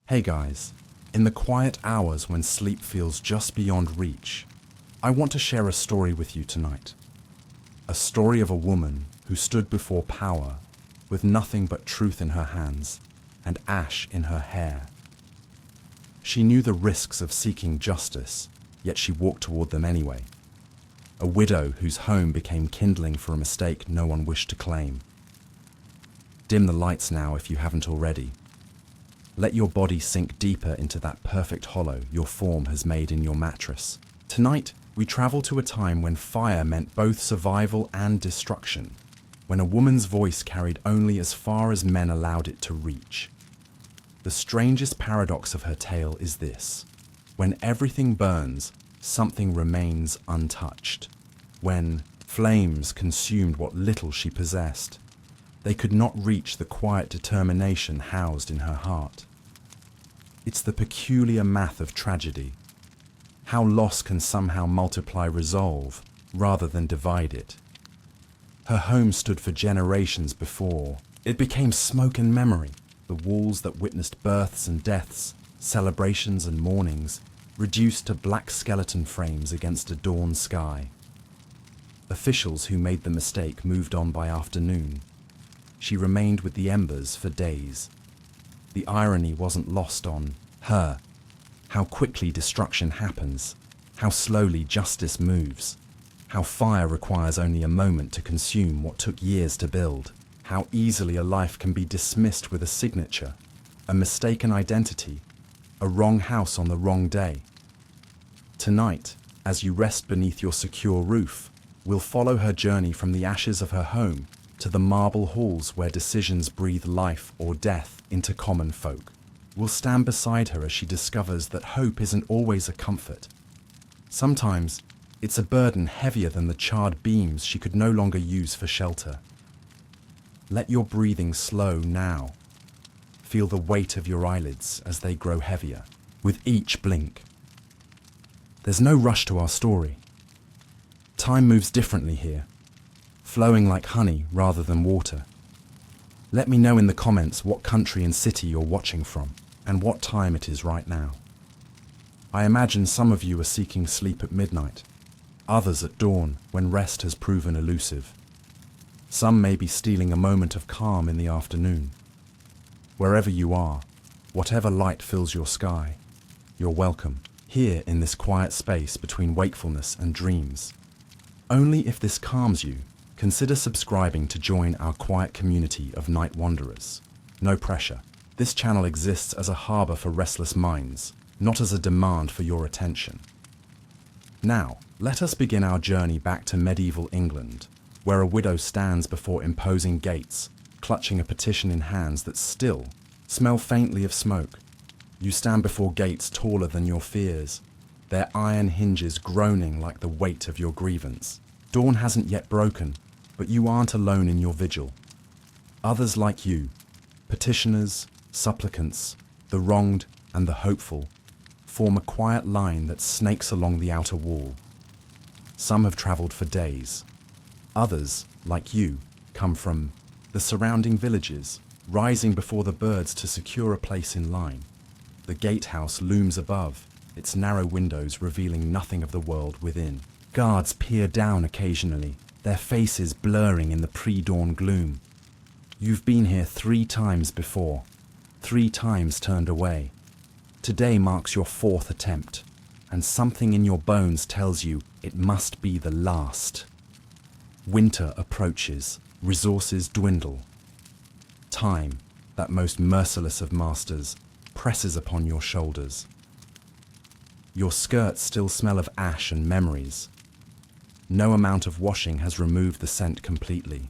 Hey guys, in the quiet hours when sleep feels just beyond reach, I want to share a story with you tonight. A story of a woman who stood before power with nothing but truth in her hands and ash in her hair. She knew the risks of seeking justice, yet she walked toward them anyway. A widow whose home became kindling for a mistake no one wished to claim. Dim the lights now if you haven't already. Let your body sink deeper into that perfect hollow your form has made in your mattress. Tonight, we travel to a time when fire meant both survival and destruction, when a woman's voice carried only as far as men allowed it to reach. The strangest paradox of her tale is this: when everything burns, something remains untouched. When flames consumed what little she possessed, they could not reach the quiet determination housed in her heart. It's the peculiar math of tragedy. How loss can somehow multiply resolve rather than divide it. Her home stood for generations before. It became smoke and memory. The walls that witnessed births and deaths, celebrations and mournings, reduced to black skeleton frames against a dawn sky. Officials who made the mistake moved on by afternoon. She remained with the embers for days. The irony wasn't lost on her. How quickly destruction happens, how slowly justice moves, how fire requires only a moment to consume what took years to build, how easily a life can be dismissed with a signature, a mistaken identity, a wrong house on the wrong day. Tonight, as you rest beneath your secure roof, we'll follow her journey from the ashes of her home to the marble halls where decisions breathe life or death into common folk. We'll stand beside her as she discovers that hope isn't always a comfort. Sometimes, it's a burden heavier than the charred beams she could no longer use for shelter. Let your breathing slow now. Feel the weight of your eyelids as they grow heavier with each blink. There's no rush to our story. Time moves differently here, flowing like honey rather than water. Let me know in the comments what country and city you're watching from and what time it is right now. I imagine some of you are seeking sleep at midnight, others at dawn when rest has proven elusive. Some may be stealing a moment of calm in the afternoon. Wherever you are, whatever light fills your sky, you're welcome here in this quiet space between wakefulness and dreams. Only if this calms you, consider subscribing to join our quiet community of night wanderers. No pressure. This channel exists as a harbor for restless minds, not as a demand for your attention. Now, let us begin our journey back to medieval England, where a widow stands before imposing gates, clutching a petition in hands that still smell faintly of smoke. You stand before gates taller than your fears, their iron hinges groaning like the weight of your grievance. Dawn hasn't yet broken, but you aren't alone in your vigil. Others like you, petitioners, supplicants, the wronged and the hopeful, form a quiet line that snakes along the outer wall. Some have travelled for days. Others, like you, come from the surrounding villages, rising before the birds to secure a place in line. The gatehouse looms above, its narrow windows revealing nothing of the world within. Guards peer down occasionally, their faces blurring in the pre-dawn gloom. You've been here 3 times before, 3 times turned away. Today marks your 4th attempt, and something in your bones tells you it must be the last. Winter approaches, resources dwindle. Time, that most merciless of masters, presses upon your shoulders. Your skirts still smell of ash and memories. No amount of washing has removed the scent completely.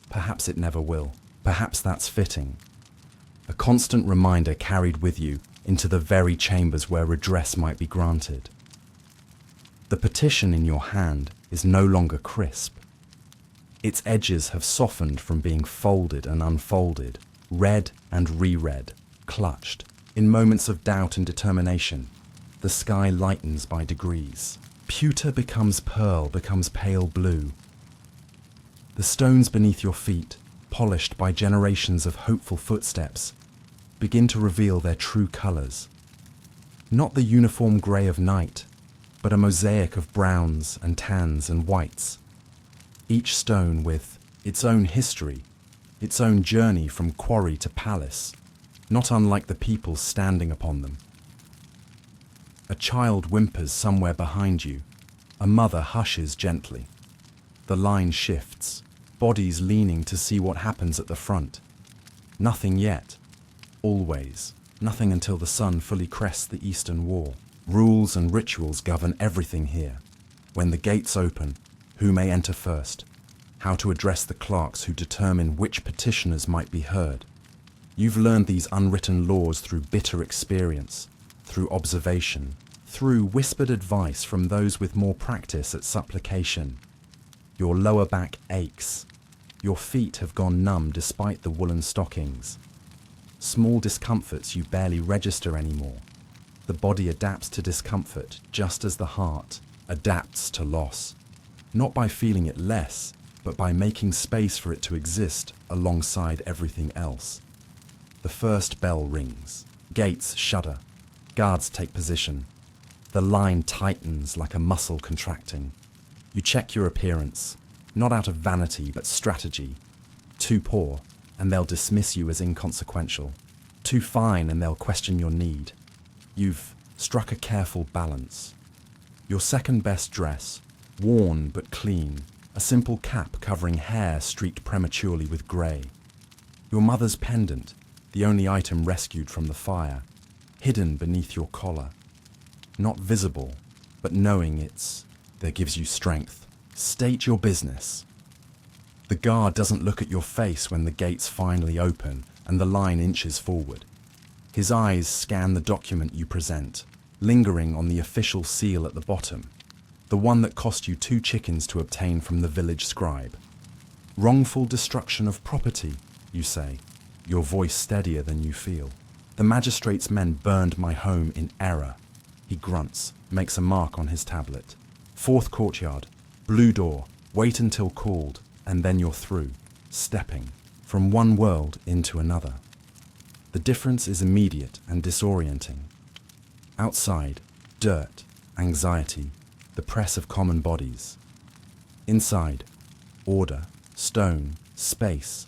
Perhaps it never will. Perhaps that's fitting. A constant reminder carried with you into the very chambers where redress might be granted. The petition in your hand is no longer crisp. Its edges have softened from being folded and unfolded, read and reread, clutched. In moments of doubt and determination, the sky lightens by degrees. Pewter becomes pearl, becomes pale blue. The stones beneath your feet, polished by generations of hopeful footsteps, begin to reveal their true colors. Not the uniform gray of night, but a mosaic of browns and tans and whites. Each stone with its own history, its own journey from quarry to palace, not unlike the people standing upon them. A child whimpers somewhere behind you. A mother hushes gently. The line shifts, bodies leaning to see what happens at the front. Nothing yet. Always. Nothing until the sun fully crests the eastern wall. Rules and rituals govern everything here. When the gates open, who may enter first? How to address the clerks who determine which petitioners might be heard. You've learned these unwritten laws through bitter experience, through observation, through whispered advice from those with more practice at supplication. Your lower back aches. Your feet have gone numb despite the woolen stockings. Small discomforts you barely register anymore. The body adapts to discomfort just as the heart adapts to loss. Not by feeling it less, but by making space for it to exist alongside everything else. The first bell rings. Gates shudder. Guards take position. The line tightens like a muscle contracting. You check your appearance, not out of vanity but strategy. Too poor, and they'll dismiss you as inconsequential. Too fine, and they'll question your need. You've struck a careful balance. Your second best dress, worn but clean, a simple cap covering hair streaked prematurely with grey. Your mother's pendant, the only item rescued from the fire, hidden beneath your collar. Not visible, but knowing it's there gives you strength. State your business. The guard doesn't look at your face when the gates finally open and the line inches forward. His eyes scan the document you present, lingering on the official seal at the bottom, the one that cost you 2 chickens to obtain from the village scribe. Wrongful destruction of property, you say, your voice steadier than you feel. The magistrate's men burned my home in error. He grunts, makes a mark on his tablet. 4th courtyard, blue door, wait until called, and then you're through, stepping from one world into another. The difference is immediate and disorienting. Outside, dirt, anxiety, the press of common bodies. Inside, order, stone, space,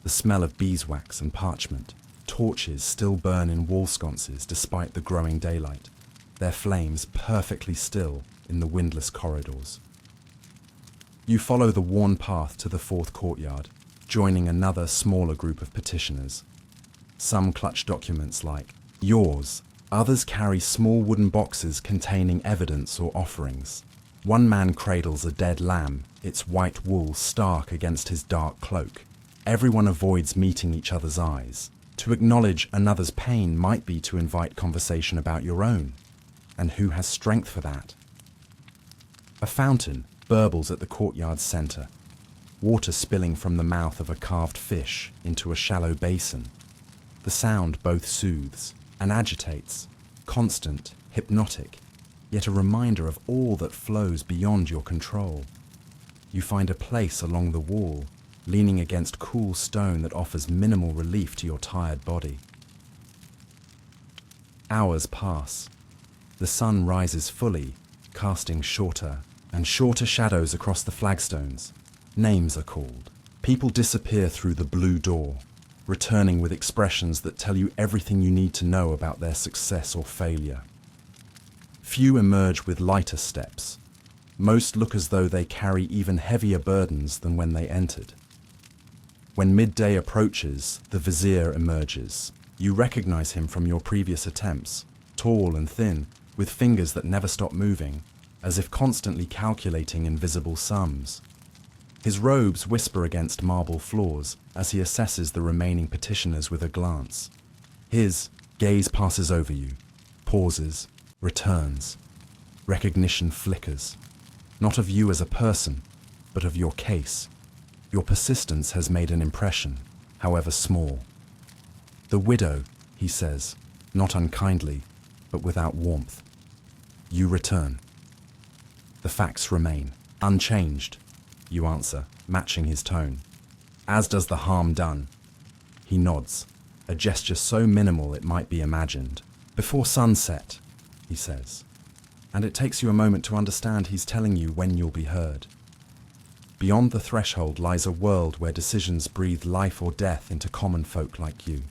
the smell of beeswax and parchment. Torches still burn in wall sconces despite the growing daylight, their flames perfectly still in the windless corridors. You follow the worn path to the 4th courtyard, joining another smaller group of petitioners. Some clutch documents like yours, others carry small wooden boxes containing evidence or offerings. One man cradles a dead lamb, its white wool stark against his dark cloak. Everyone avoids meeting each other's eyes. To acknowledge another's pain might be to invite conversation about your own. And who has strength for that? A fountain burbles at the courtyard's centre, water spilling from the mouth of a carved fish into a shallow basin. The sound both soothes and agitates, constant, hypnotic, yet a reminder of all that flows beyond your control. You find a place along the wall, leaning against cool stone that offers minimal relief to your tired body. Hours pass. The sun rises fully, casting shorter and shorter shadows across the flagstones. Names are called. People disappear through the blue door, returning with expressions that tell you everything you need to know about their success or failure. Few emerge with lighter steps. Most look as though they carry even heavier burdens than when they entered. When midday approaches, the vizier emerges. You recognize him from your previous attempts, tall and thin, with fingers that never stop moving, as if constantly calculating invisible sums. His robes whisper against marble floors as he assesses the remaining petitioners with a glance. His gaze passes over you, pauses, returns. Recognition flickers, not of you as a person, but of your case. Your persistence has made an impression, however small. The widow, he says, not unkindly, but without warmth. You return. The facts remain, unchanged, you answer, matching his tone. As does the harm done. He nods. a gesture so minimal it might be imagined. Before sunset, he says, and it takes you a moment to understand he's telling you when you'll be heard. Beyond the threshold lies a world where decisions breathe life or death into common folk like you.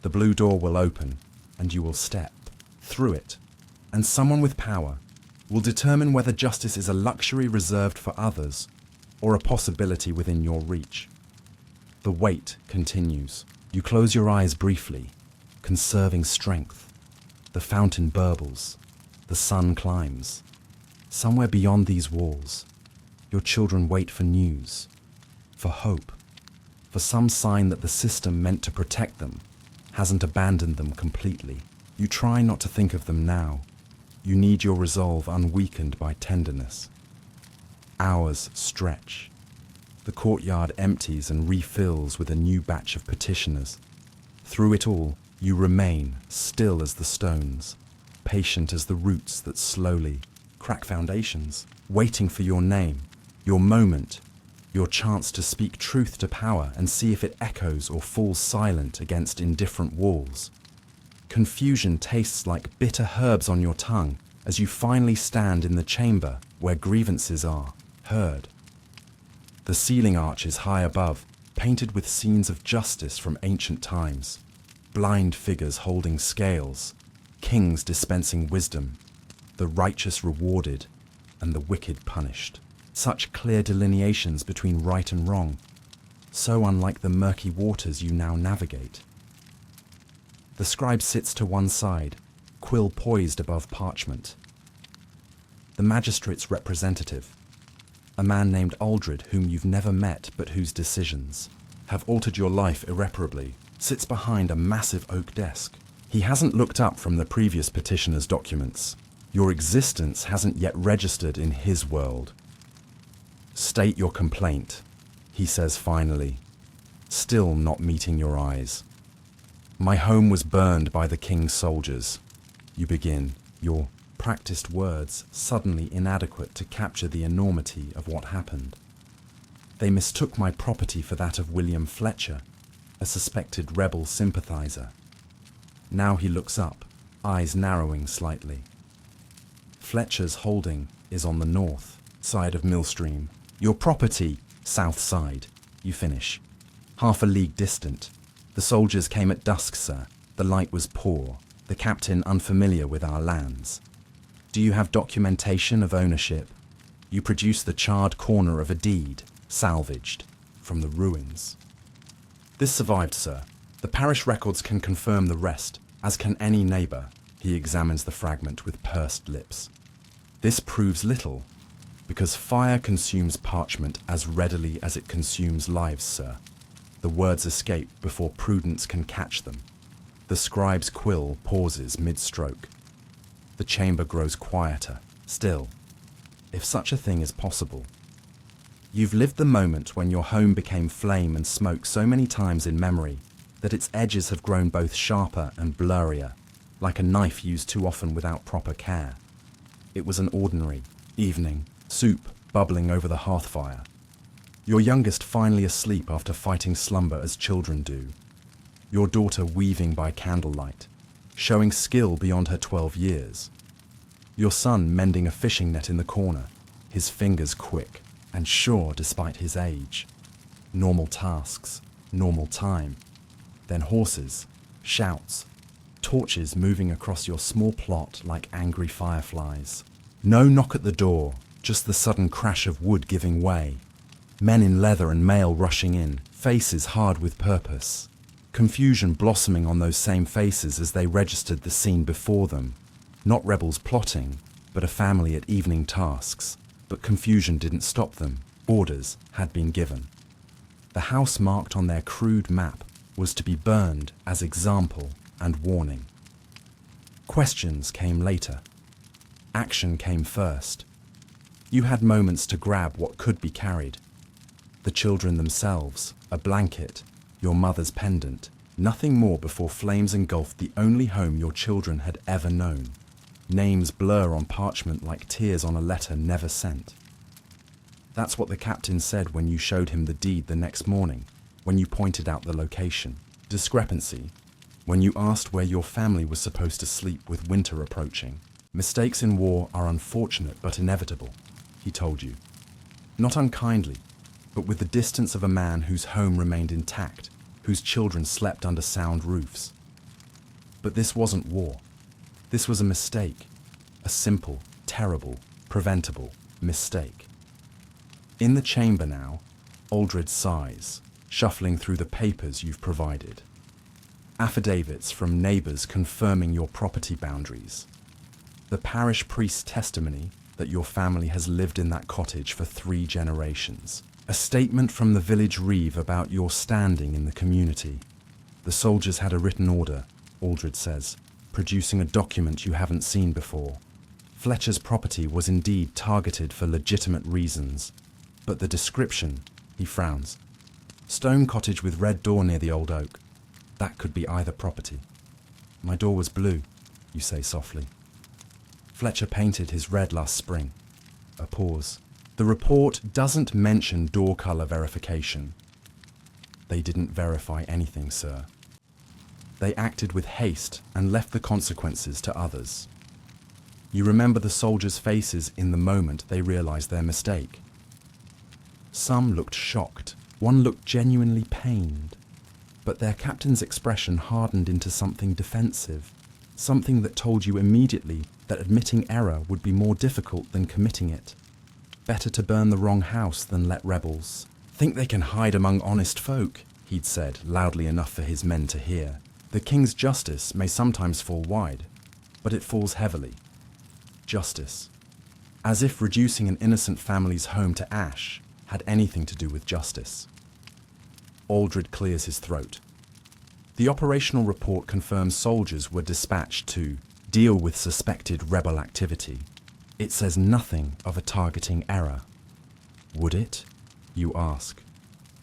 The blue door will open, and you will step through it, and someone with power will determine whether justice is a luxury reserved for others or a possibility within your reach. The wait continues. You close your eyes briefly, conserving strength. The fountain burbles. The sun climbs. Somewhere beyond these walls, your children wait for news, for hope, for some sign that the system meant to protect them hasn't abandoned them completely. You try not to think of them now. You need your resolve unweakened by tenderness. Hours stretch. The courtyard empties and refills with a new batch of petitioners. Through it all, you remain still as the stones, patient as the roots that slowly crack foundations, waiting for your name, your moment, your chance to speak truth to power and see if it echoes or falls silent against indifferent walls. Confusion tastes like bitter herbs on your tongue as you finally stand in the chamber where grievances are heard. The ceiling arches high above, painted with scenes of justice from ancient times, blind figures holding scales, kings dispensing wisdom, the righteous rewarded and the wicked punished. Such clear delineations between right and wrong, so unlike the murky waters you now navigate. The scribe sits to one side, quill poised above parchment. The magistrate's representative, a man named Aldred whom you've never met but whose decisions have altered your life irreparably, sits behind a massive oak desk. He hasn't looked up from the previous petitioner's documents. Your existence hasn't yet registered in his world. State your complaint, he says finally, still not meeting your eyes. My home was burned by the king's soldiers. You begin, your practiced words suddenly inadequate to capture the enormity of what happened. They mistook my property for that of William Fletcher, a suspected rebel sympathizer. Now he looks up, eyes narrowing slightly. Fletcher's holding is on the north side of Millstream. Your property, south side, you finish. Half a league distant. The soldiers came at dusk, sir. The light was poor. The captain unfamiliar with our lands. Do you have documentation of ownership? You produce the charred corner of a deed, salvaged, from the ruins. This survived, sir. The parish records can confirm the rest, as can any neighbour. He examines the fragment with pursed lips. This proves little, because fire consumes parchment as readily as it consumes lives, sir. The words escape before prudence can catch them. The scribe's quill pauses mid-stroke. The chamber grows quieter, still, if such a thing is possible. You've lived the moment when your home became flame and smoke so many times in memory that its edges have grown both sharper and blurrier, like a knife used too often without proper care. It was an ordinary evening, soup bubbling over the hearth fire. Your youngest finally asleep after fighting slumber as children do. Your daughter weaving by candlelight, showing skill beyond her 12 years. Your son mending a fishing net in the corner, his fingers quick and sure despite his age. Normal tasks, normal time. Then horses, shouts, torches moving across your small plot like angry fireflies. No knock at the door, just the sudden crash of wood giving way. Men in leather and mail rushing in, faces hard with purpose. Confusion blossoming on those same faces as they registered the scene before them. Not rebels plotting, but a family at evening tasks. But confusion didn't stop them. Orders had been given. The house marked on their crude map was to be burned as example and warning. Questions came later. Action came first. You had moments to grab what could be carried. The children themselves, a blanket, your mother's pendant, nothing more before flames engulfed the only home your children had ever known. Names blur on parchment like tears on a letter never sent. That's what the captain said when you showed him the deed the next morning, when you pointed out the location. Discrepancy. When you asked where your family was supposed to sleep with winter approaching. Mistakes in war are unfortunate but inevitable, he told you. Not unkindly, but with the distance of a man whose home remained intact, whose children slept under sound roofs. But this wasn't war. This was a mistake. A simple, terrible, preventable mistake. In the chamber now, Aldred sighs, shuffling through the papers you've provided. Affidavits from neighbours confirming your property boundaries. The parish priest's testimony that your family has lived in that cottage for 3 generations. A statement from the village reeve about your standing in the community. The soldiers had a written order, Aldred says, producing a document you haven't seen before. Fletcher's property was indeed targeted for legitimate reasons, but the description, he frowns. Stone cottage with red door near the old oak. That could be either property. My door was blue, you say softly. Fletcher painted his red last spring. A pause. The report doesn't mention door colour verification. They didn't verify anything, sir. They acted with haste and left the consequences to others. You remember the soldiers' faces in the moment they realised their mistake. Some looked shocked. One looked genuinely pained. But their captain's expression hardened into something defensive, something that told you immediately that admitting error would be more difficult than committing it. Better to burn the wrong house than let rebels think they can hide among honest folk, he'd said loudly enough for his men to hear. The king's justice may sometimes fall wide, but it falls heavily. Justice. As if reducing an innocent family's home to ash had anything to do with justice. Aldred clears his throat. The operational report confirms soldiers were dispatched to deal with suspected rebel activity. It says nothing of a targeting error. Would it? You ask.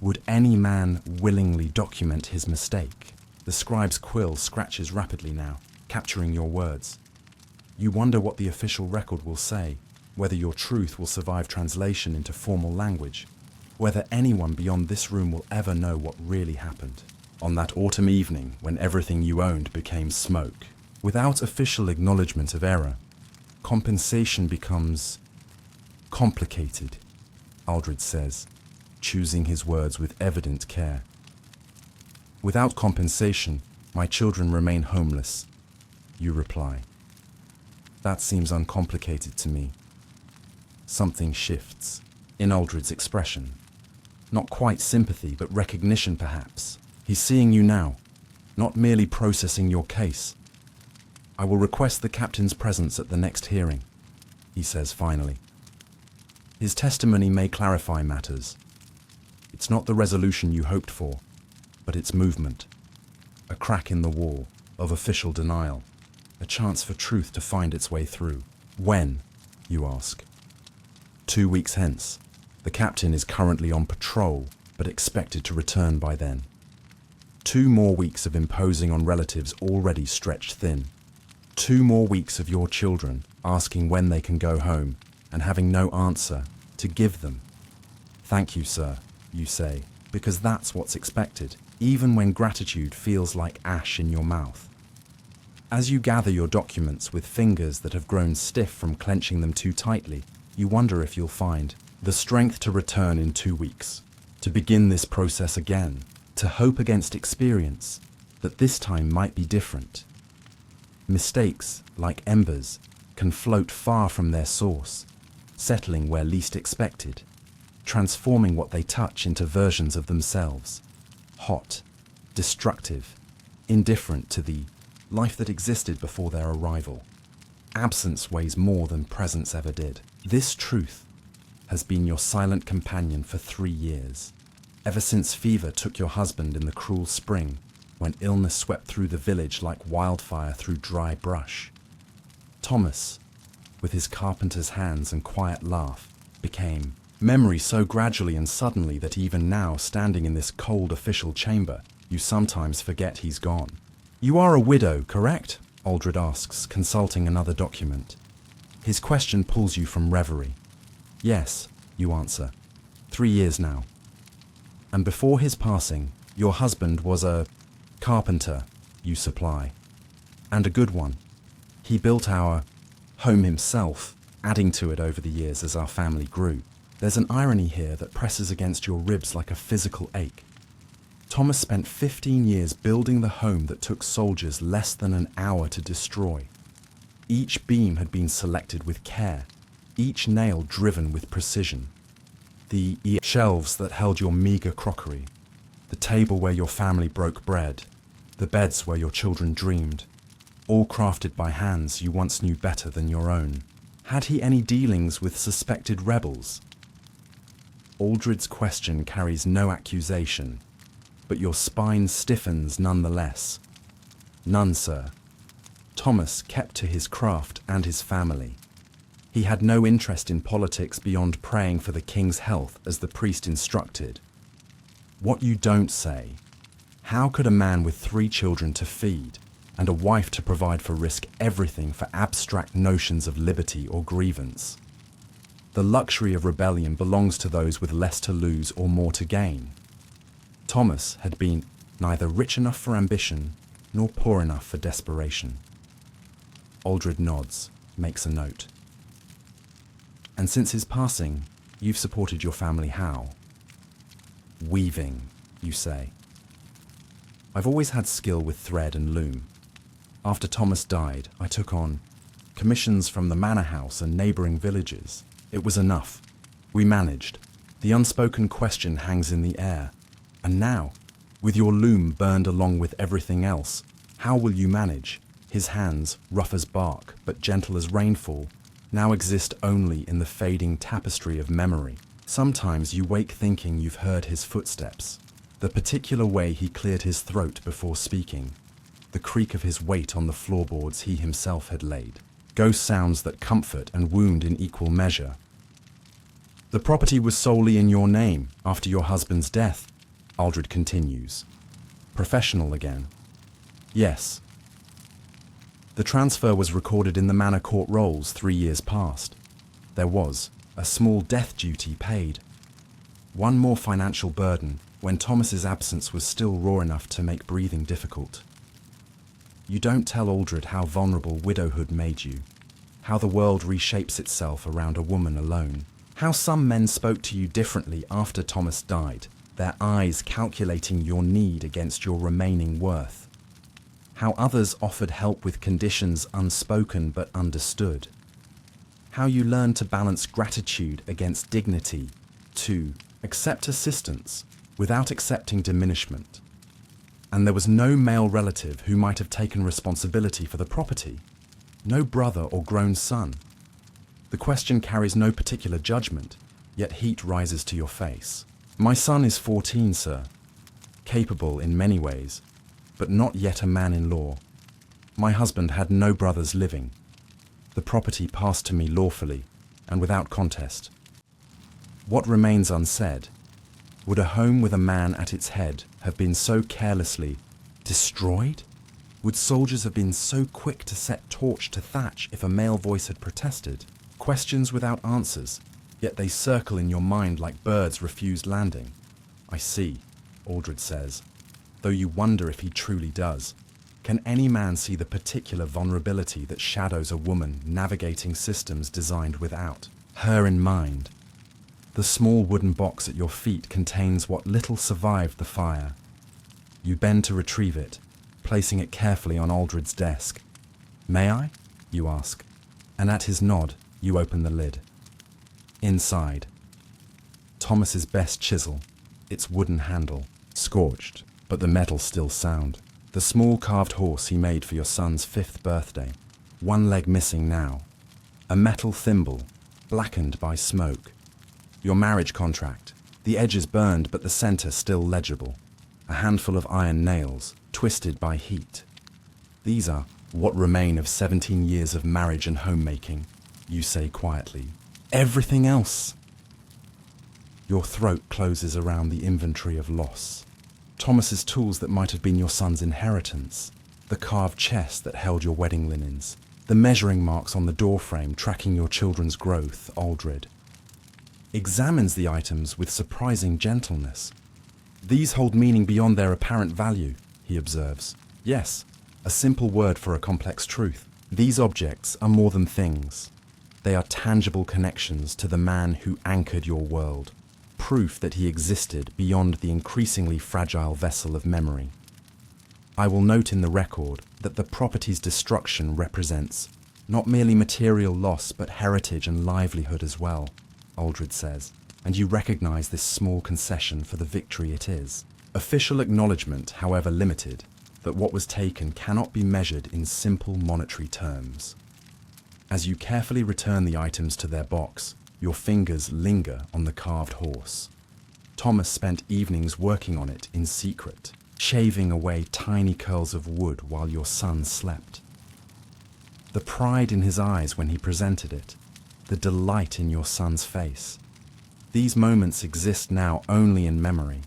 Would any man willingly document his mistake? The scribe's quill scratches rapidly now, capturing your words. You wonder what the official record will say, whether your truth will survive translation into formal language, whether anyone beyond this room will ever know what really happened. On that autumn evening when everything you owned became smoke, without official acknowledgement of error, compensation becomes complicated, Aldred says, choosing his words with evident care. Without compensation, my children remain homeless, you reply. That seems uncomplicated to me. Something shifts in Aldred's expression. Not quite sympathy, but recognition perhaps. He's seeing you now, not merely processing your case. I will request the captain's presence at the next hearing, he says finally. His testimony may clarify matters. It's not the resolution you hoped for, but its movement. A crack in the wall of official denial. A chance for truth to find its way through. When, you ask? 2 weeks hence. The captain is currently on patrol, but expected to return by then. 2 more weeks of imposing on relatives already stretched thin. 2 more weeks of your children asking when they can go home and having no answer to give them. Thank you, sir, you say, because that's what's expected, even when gratitude feels like ash in your mouth. As you gather your documents with fingers that have grown stiff from clenching them too tightly, you wonder if you'll find the strength to return in 2 weeks, to begin this process again, to hope against experience that this time might be different. Mistakes, like embers, can float far from their source, settling where least expected, transforming what they touch into versions of themselves, hot, destructive, indifferent to the life that existed before their arrival. Absence weighs more than presence ever did. This truth has been your silent companion for 3 years, ever since fever took your husband in the cruel spring, when illness swept through the village like wildfire through dry brush. Thomas, with his carpenter's hands and quiet laugh, became memory so gradually and suddenly that even now, standing in this cold official chamber, you sometimes forget he's gone. You are a widow, correct? Aldred asks, consulting another document. His question pulls you from reverie. Yes, you answer. 3 years now. And before his passing, your husband was a Carpenter, you supply. And a good one. He built our home himself, adding to it over the years as our family grew. There's an irony here that presses against your ribs like a physical ache. Thomas spent 15 years building the home that took soldiers less than an hour to destroy. Each beam had been selected with care, each nail driven with precision. The shelves that held your meager crockery, the table where your family broke bread, the beds where your children dreamed, all crafted by hands you once knew better than your own. Had he any dealings with suspected rebels? Aldred's question carries no accusation, but your spine stiffens nonetheless. None, sir. Thomas kept to his craft and his family. He had no interest in politics beyond praying for the king's health as the priest instructed. What you don't say. How could a man with 3 children to feed and a wife to provide for risk everything for abstract notions of liberty or grievance? The luxury of rebellion belongs to those with less to lose or more to gain. Thomas had been neither rich enough for ambition nor poor enough for desperation. Aldred nods, makes a note. And since his passing, you've supported your family how? Weaving, you say. I've always had skill with thread and loom. After Thomas died, I took on commissions from the manor house and neighbouring villages. It was enough. We managed. The unspoken question hangs in the air. And now, with your loom burned along with everything else, how will you manage? His hands, rough as bark, but gentle as rainfall, now exist only in the fading tapestry of memory. Sometimes you wake thinking you've heard his footsteps, the particular way he cleared his throat before speaking, the creak of his weight on the floorboards he himself had laid. Ghost sounds that comfort and wound in equal measure. The property was solely in your name after your husband's death, Aldred continues. Professional again. Yes. The transfer was recorded in the manor court rolls 3 years past. There was a small death duty paid. One more financial burden when Thomas's absence was still raw enough to make breathing difficult. You don't tell Aldred how vulnerable widowhood made you, how the world reshapes itself around a woman alone, how some men spoke to you differently after Thomas died, their eyes calculating your need against your remaining worth. How others offered help with conditions unspoken but understood. How you learned to balance gratitude against dignity, to accept assistance without accepting diminishment. And there was no male relative who might have taken responsibility for the property, no brother or grown son. The question carries no particular judgment, yet heat rises to your face. My son is 14, sir, capable in many ways, but not yet a man-in-law. My husband had no brothers living. The property passed to me lawfully and without contest. What remains unsaid? Would a home with a man at its head have been so carelessly destroyed? Would soldiers have been so quick to set torch to thatch if a male voice had protested? Questions without answers, yet they circle in your mind like birds refused landing. I see, Aldred says, though you wonder if he truly does. Can any man see the particular vulnerability that shadows a woman navigating systems designed without her in mind? The small wooden box at your feet contains what little survived the fire. You bend to retrieve it, placing it carefully on Aldred's desk. May I? You ask, and at his nod, you open the lid. Inside, Thomas's best chisel, its wooden handle, scorched, but the metal still sound. The small carved horse he made for your son's 5th birthday, one leg missing now. A metal thimble, blackened by smoke. Your marriage contract, the edges burned but the center still legible. A handful of iron nails, twisted by heat. These are what remain of 17 years of marriage and homemaking, you say quietly. Everything else. Your throat closes around the inventory of loss. Thomas's tools that might have been your son's inheritance, the carved chest that held your wedding linens, the measuring marks on the doorframe tracking your children's growth, Aldred examines the items with surprising gentleness. These hold meaning beyond their apparent value, he observes. Yes, a simple word for a complex truth. These objects are more than things. They are tangible connections to the man who anchored your world, proof that he existed beyond the increasingly fragile vessel of memory. I will note in the record that the property's destruction represents not merely material loss but heritage and livelihood as well, Aldred says, and you recognize this small concession for the victory it is. Official acknowledgement, however limited, that what was taken cannot be measured in simple monetary terms. As you carefully return the items to their box, your fingers linger on the carved horse. Thomas spent evenings working on it in secret, shaving away tiny curls of wood while your son slept. The pride in his eyes when he presented it, the delight in your son's face. These moments exist now only in memory,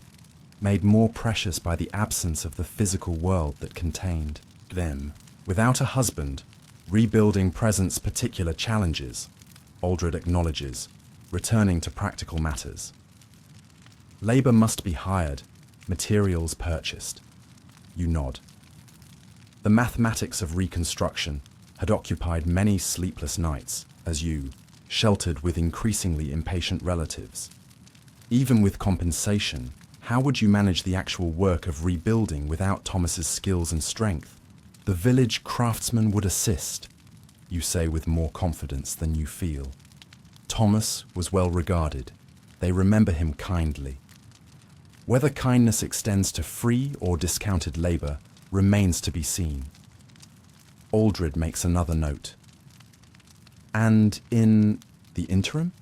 made more precious by the absence of the physical world that contained them. Without a husband, rebuilding presents particular challenges, Aldred acknowledges, returning to practical matters. Labour must be hired, materials purchased. You nod. The mathematics of reconstruction had occupied many sleepless nights as you, sheltered with increasingly impatient relatives. Even with compensation, how would you manage the actual work of rebuilding without Thomas's skills and strength? The village craftsman would assist, you say with more confidence than you feel. Thomas was well regarded. They remember him kindly. Whether kindness extends to free or discounted labour remains to be seen. Aldred makes another note. And in the interim,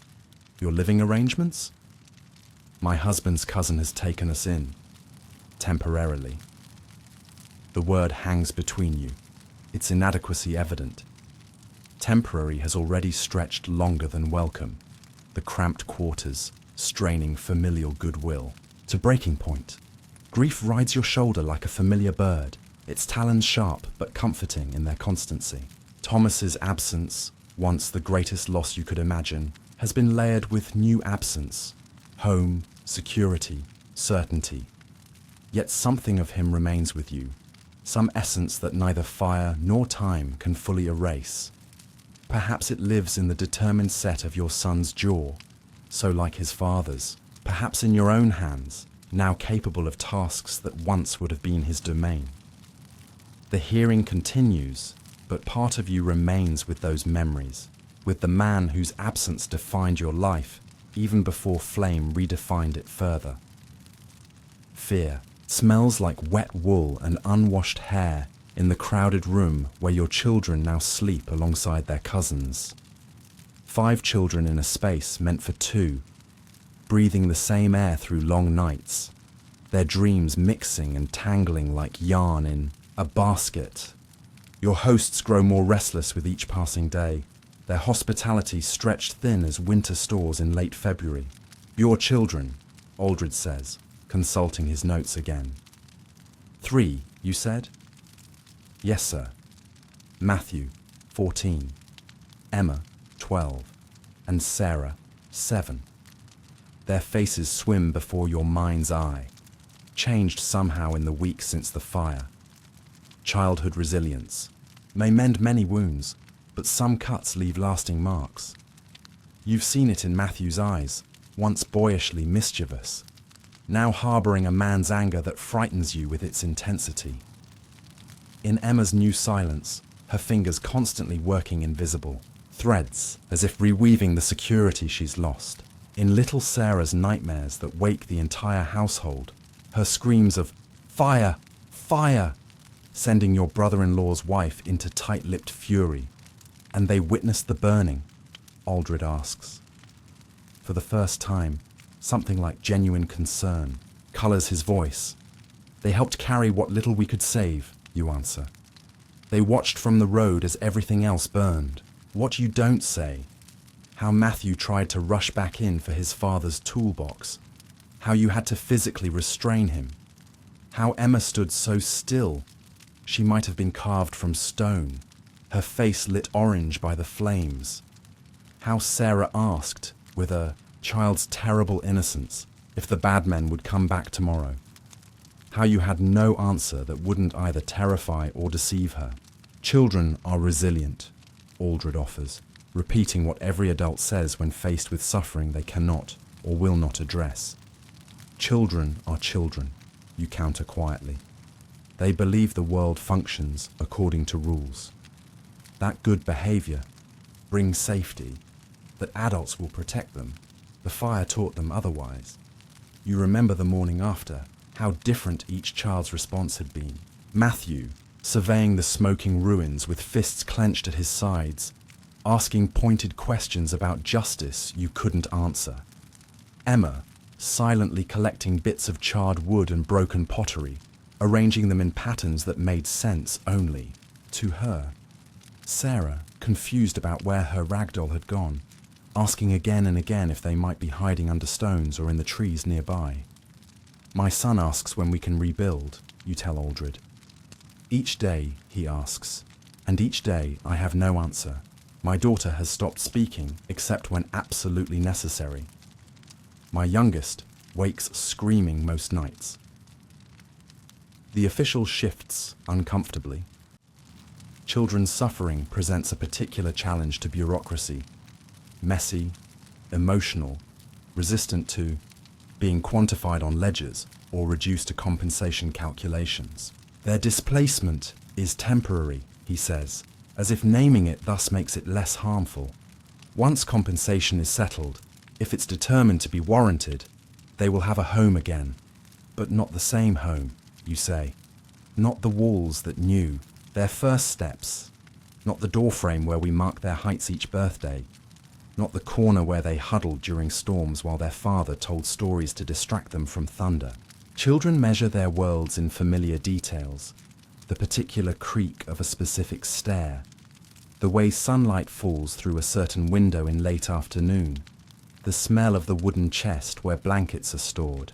your living arrangements? My husband's cousin has taken us in, temporarily. The word hangs between you, its inadequacy evident. Temporary has already stretched longer than welcome, the cramped quarters straining familial goodwill to breaking point. Grief rides your shoulder like a familiar bird, its talons sharp but comforting in their constancy. Thomas's absence, once the greatest loss you could imagine, has been layered with new absence, home, security, certainty. Yet something of him remains with you, some essence that neither fire nor time can fully erase. Perhaps it lives in the determined set of your son's jaw, so like his father's. Perhaps in your own hands, now capable of tasks that once would have been his domain. The hearing continues, but part of you remains with those memories, with the man whose absence defined your life, even before flame redefined it further. Fear smells like wet wool and unwashed hair in the crowded room where your children now sleep alongside their cousins. 5 children in a space meant for 2, breathing the same air through long nights, their dreams mixing and tangling like yarn in a basket. Your hosts grow more restless with each passing day, their hospitality stretched thin as winter stores in late February. Your children, Aldred says, consulting his notes again. 3, you said? Yes, sir. Matthew, 14. Emma, 12. And Sarah, 7. Their faces swim before your mind's eye, changed somehow in the weeks since the fire. Childhood resilience may mend many wounds, but some cuts leave lasting marks. You've seen it in Matthew's eyes, once boyishly mischievous, now harbouring a man's anger that frightens you with its intensity. In Emma's new silence, her fingers constantly working invisible, threads as if reweaving the security she's lost. In little Sarah's nightmares that wake the entire household, her screams of "Fire! Fire!" sending your brother-in-law's wife into tight-lipped fury. And they witnessed the burning, Aldred asks. For the first time, something like genuine concern colours his voice. They helped carry what little we could save, you answer. They watched from the road as everything else burned. What you don't say, how Matthew tried to rush back in for his father's toolbox, how you had to physically restrain him, how Emma stood so still, she might have been carved from stone, her face lit orange by the flames, how Sarah asked, with a child's terrible innocence, if the bad men would come back tomorrow. how you had no answer that wouldn't either terrify or deceive her. Children are resilient, Aldred offers, repeating what every adult says when faced with suffering they cannot or will not address. Children are children, you counter quietly. They believe the world functions according to rules. That good behavior brings safety, that adults will protect them. The fire taught them otherwise. You remember the morning after, how different each child's response had been. Matthew, surveying the smoking ruins with fists clenched at his sides, asking pointed questions about justice you couldn't answer. Emma, silently collecting bits of charred wood and broken pottery, arranging them in patterns that made sense only to her. Sarah, confused about where her ragdoll had gone, asking again and again if they might be hiding under stones or in the trees nearby. My son asks when we can rebuild, you tell Aldred. Each day, he asks, and each day I have no answer. My daughter has stopped speaking except when absolutely necessary. My youngest wakes screaming most nights. The official shifts uncomfortably. Children's suffering presents a particular challenge to bureaucracy. Messy, emotional, resistant to being quantified on ledgers or reduced to compensation calculations. Their displacement is temporary, he says, as if naming it thus makes it less harmful. Once compensation is settled, if it's determined to be warranted, they will have a home again. But not the same home, you say. Not the walls that knew their first steps. Not the doorframe where we mark their heights each birthday. Not the corner where they huddled during storms while their father told stories to distract them from thunder. Children measure their worlds in familiar details. The particular creak of a specific stair. The way sunlight falls through a certain window in late afternoon. The smell of the wooden chest where blankets are stored.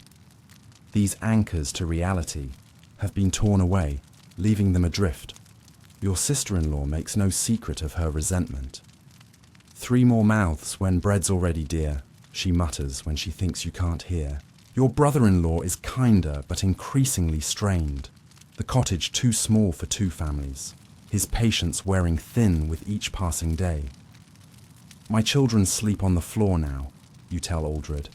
These anchors to reality have been torn away, leaving them adrift. Your sister-in-law makes no secret of her resentment. 3 more mouths when bread's already dear, she mutters when she thinks you can't hear. Your brother-in-law is kinder but increasingly strained. The cottage too small for 2 families. His patience wearing thin with each passing day. My children sleep on the floor now, you tell Aldred.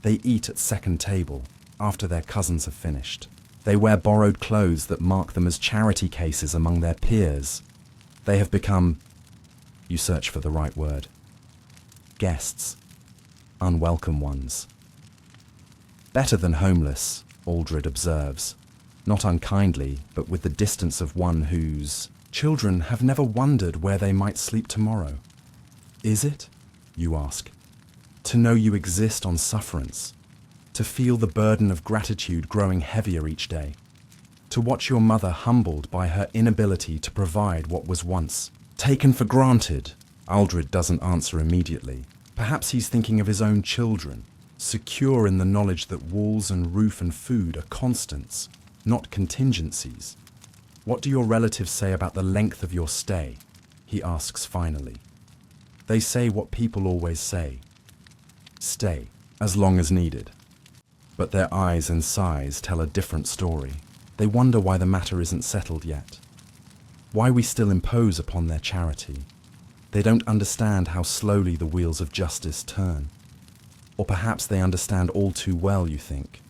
They eat at second table, after their cousins have finished. They wear borrowed clothes that mark them as charity cases among their peers. They have become, you search for the right word, guests, unwelcome ones. Better than homeless, Aldred observes, not unkindly, but with the distance of one whose children have never wondered where they might sleep tomorrow. Is it, you ask, to know you exist on sufferance, to feel the burden of gratitude growing heavier each day, to watch your mother humbled by her inability to provide what was once taken for granted? Aldred doesn't answer immediately. Perhaps he's thinking of his own children, secure in the knowledge that walls and roof and food are constants, not contingencies. What do your relatives say about the length of your stay? He asks finally. They say what people always say. Stay, as long as needed. But their eyes and sighs tell a different story. They wonder why the matter isn't settled yet. Why we still impose upon their charity. They don't understand how slowly the wheels of justice turn. Or perhaps they understand all too well, you think.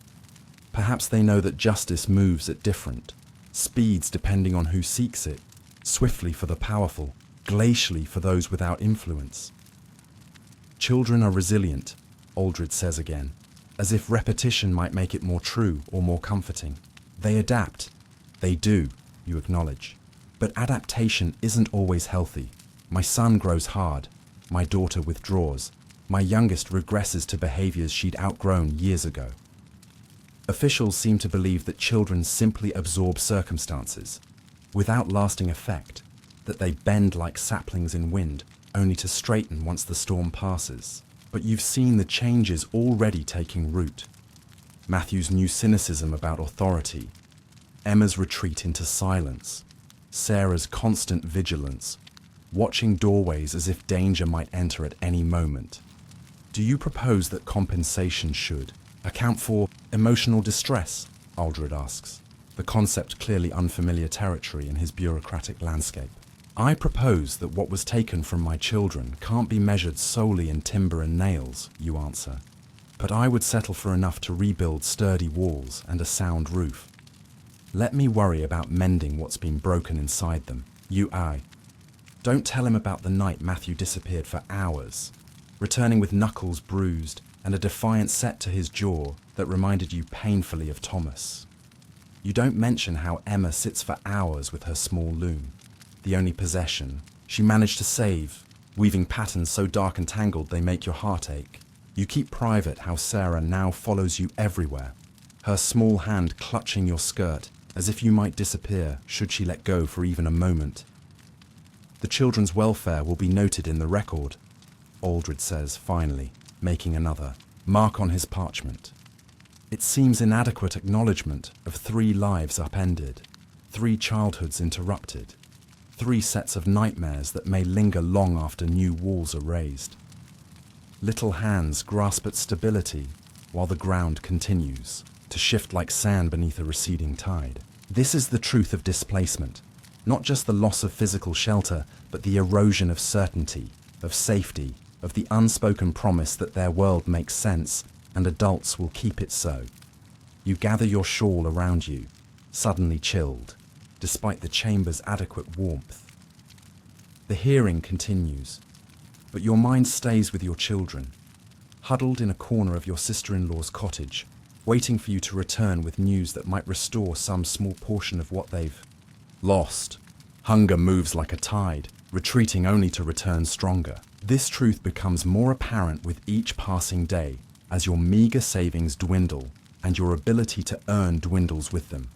Perhaps they know that justice moves at different speeds depending on who seeks it, swiftly for the powerful, glacially for those without influence. Children are resilient, Aldred says again, as if repetition might make it more true or more comforting. They adapt. They do, you acknowledge. But adaptation isn't always healthy. My son grows hard. My daughter withdraws. My youngest regresses to behaviors she'd outgrown years ago. Officials seem to believe that children simply absorb circumstances, without lasting effect, that they bend like saplings in wind, only to straighten once the storm passes. But you've seen the changes already taking root. Matthew's new cynicism about authority, Emma's retreat into silence, Sarah's constant vigilance, watching doorways as if danger might enter at any moment. Do you propose that compensation should account for emotional distress, Aldred asks, the concept clearly unfamiliar territory in his bureaucratic landscape. I propose that what was taken from my children can't be measured solely in timber and nails, you answer. But I would settle for enough to rebuild sturdy walls and a sound roof. Let me worry about mending what's been broken inside them. I. Don't tell him about the night Matthew disappeared for hours, returning with knuckles bruised and a defiant set to his jaw that reminded you painfully of Thomas. You don't mention how Emma sits for hours with her small loom, the only possession she managed to save, weaving patterns so dark and tangled they make your heart ache. You keep private how Sarah now follows you everywhere, her small hand clutching your skirt as if you might disappear should she let go for even a moment. The children's welfare will be noted in the record, Aldred says finally, making another mark on his parchment. It seems inadequate acknowledgement of 3 lives upended, 3 childhoods interrupted, 3 sets of nightmares that may linger long after new walls are raised. Little hands grasp at stability while the ground continues to shift like sand beneath a receding tide. This is the truth of displacement, not just the loss of physical shelter, but the erosion of certainty, of safety, of the unspoken promise that their world makes sense and adults will keep it so. You gather your shawl around you, suddenly chilled, despite the chamber's adequate warmth. The hearing continues, but your mind stays with your children, huddled in a corner of your sister-in-law's cottage, waiting for you to return with news that might restore some small portion of what they've lost. Hunger moves like a tide, retreating only to return stronger. This truth becomes more apparent with each passing day as your meager savings dwindle and your ability to earn dwindles with them.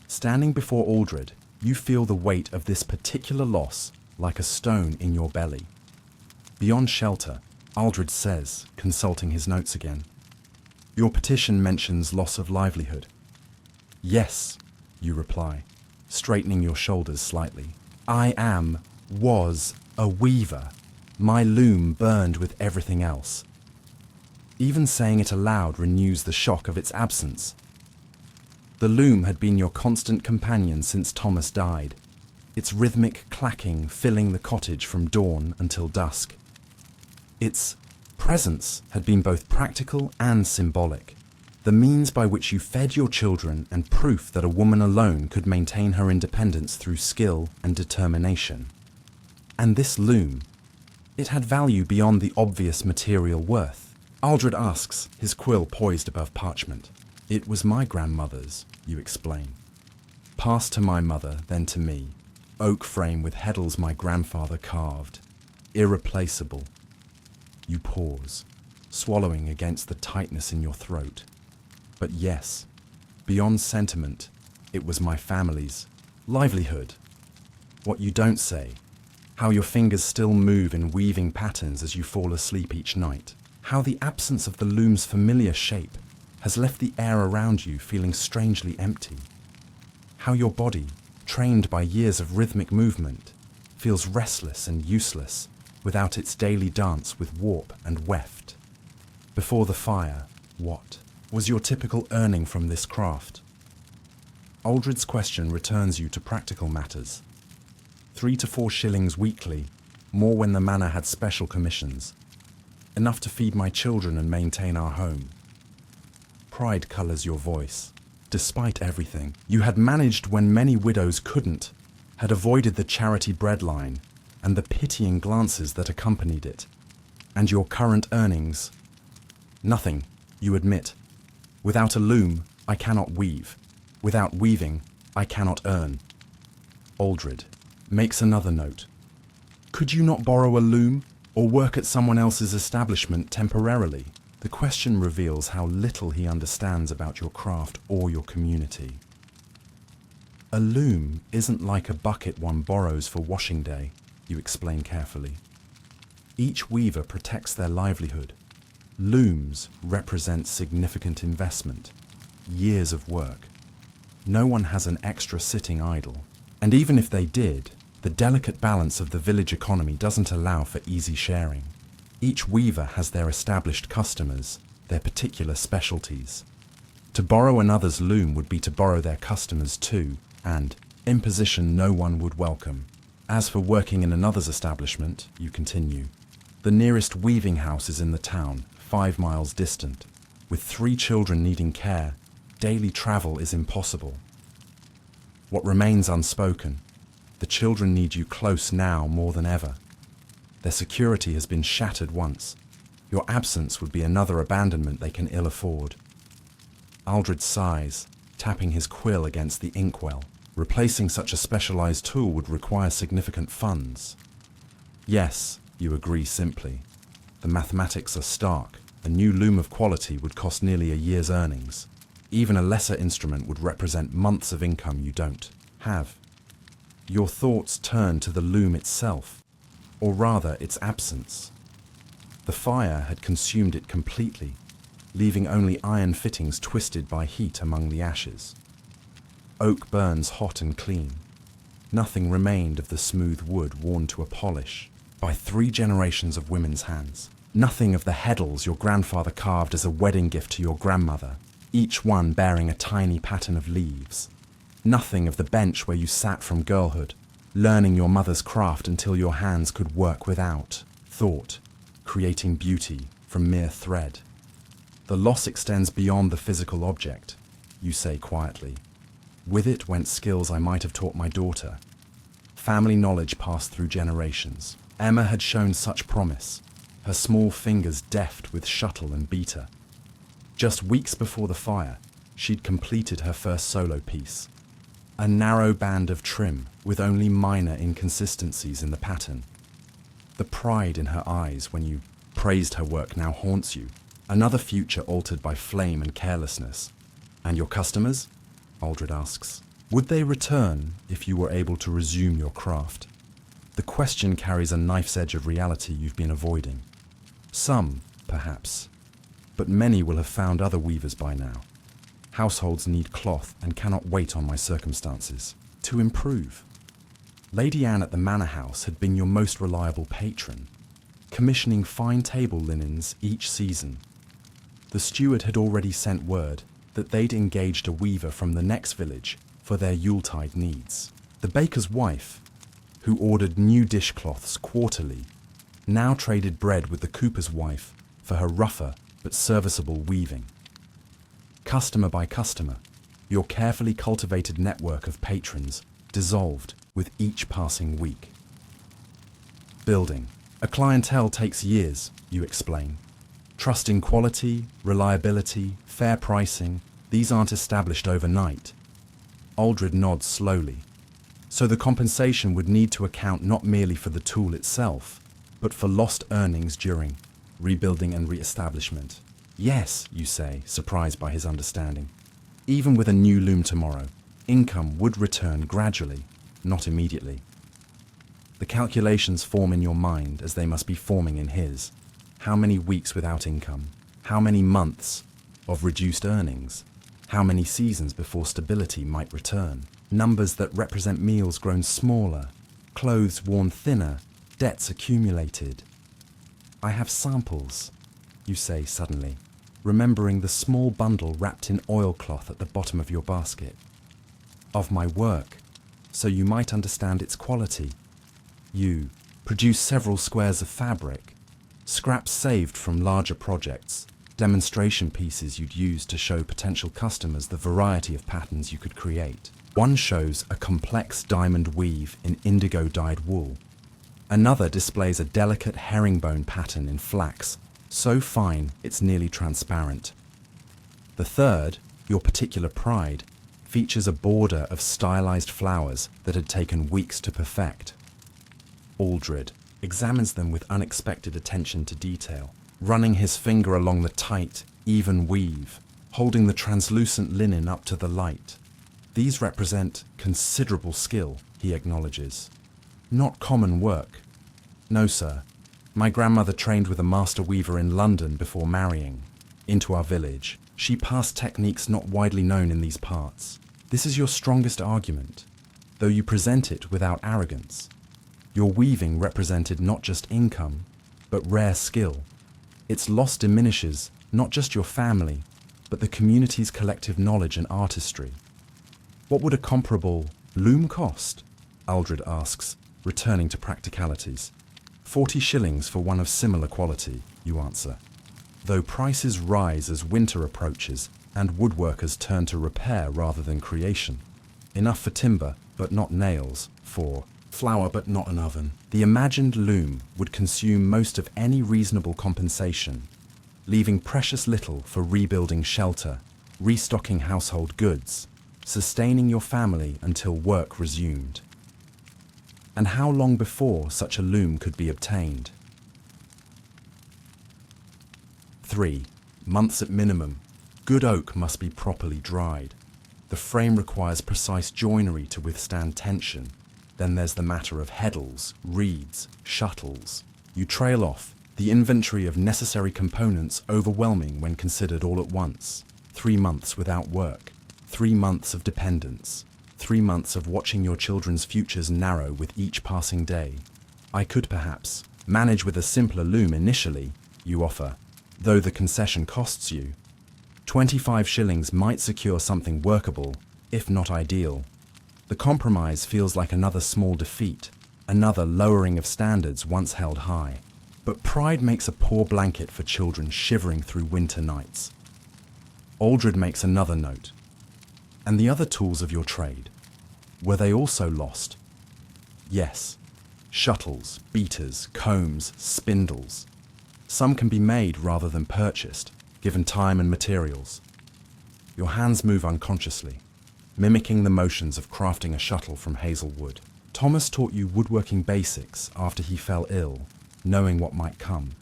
Standing before Aldred, you feel the weight of this particular loss like a stone in your belly. Beyond shelter, Aldred says, consulting his notes again, your petition mentions loss of livelihood. Yes, you reply, straightening your shoulders slightly. Was a weaver. My loom burned with everything else. Even saying it aloud renews the shock of its absence. The loom had been your constant companion since Thomas died, its rhythmic clacking filling the cottage from dawn until dusk. Its presence had been both practical and symbolic, the means by which you fed your children and proof that a woman alone could maintain her independence through skill and determination. And this loom, it had value beyond the obvious material worth. Aldred asks, his quill poised above parchment. It was my grandmother's, you explain. Passed to my mother, then to me. Oak frame with heddles my grandfather carved. Irreplaceable. You pause, swallowing against the tightness in your throat. But yes, beyond sentiment, it was my family's livelihood. What you don't say, how your fingers still move in weaving patterns as you fall asleep each night. How the absence of the loom's familiar shape has left the air around you feeling strangely empty. How your body, trained by years of rhythmic movement, feels restless and useless without its daily dance with warp and weft. Before the fire, what was your typical earning from this craft? Aldred's question returns you to practical matters. 3 to 4 shillings weekly, more when the manor had special commissions. Enough to feed my children and maintain our home. Pride colours your voice. Despite everything, you had managed when many widows couldn't, had avoided the charity breadline and the pitying glances that accompanied it. And your current earnings? Nothing, you admit. Without a loom, I cannot weave. Without weaving, I cannot earn. Aldred makes another note. Could you not borrow a loom or work at someone else's establishment temporarily? The question reveals how little he understands about your craft or your community. A loom isn't like a bucket one borrows for washing day, you explain carefully. Each weaver protects their livelihood. Looms represent significant investment, years of work. No one has an extra sitting idle. And even if they did, the delicate balance of the village economy doesn't allow for easy sharing. Each weaver has their established customers, their particular specialties. To borrow another's loom would be to borrow their customers too, and imposition no one would welcome. As for working in another's establishment, you continue. The nearest weaving house is in the town, 5 miles distant. With 3 children needing care, daily travel is impossible. What remains unspoken? The children need you close now more than ever. Their security has been shattered once. Your absence would be another abandonment they can ill afford. Aldred sighs, tapping his quill against the inkwell. Replacing such a specialized tool would require significant funds. Yes, you agree simply. The mathematics are stark. A new loom of quality would cost nearly a year's earnings. Even a lesser instrument would represent months of income you don't have. Your thoughts turn to the loom itself, or rather its absence. The fire had consumed it completely, leaving only iron fittings twisted by heat among the ashes. Oak burns hot and clean. Nothing remained of the smooth wood worn to a polish by 3 generations of women's hands. Nothing of the heddles your grandfather carved as a wedding gift to your grandmother, each one bearing a tiny pattern of leaves. Nothing of the bench where you sat from girlhood, learning your mother's craft until your hands could work without thought, creating beauty from mere thread. The loss extends beyond the physical object, you say quietly. With it went skills I might have taught my daughter. Family knowledge passed through generations. Emma had shown such promise, her small fingers deft with shuttle and beater. Just weeks before the fire, she'd completed her first solo piece. A narrow band of trim with only minor inconsistencies in the pattern. The pride in her eyes when you praised her work now haunts you. Another future altered by flame and carelessness. And your customers? Aldred asks. Would they return if you were able to resume your craft? The question carries a knife's edge of reality you've been avoiding. Some, perhaps, but many will have found other weavers by now. Households need cloth and cannot wait on my circumstances to improve. Lady Anne at the Manor House had been your most reliable patron, commissioning fine table linens each season. The steward had already sent word that they'd engaged a weaver from the next village for their Yuletide needs. The baker's wife, who ordered new dishcloths quarterly, now traded bread with the cooper's wife for her rougher but serviceable weaving. Customer by customer, your carefully cultivated network of patrons dissolved with each passing week. Building. A clientele takes years, you explain. Trust in quality, reliability, fair pricing, these aren't established overnight. Aldred nods slowly. So the compensation would need to account not merely for the tool itself, but for lost earnings during rebuilding and re-establishment. Yes, you say, surprised by his understanding. Even with a new loom tomorrow, income would return gradually, not immediately. The calculations form in your mind as they must be forming in his. How many weeks without income? How many months of reduced earnings? How many seasons before stability might return? Numbers that represent meals grown smaller, clothes worn thinner, debts accumulated. I have samples, you say suddenly, remembering the small bundle wrapped in oilcloth at the bottom of your basket. Of my work, so you might understand its quality. You produce several squares of fabric, scraps saved from larger projects, demonstration pieces you'd use to show potential customers the variety of patterns you could create. One shows a complex diamond weave in indigo-dyed wool. Another displays a delicate herringbone pattern in flax, so fine it's nearly transparent. The third, your particular pride, features a border of stylized flowers that had taken weeks to perfect. Aldred examines them with unexpected attention to detail, running his finger along the tight, even weave, holding the translucent linen up to the light. These represent considerable skill, he acknowledges. Not common work. No, sir. My grandmother trained with a master weaver in London before marrying into our village. She passed techniques not widely known in these parts. This is your strongest argument, though you present it without arrogance. Your weaving represented not just income, but rare skill. Its loss diminishes not just your family, but the community's collective knowledge and artistry. What would a comparable loom cost? Aldred asks, returning to practicalities. 40 shillings for one of similar quality, you answer. Though prices rise as winter approaches and woodworkers turn to repair rather than creation. Enough for timber, but not nails, for flour but not an oven. The imagined loom would consume most of any reasonable compensation, leaving precious little for rebuilding shelter, restocking household goods, sustaining your family until work resumed. And how long before such a loom could be obtained? 3 months at minimum. Good oak must be properly dried. The frame requires precise joinery to withstand tension. Then there's the matter of heddles, reeds, shuttles. You trail off, the inventory of necessary components overwhelming when considered all at once. 3 months without work, 3 months of dependence, 3 months of watching your children's futures narrow with each passing day. I could perhaps manage with a simpler loom initially, you offer, though the concession costs you. 25 shillings might secure something workable, if not ideal. The compromise feels like another small defeat, another lowering of standards once held high. But pride makes a poor blanket for children shivering through winter nights. Aldred makes another note. And the other tools of your trade, were they also lost? Yes. Shuttles, beaters, combs, spindles. Some can be made rather than purchased, given time and materials. Your hands move unconsciously, mimicking the motions of crafting a shuttle from hazel wood. Thomas taught you woodworking basics after he fell ill, knowing what might come.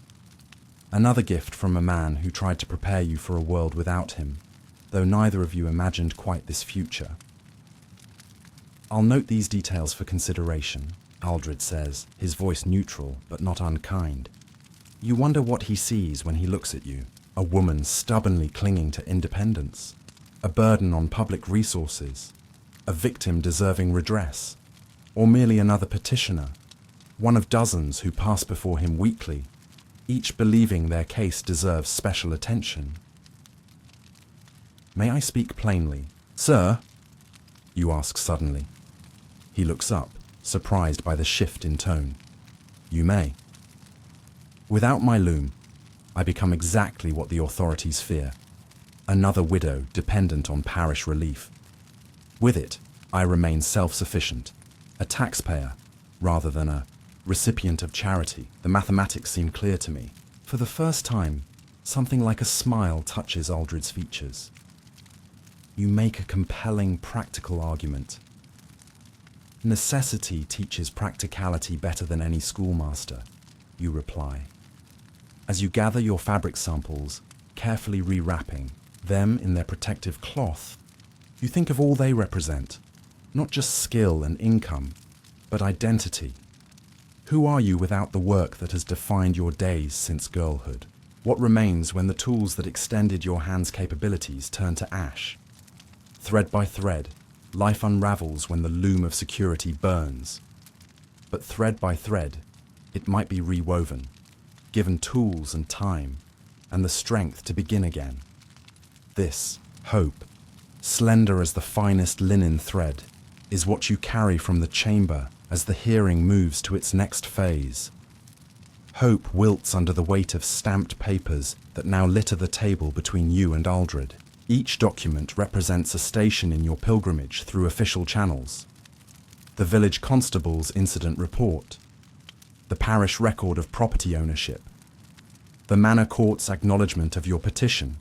Another gift from a man who tried to prepare you for a world without him, though neither of you imagined quite this future. I'll note these details for consideration, Aldred says, his voice neutral but not unkind. You wonder what he sees when he looks at you. A woman stubbornly clinging to independence, a burden on public resources, a victim deserving redress, or merely another petitioner, one of dozens who pass before him weekly, each believing their case deserves special attention. May I speak plainly? Sir? You ask suddenly. He looks up, surprised by the shift in tone. You may. Without my loom, I become exactly what the authorities fear, another widow dependent on parish relief. With it, I remain self-sufficient, a taxpayer rather than a recipient of charity. The mathematics seem clear to me. For the first time, something like a smile touches Aldred's features. You make a compelling practical argument. Necessity teaches practicality better than any schoolmaster, you reply. As you gather your fabric samples, carefully rewrapping them in their protective cloth, you think of all they represent, not just skill and income, but identity. Who are you without the work that has defined your days since girlhood? What remains when the tools that extended your hands' capabilities turn to ash? Thread by thread, life unravels when the loom of security burns. But thread by thread, it might be rewoven, given tools and time, and the strength to begin again. This, hope, slender as the finest linen thread, is what you carry from the chamber as the hearing moves to its next phase. Hope wilts under the weight of stamped papers that now litter the table between you and Aldred. Each document represents a station in your pilgrimage through official channels. The village constable's incident report, the parish record of property ownership, the manor court's acknowledgement of your petition,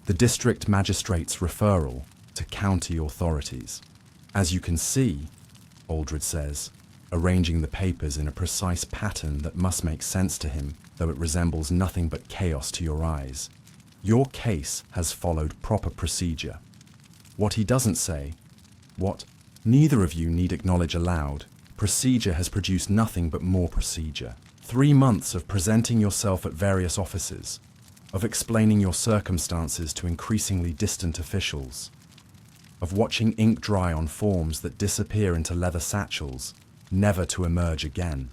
the district magistrate's referral to county authorities. As you can see, Aldred says, arranging the papers in a precise pattern that must make sense to him, though it resembles nothing but chaos to your eyes. Your case has followed proper procedure. What he doesn't say, what neither of you need acknowledge aloud, procedure has produced nothing but more procedure. 3 months of presenting yourself at various offices, of explaining your circumstances to increasingly distant officials, of watching ink dry on forms that disappear into leather satchels, never to emerge again.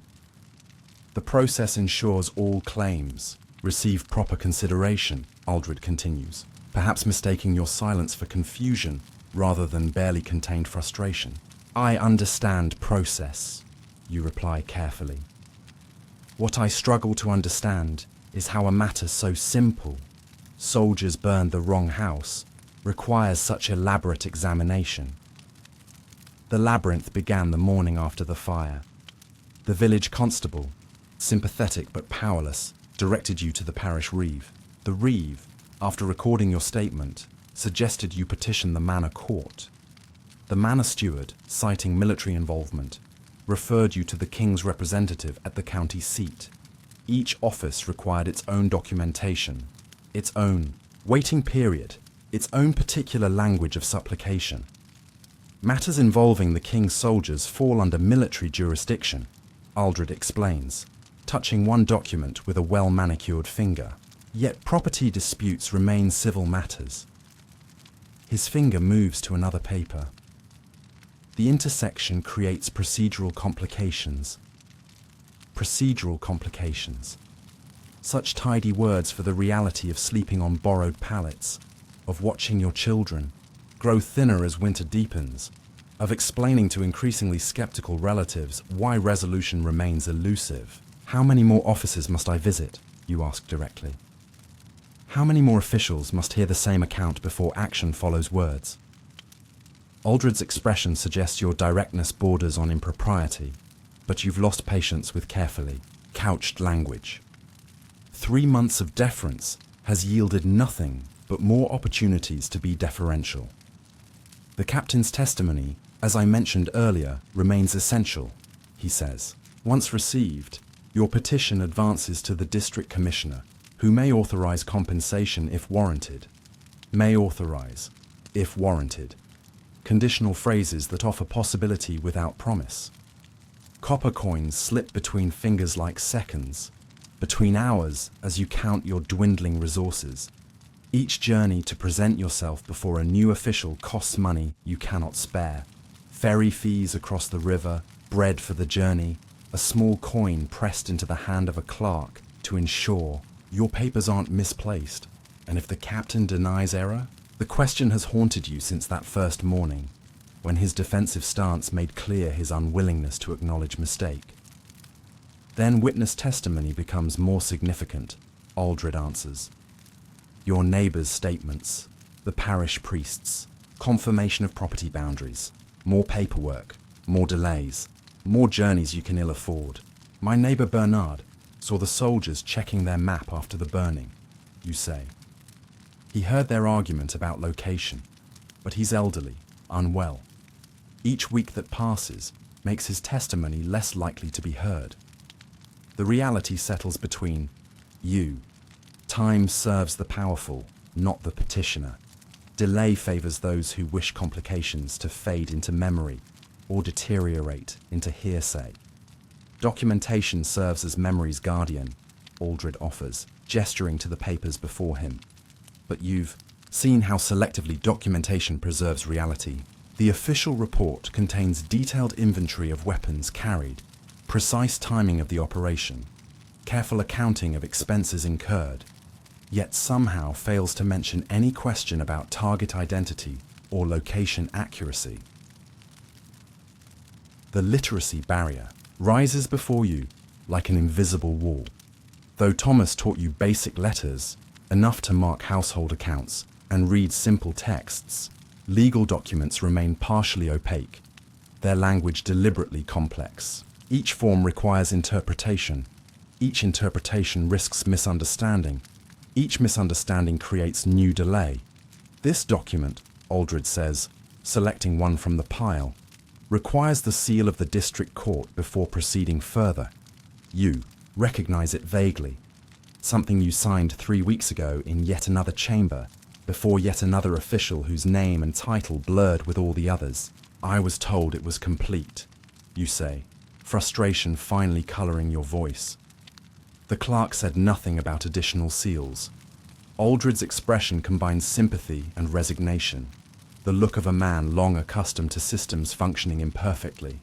The process ensures all claims receive proper consideration, Aldred continues. perhaps mistaking your silence for confusion rather than barely contained frustration. "I understand process," you reply carefully. "What I struggle to understand is how a matter so simple, soldiers burned the wrong house, requires such elaborate examination." The labyrinth began the morning after the fire. The village constable, sympathetic but powerless, directed you to the parish reeve. The reeve, after recording your statement, suggested you petition the manor court. The manor steward, citing military involvement, referred you to the king's representative at the county seat. Each office required its own documentation, its own waiting period, its own particular language of supplication. Matters involving the king's soldiers fall under military jurisdiction, Aldred explains, touching one document with a well-manicured finger. Yet property disputes remain civil matters. His finger moves to another paper. The intersection creates procedural complications. Procedural complications. Such tidy words for the reality of sleeping on borrowed pallets, of watching your children grow thinner as winter deepens, of explaining to increasingly skeptical relatives why resolution remains elusive. "How many more offices must I visit?" you ask directly. "How many more officials must hear the same account before action follows words?" Aldred's expression suggests your directness borders on impropriety, but you've lost patience with carefully couched language. 3 months of deference has yielded nothing but more opportunities to be deferential. "The captain's testimony, as I mentioned earlier, remains essential," he says. "Once received, your petition advances to the district commissioner, who may authorize compensation if warranted. May authorize, if warranted. Conditional phrases that offer possibility without promise. Copper coins slip between fingers like seconds, between hours as you count your dwindling resources. Each journey to present yourself before a new official costs money you cannot spare. Ferry fees across the river, bread for the journey, a small coin pressed into the hand of a clerk to ensure your papers aren't misplaced. And if the captain denies error, the question has haunted you since that first morning, when his defensive stance made clear his unwillingness to acknowledge mistake. Then witness testimony becomes more significant, Aldred answers. Your neighbours' statements, the parish priests, confirmation of property boundaries, more paperwork, more delays, more journeys you can ill afford. My neighbour Bernard saw the soldiers checking their map after the burning, you say. He heard their argument about location, but he's elderly, unwell. Each week that passes makes his testimony less likely to be heard. The reality settles between you. Time serves the powerful, not the petitioner. Delay favors those who wish complications to fade into memory or deteriorate into hearsay. Documentation serves as memory's guardian, Aldred offers, gesturing to the papers before him. But you've seen how selectively documentation preserves reality. The official report contains detailed inventory of weapons carried, precise timing of the operation, careful accounting of expenses incurred, yet somehow fails to mention any question about target identity or location accuracy. The literacy barrier rises before you like an invisible wall. Though Thomas taught you basic letters, enough to mark household accounts and read simple texts, legal documents remain partially opaque, their language deliberately complex. Each form requires interpretation. Each interpretation risks misunderstanding. Each misunderstanding creates new delay. This document, Aldred says, selecting one from the pile, requires the seal of the district court before proceeding further. You recognize it vaguely. Something you signed 3 weeks ago in yet another chamber, before yet another official whose name and title blurred with all the others. I was told it was complete, you say, frustration finally coloring your voice. The clerk said nothing about additional seals. Aldred's expression combines sympathy and resignation, the look of a man long accustomed to systems functioning imperfectly.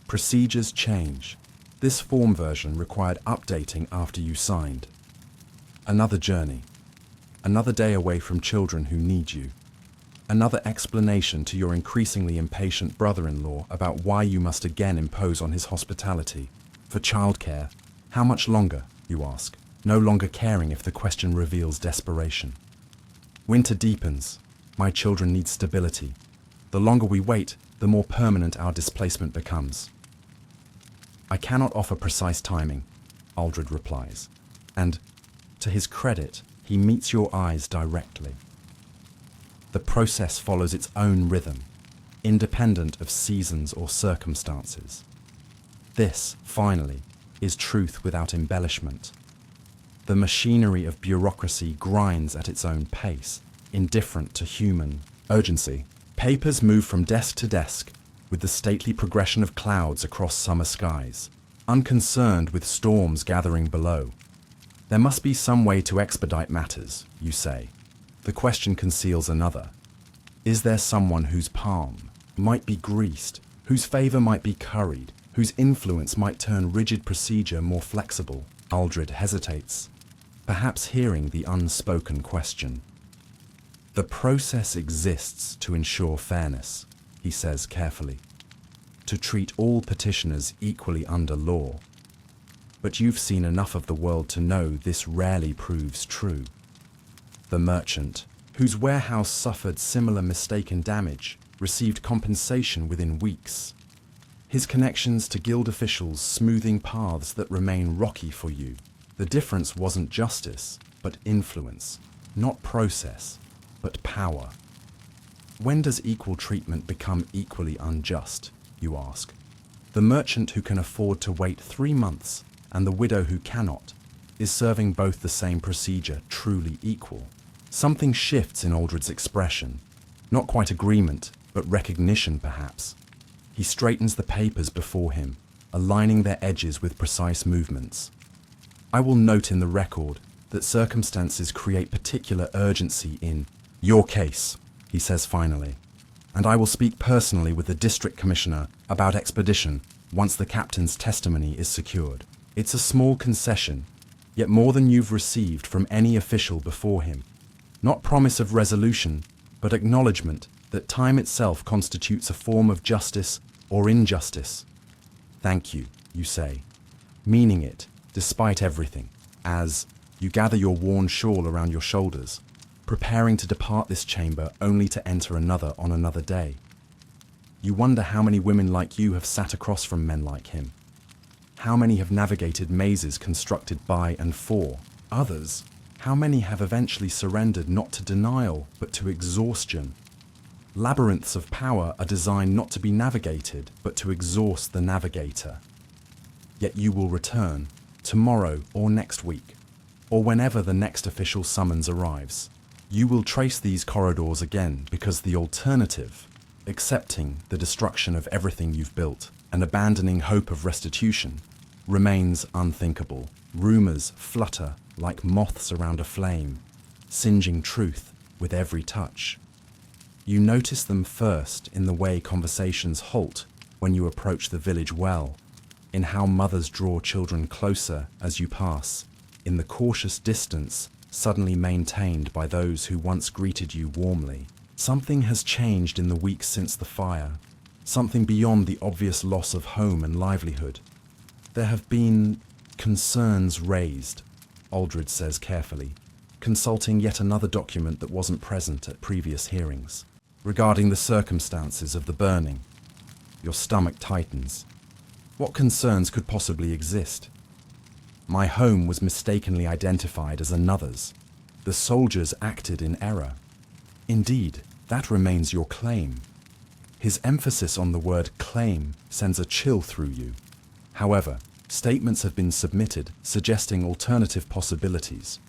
Procedures change. This form version required updating after you signed. Another journey. Another day away from children who need you. Another explanation to your increasingly impatient brother-in-law about why you must again impose on his hospitality. For childcare, how much longer, you ask, no longer caring if the question reveals desperation. Winter deepens. My children need stability. The longer we wait, the more permanent our displacement becomes. I cannot offer precise timing, Aldred replies, and, to his credit, he meets your eyes directly. The process follows its own rhythm, independent of seasons or circumstances. This, finally, is truth without embellishment. The machinery of bureaucracy grinds at its own pace, indifferent to human urgency. Papers move from desk to desk with the stately progression of clouds across summer skies, unconcerned with storms gathering below. There must be some way to expedite matters, you say. The question conceals another. Is there someone whose palm might be greased, whose favor might be curried, whose influence might turn rigid procedure more flexible? Aldred hesitates, perhaps hearing the unspoken question. The process exists to ensure fairness, he says carefully, to treat all petitioners equally under law. But you've seen enough of the world to know this rarely proves true. The merchant, whose warehouse suffered similar mistaken damage, received compensation within weeks. His connections to guild officials smoothing paths that remain rocky for you. The difference wasn't justice, but influence, not process, but power. When does equal treatment become equally unjust, you ask? The merchant who can afford to wait 3 months and the widow who cannot, is serving both the same procedure truly equal? Something shifts in Aldred's expression. Not quite agreement, but recognition perhaps. He straightens the papers before him, aligning their edges with precise movements. I will note in the record that circumstances create particular urgency in your case, he says finally, and I will speak personally with the district commissioner about expedition once the captain's testimony is secured. It's a small concession, yet more than you've received from any official before him. Not promise of resolution, but acknowledgement that time itself constitutes a form of justice or injustice. Thank you, you say, meaning it, despite everything, as you gather your worn shawl around your shoulders, preparing to depart this chamber only to enter another on another day. You wonder how many women like you have sat across from men like him. How many have navigated mazes constructed by and for others? How many have eventually surrendered not to denial, but to exhaustion? Labyrinths of power are designed not to be navigated, but to exhaust the navigator. Yet you will return, tomorrow or next week, or whenever the next official summons arrives. You will trace these corridors again because the alternative, accepting the destruction of everything you've built and abandoning hope of restitution, remains unthinkable. Rumors flutter like moths around a flame, singeing truth with every touch. You notice them first in the way conversations halt when you approach the village well, in how mothers draw children closer as you pass, in the cautious distance suddenly maintained by those who once greeted you warmly. Something has changed in the weeks since the fire, something beyond the obvious loss of home and livelihood. There have been concerns raised, Aldred says carefully, consulting yet another document that wasn't present at previous hearings, regarding the circumstances of the burning. Your stomach tightens. What concerns could possibly exist? My home was mistakenly identified as another's. The soldiers acted in error. Indeed, that remains your claim. His emphasis on the word claim sends a chill through you. However, statements have been submitted suggesting alternative possibilities.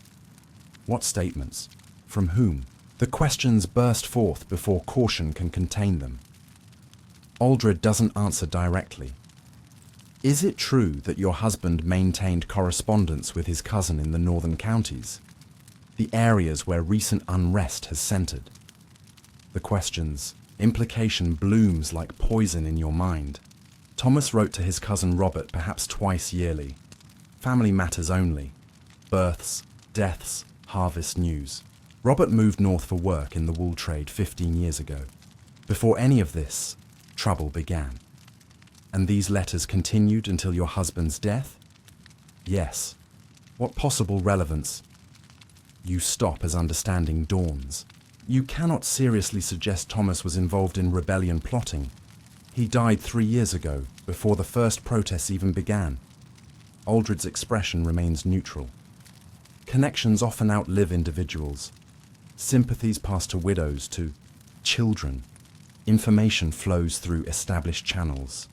What statements? From whom? The questions burst forth before caution can contain them. Aldred doesn't answer directly. Is it true that your husband maintained correspondence with his cousin in the northern counties, the areas where recent unrest has centered? The questions, implication blooms like poison in your mind. Thomas wrote to his cousin Robert perhaps twice yearly. Family matters only. Births, deaths, harvest news. Robert moved north for work in the wool trade 15 years ago. Before any of this, trouble began. And these letters continued until your husband's death? Yes. What possible relevance? You stop as understanding dawns. You cannot seriously suggest Thomas was involved in rebellion plotting. He died 3 years ago, before the first protests even began. Aldred's expression remains neutral. Connections often outlive individuals. Sympathies pass to widows, to children. Information flows through established channels.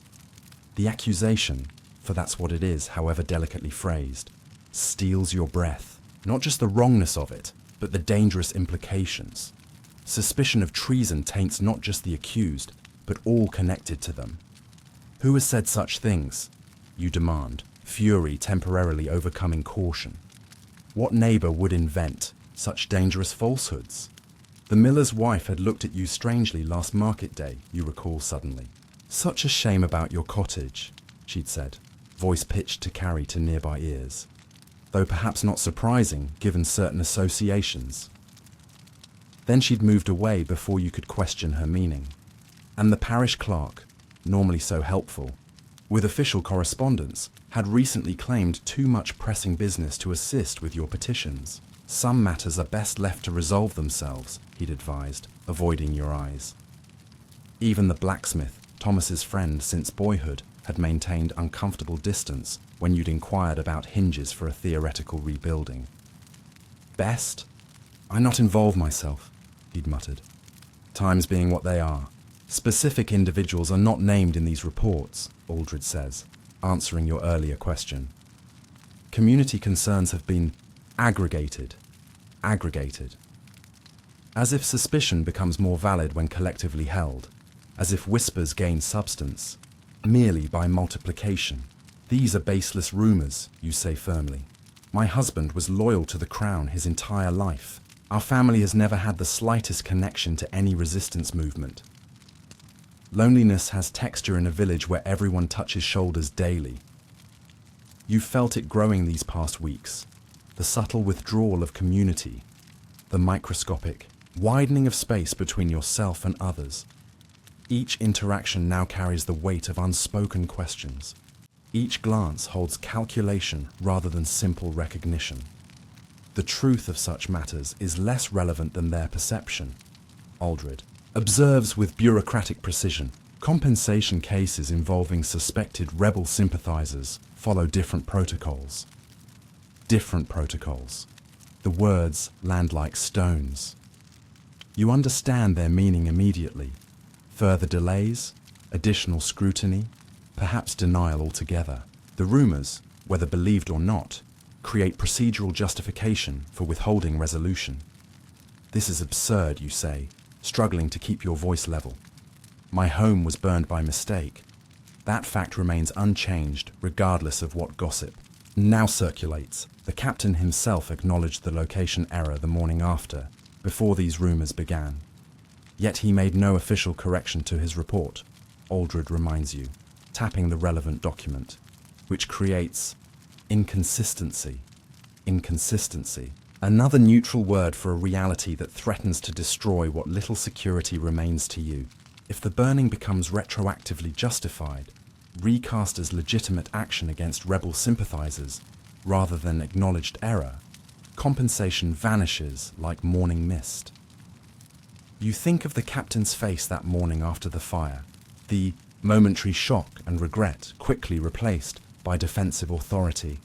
The accusation, for that's what it is, however delicately phrased, steals your breath. Not just the wrongness of it, but the dangerous implications. Suspicion of treason taints not just the accused, but all connected to them. Who has said such things? You demand, fury temporarily overcoming caution. What neighbor would invent such dangerous falsehoods? The miller's wife had looked at you strangely last market day, you recall suddenly. Such a shame about your cottage, she'd said, voice pitched to carry to nearby ears. Though perhaps not surprising, given certain associations. Then she'd moved away before you could question her meaning. And the parish clerk, normally so helpful, with official correspondence, had recently claimed too much pressing business to assist with your petitions. Some matters are best left to resolve themselves, he'd advised, avoiding your eyes. Even the blacksmith, Thomas's friend since boyhood, had maintained uncomfortable distance when you'd inquired about hinges for a theoretical rebuilding. Best? I not involve myself, he'd muttered. Times being what they are. Specific individuals are not named in these reports, Aldred says, answering your earlier question. Community concerns have been aggregated. As if suspicion becomes more valid when collectively held, as if whispers gain substance, merely by multiplication. These are baseless rumors, you say firmly. My husband was loyal to the crown his entire life. Our family has never had the slightest connection to any resistance movement. Loneliness has texture in a village where everyone touches shoulders daily. You felt it growing these past weeks. The subtle withdrawal of community, the microscopic widening of space between yourself and others. Each interaction now carries the weight of unspoken questions. Each glance holds calculation rather than simple recognition. The truth of such matters is less relevant than their perception. Aldred observes with bureaucratic precision. Compensation cases involving suspected rebel sympathizers follow different protocols. Different protocols. The words land like stones. You understand their meaning immediately. Further delays, additional scrutiny, perhaps denial altogether. The rumors, whether believed or not, create procedural justification for withholding resolution. This is absurd, you say, struggling to keep your voice level. My home was burned by mistake. That fact remains unchanged regardless of what gossip now circulates. The captain himself acknowledged the location error the morning after, before these rumors began. Yet he made no official correction to his report, Aldred reminds you, tapping the relevant document, which creates inconsistency. Inconsistency. Another neutral word for a reality that threatens to destroy what little security remains to you. If the burning becomes retroactively justified, recast as legitimate action against rebel sympathizers, rather than acknowledged error, compensation vanishes like morning mist. You think of the captain's face that morning after the fire, the momentary shock and regret quickly replaced by defensive authority.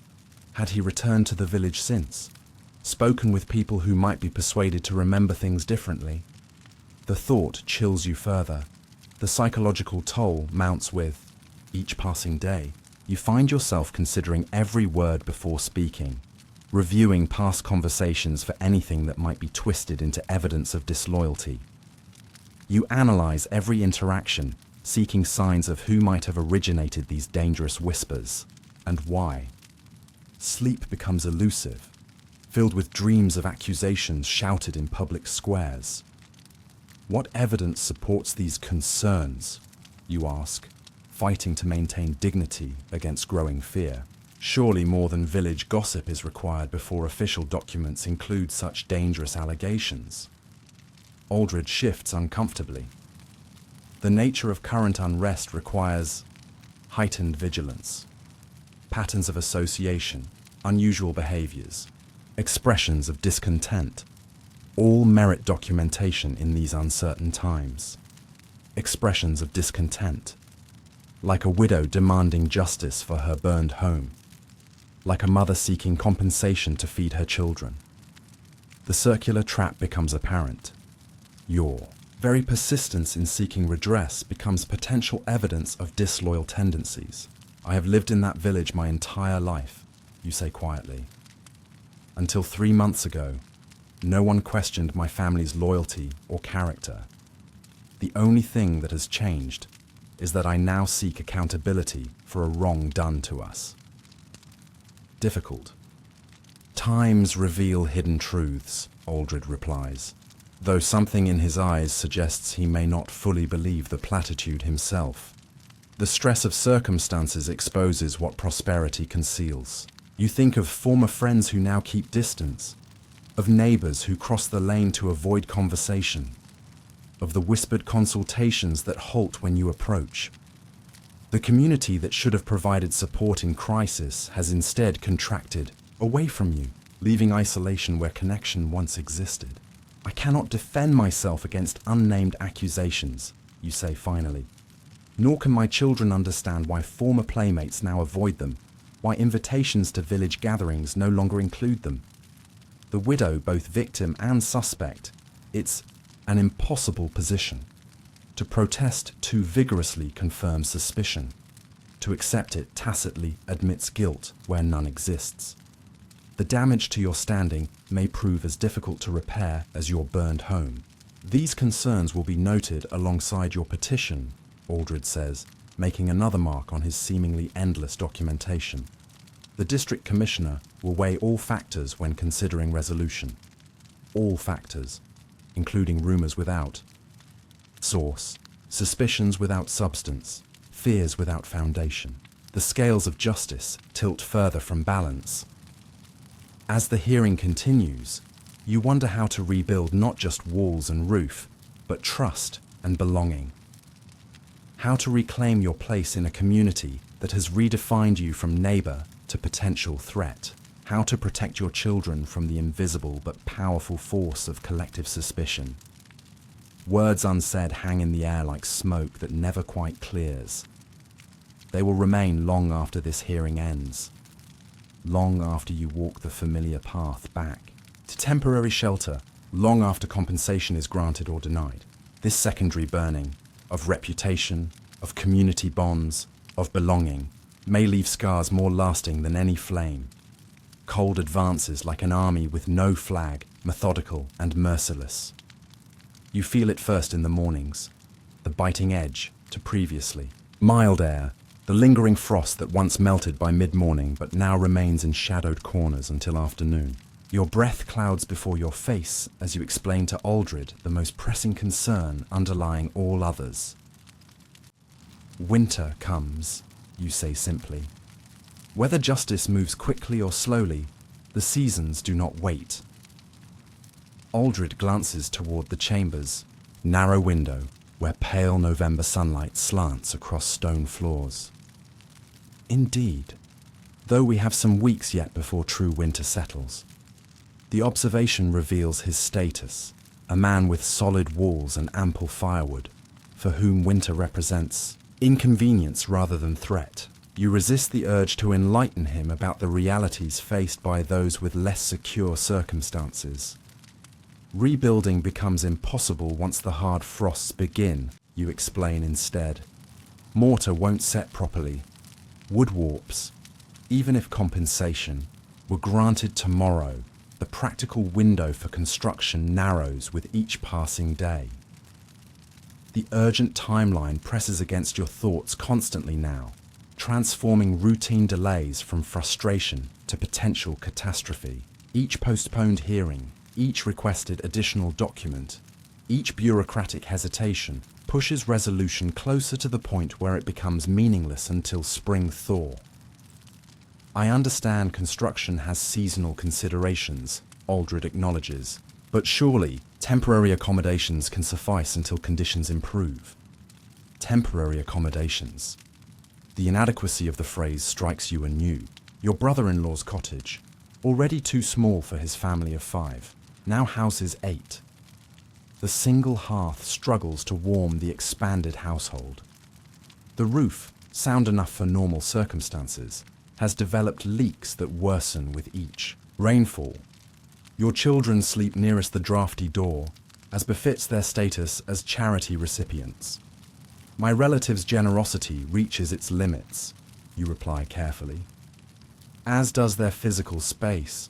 Had he returned to the village since? Spoken with people who might be persuaded to remember things differently? The thought chills you further. The psychological toll mounts with each passing day. You find yourself considering every word before speaking, reviewing past conversations for anything that might be twisted into evidence of disloyalty. You analyze every interaction, seeking signs of who might have originated these dangerous whispers, and why. Sleep becomes elusive, filled with dreams of accusations shouted in public squares. What evidence supports these concerns, you ask, fighting to maintain dignity against growing fear? Surely more than village gossip is required before official documents include such dangerous allegations. Aldred shifts uncomfortably. The nature of current unrest requires heightened vigilance, patterns of association, unusual behaviors, expressions of discontent. All merit documentation in these uncertain times. Expressions of discontent, like a widow demanding justice for her burned home, like a mother seeking compensation to feed her children. The circular trap becomes apparent. Your very persistence in seeking redress becomes potential evidence of disloyal tendencies. I have lived in that village my entire life, you say quietly. Until 3 months ago, no one questioned my family's loyalty or character. The only thing that has changed is that I now seek accountability for a wrong done to us. Difficult. Times reveal hidden truths, Aldred replies, though something in his eyes suggests he may not fully believe the platitude himself. The stress of circumstances exposes what prosperity conceals. You think of former friends who now keep distance, of neighbors who cross the lane to avoid conversation, of the whispered consultations that halt when you approach. The community that should have provided support in crisis has instead contracted away from you, leaving isolation where connection once existed. I cannot defend myself against unnamed accusations, you say finally. Nor can my children understand why former playmates now avoid them, why invitations to village gatherings no longer include them. The widow, both victim and suspect, it's an impossible position. To protest too vigorously confirms suspicion. To accept it tacitly admits guilt where none exists. The damage to your standing may prove as difficult to repair as your burned home. These concerns will be noted alongside your petition, Aldred says, making another mark on his seemingly endless documentation. The district commissioner will weigh all factors when considering resolution. All factors, including rumors without source, suspicions without substance, fears without foundation. The scales of justice tilt further from balance. As the hearing continues, you wonder how to rebuild not just walls and roof, but trust and belonging. How to reclaim your place in a community that has redefined you from neighbor to potential threat. How to protect your children from the invisible but powerful force of collective suspicion. Words unsaid hang in the air like smoke that never quite clears. They will remain long after this hearing ends. Long after you walk the familiar path back to temporary shelter, long after compensation is granted or denied. This secondary burning of reputation, of community bonds, of belonging may leave scars more lasting than any flame. Cold advances like an army with no flag, methodical and merciless. You feel it first in the mornings, the biting edge to previously. Mild air, the lingering frost that once melted by mid-morning but now remains in shadowed corners until afternoon. Your breath clouds before your face as you explain to Aldred the most pressing concern underlying all others. Winter comes, you say simply. Whether justice moves quickly or slowly, the seasons do not wait. Aldred glances toward the chamber's narrow window where pale November sunlight slants across stone floors. Indeed, though we have some weeks yet before true winter settles. The observation reveals his status, a man with solid walls and ample firewood, for whom winter represents inconvenience rather than threat. You resist the urge to enlighten him about the realities faced by those with less secure circumstances. Rebuilding becomes impossible once the hard frosts begin, you explain instead. Mortar won't set properly. Wood warps. Even if compensation were granted tomorrow, the practical window for construction narrows with each passing day. The urgent timeline presses against your thoughts constantly now, transforming routine delays from frustration to potential catastrophe. Each postponed hearing, each requested additional document, each bureaucratic hesitation pushes resolution closer to the point where it becomes meaningless until spring thaw. I understand construction has seasonal considerations, Aldred acknowledges, but surely temporary accommodations can suffice until conditions improve. Temporary accommodations. The inadequacy of the phrase strikes you anew. Your brother-in-law's cottage, already too small for his family of 5, now houses 8. The single hearth struggles to warm the expanded household. The roof, sound enough for normal circumstances, has developed leaks that worsen with each rainfall. Your children sleep nearest the drafty door, as befits their status as charity recipients. My relative's generosity reaches its limits, you reply carefully. As does their physical space.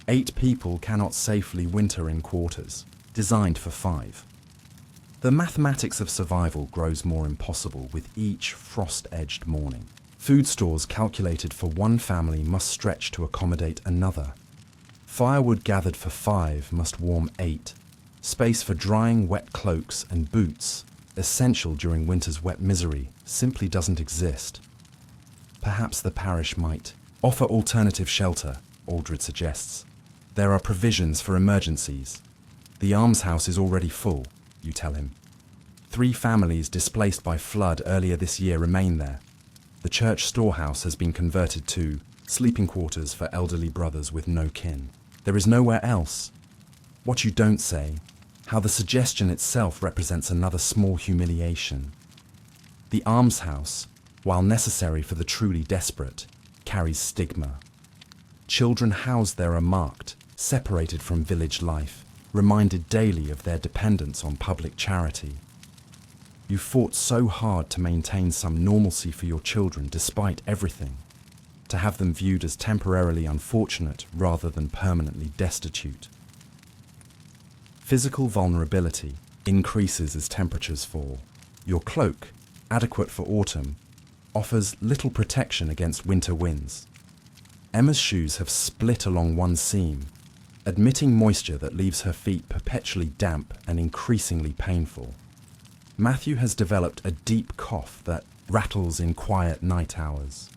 8 people cannot safely winter in quarters, designed for 5. The mathematics of survival grows more impossible with each frost-edged morning. Food stores calculated for one family must stretch to accommodate another. Firewood gathered for 5 must warm 8. Space for drying wet cloaks and boots, essential during winter's wet misery, simply doesn't exist. Perhaps the parish might offer alternative shelter, Aldred suggests. There are provisions for emergencies. The almshouse is already full, you tell him. 3 families displaced by flood earlier this year remain there. The church storehouse has been converted to sleeping quarters for elderly brothers with no kin. There is nowhere else. What you don't say, how the suggestion itself represents another small humiliation. The almshouse, while necessary for the truly desperate, carries stigma. Children housed there are marked, separated from village life, reminded daily of their dependence on public charity. You fought so hard to maintain some normalcy for your children despite everything, to have them viewed as temporarily unfortunate rather than permanently destitute. Physical vulnerability increases as temperatures fall. Your cloak, adequate for autumn, offers little protection against winter winds. Emma's shoes have split along one seam, admitting moisture that leaves her feet perpetually damp and increasingly painful. Matthew has developed a deep cough that rattles in quiet night hours.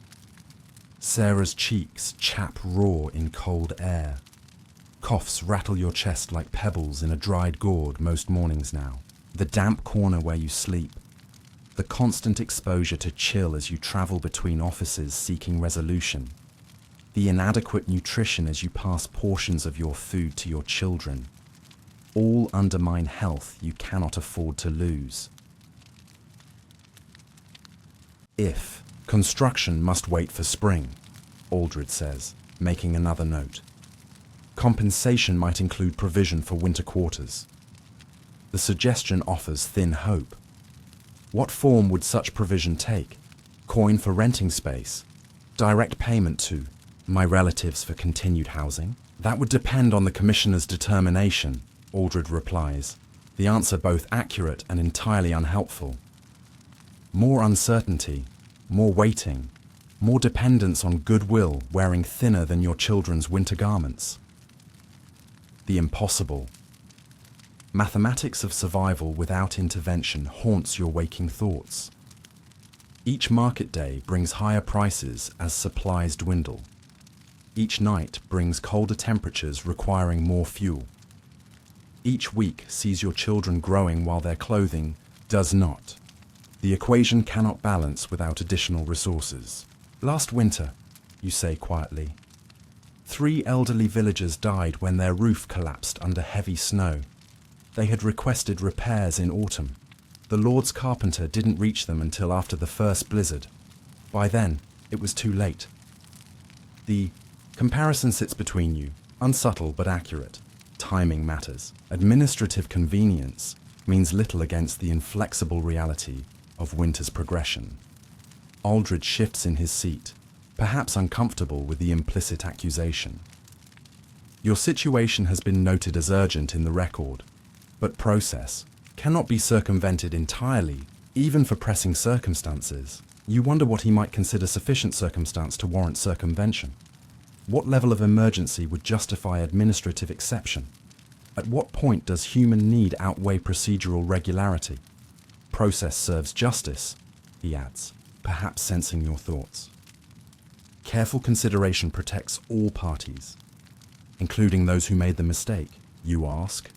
Sarah's cheeks chap raw in cold air. Coughs rattle your chest like pebbles in a dried gourd most mornings now. The damp corner where you sleep. The constant exposure to chill as you travel between offices seeking resolution. The inadequate nutrition as you pass portions of your food to your children. All undermine health you cannot afford to lose. If construction must wait for spring, Aldred says, making another note. Compensation might include provision for winter quarters. The suggestion offers thin hope. What form would such provision take? Coin for renting space? Direct payment to my relatives for continued housing? That would depend on the Commissioner's determination, Aldred replies, the answer both accurate and entirely unhelpful. More uncertainty, more waiting, more dependence on goodwill wearing thinner than your children's winter garments. The impossible. Mathematics of survival without intervention haunts your waking thoughts. Each market day brings higher prices as supplies dwindle. Each night brings colder temperatures requiring more fuel. Each week sees your children growing while their clothing does not. The equation cannot balance without additional resources. Last winter, you say quietly, 3 elderly villagers died when their roof collapsed under heavy snow. They had requested repairs in autumn. The Lord's carpenter didn't reach them until after the first blizzard. By then, it was too late. The comparison sits between you, unsubtle but accurate. Timing matters. Administrative convenience means little against the inflexible reality of winter's progression. Aldred shifts in his seat, perhaps uncomfortable with the implicit accusation. Your situation has been noted as urgent in the record, but process cannot be circumvented entirely, even for pressing circumstances. You wonder what he might consider sufficient circumstance to warrant circumvention. What level of emergency would justify administrative exception? At what point does human need outweigh procedural regularity? Process serves justice, he adds, perhaps sensing your thoughts. Careful consideration protects all parties, including those who made the mistake. You ask,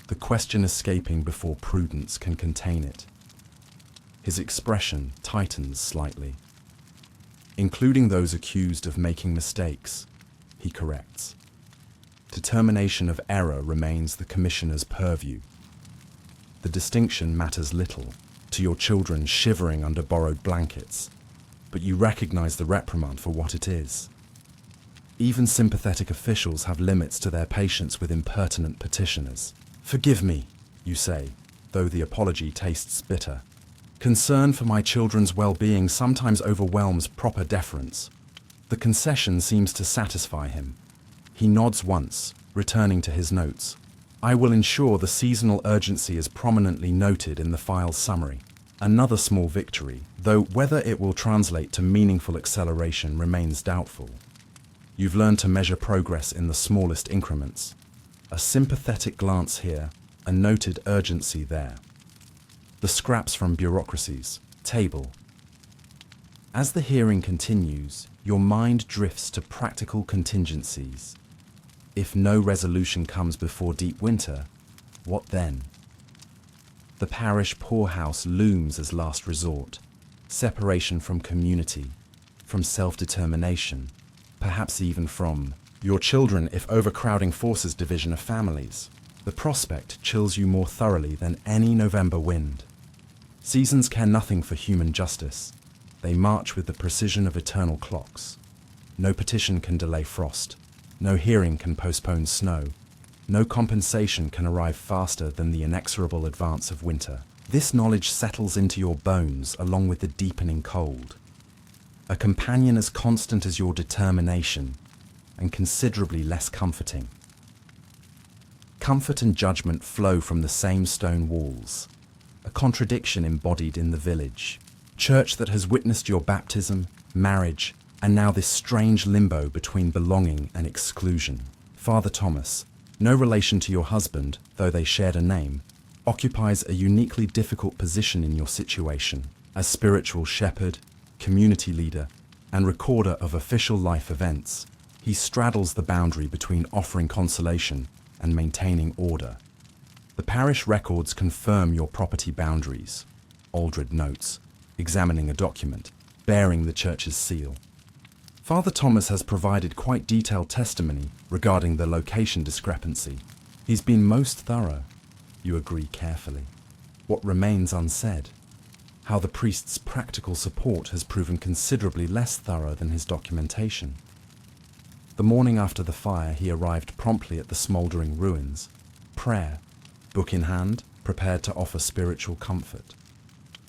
the question escaping before prudence can contain it. His expression tightens slightly. Including those accused of making mistakes, he corrects. Determination of error remains the commissioner's purview. The distinction matters little to your children shivering under borrowed blankets, but you recognize the reprimand for what it is. Even sympathetic officials have limits to their patience with impertinent petitioners. Forgive me, you say, though the apology tastes bitter. Concern for my children's well-being sometimes overwhelms proper deference. The concession seems to satisfy him. He nods once, returning to his notes. I will ensure the seasonal urgency is prominently noted in the file's summary. Another small victory, though whether it will translate to meaningful acceleration remains doubtful. You've learned to measure progress in the smallest increments. A sympathetic glance here, a noted urgency there. The scraps from bureaucracies, table. As the hearing continues, your mind drifts to practical contingencies. If no resolution comes before deep winter, what then? The parish poorhouse looms as last resort. Separation from community, from self-determination, perhaps even from your children if overcrowding forces division of families. The prospect chills you more thoroughly than any November wind. Seasons care nothing for human justice. They march with the precision of eternal clocks. No petition can delay frost. No hearing can postpone snow. No compensation can arrive faster than the inexorable advance of winter. This knowledge settles into your bones along with the deepening cold. A companion as constant as your determination, and considerably less comforting. Comfort and judgment flow from the same stone walls, a contradiction embodied in the village. Church that has witnessed your baptism, marriage, and now this strange limbo between belonging and exclusion. Father Thomas, no relation to your husband, though they shared a name, occupies a uniquely difficult position in your situation. As spiritual shepherd, community leader, and recorder of official life events, he straddles the boundary between offering consolation and maintaining order. The parish records confirm your property boundaries, Aldred notes, examining a document bearing the church's seal. Father Thomas has provided quite detailed testimony regarding the location discrepancy. He's been most thorough, you agree carefully. What remains unsaid? How the priest's practical support has proven considerably less thorough than his documentation. The morning after the fire, he arrived promptly at the smouldering ruins. Prayer, book in hand, prepared to offer spiritual comfort.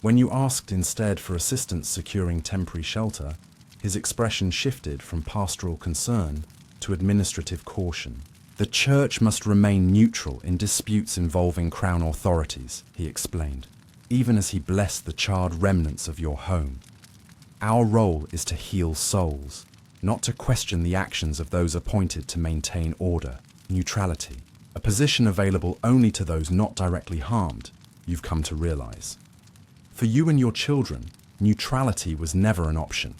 When you asked instead for assistance securing temporary shelter, his expression shifted from pastoral concern to administrative caution. The church must remain neutral in disputes involving crown authorities, he explained, even as he blessed the charred remnants of your home. Our role is to heal souls, not to question the actions of those appointed to maintain order, neutrality, a position available only to those not directly harmed, you've come to realize. For you and your children, neutrality was never an option.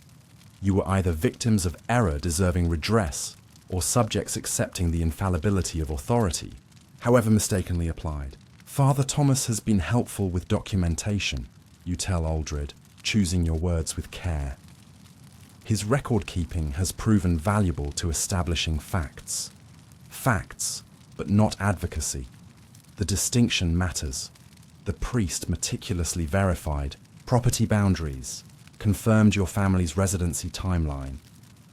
You were either victims of error deserving redress or subjects accepting the infallibility of authority, however mistakenly applied. Father Thomas has been helpful with documentation, you tell Aldred, choosing your words with care. His record-keeping has proven valuable to establishing facts. Facts, but not advocacy. The distinction matters. The priest meticulously verified property boundaries, confirmed your family's residency timeline,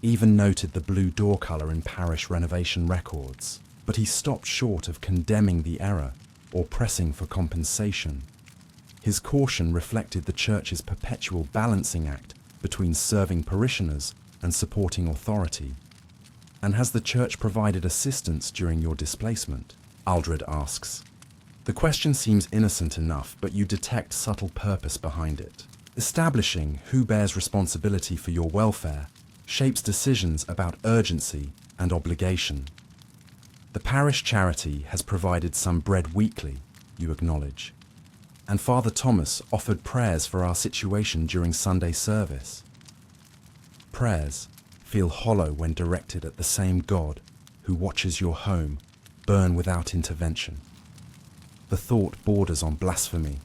even noted the blue door colour in parish renovation records. But he stopped short of condemning the error or pressing for compensation. His caution reflected the church's perpetual balancing act between serving parishioners and supporting authority. And has the church provided assistance during your displacement? Aldred asks. The question seems innocent enough, but you detect subtle purpose behind it. Establishing who bears responsibility for your welfare shapes decisions about urgency and obligation. The parish charity has provided some bread weekly, you acknowledge. And Father Thomas offered prayers for our situation during Sunday service. Prayers, feel hollow when directed at the same God who watches your home burn without intervention. The thought borders on blasphemy,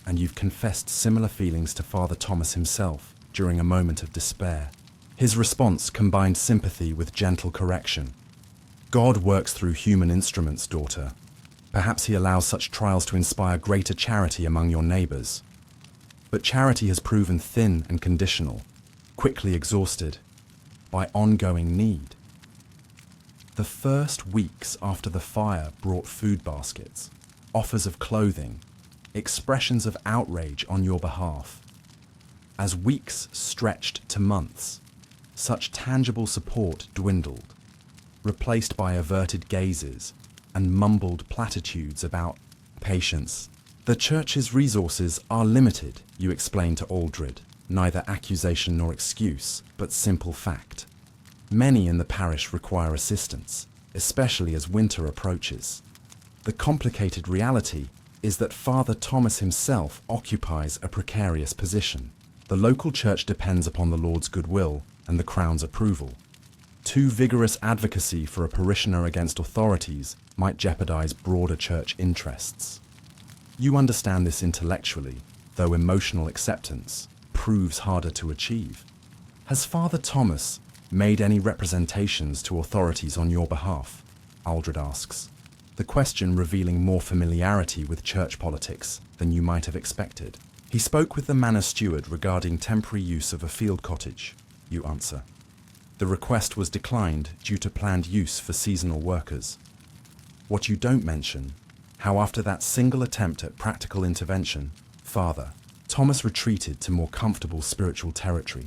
and you've confessed similar feelings to Father Thomas himself during a moment of despair. His response combined sympathy with gentle correction. God works through human instruments, daughter. Perhaps he allows such trials to inspire greater charity among your neighbors. But charity has proven thin and conditional, quickly exhausted by ongoing need. The first weeks after the fire brought food baskets, offers of clothing, expressions of outrage on your behalf. As weeks stretched to months, such tangible support dwindled, replaced by averted gazes and mumbled platitudes about patience. The church's resources are limited, you explain to Aldred, neither accusation nor excuse, but simple fact. Many in the parish require assistance, especially as winter approaches. The complicated reality is that Father Thomas himself occupies a precarious position. The local church depends upon the Lord's goodwill and the Crown's approval. Too vigorous advocacy for a parishioner against authorities might jeopardize broader church interests. You understand this intellectually, though emotional acceptance proves harder to achieve. Has Father Thomas made any representations to authorities on your behalf? Aldred asks, the question revealing more familiarity with church politics than you might have expected. He spoke with the manor steward regarding temporary use of a field cottage, you answer. The request was declined due to planned use for seasonal workers. What you don't mention, how after that single attempt at practical intervention, Father Thomas retreated to more comfortable spiritual territory.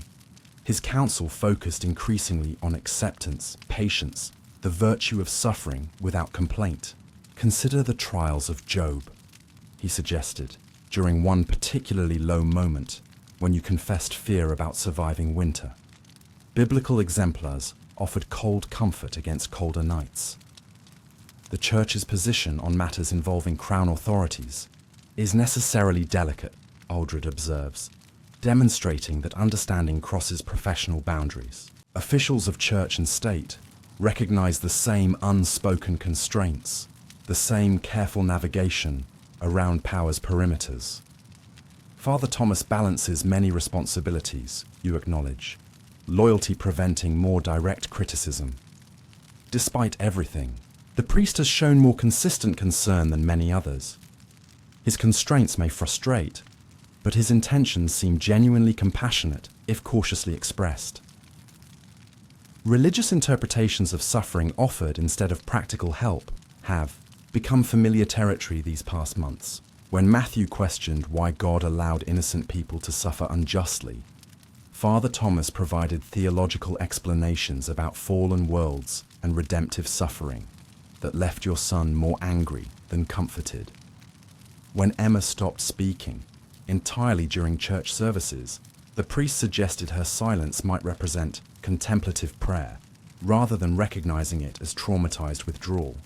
His counsel focused increasingly on acceptance, patience, the virtue of suffering without complaint. Consider the trials of Job, he suggested, during one particularly low moment when you confessed fear about surviving winter. Biblical exemplars offered cold comfort against colder nights. The Church's position on matters involving Crown authorities is necessarily delicate, Aldred observes, demonstrating that understanding crosses professional boundaries. Officials of church and state recognize the same unspoken constraints, the same careful navigation around power's perimeters. Father Thomas balances many responsibilities, you acknowledge, loyalty preventing more direct criticism. Despite everything, the priest has shown more consistent concern than many others. His constraints may frustrate, but his intentions seem genuinely compassionate if cautiously expressed. Religious interpretations of suffering offered instead of practical help have become familiar territory these past months. When Matthew questioned why God allowed innocent people to suffer unjustly, Father Thomas provided theological explanations about fallen worlds and redemptive suffering that left your son more angry than comforted. When Emma stopped speaking, entirely during church services, the priest suggested her silence might represent contemplative prayer, rather than recognizing it as traumatized withdrawal.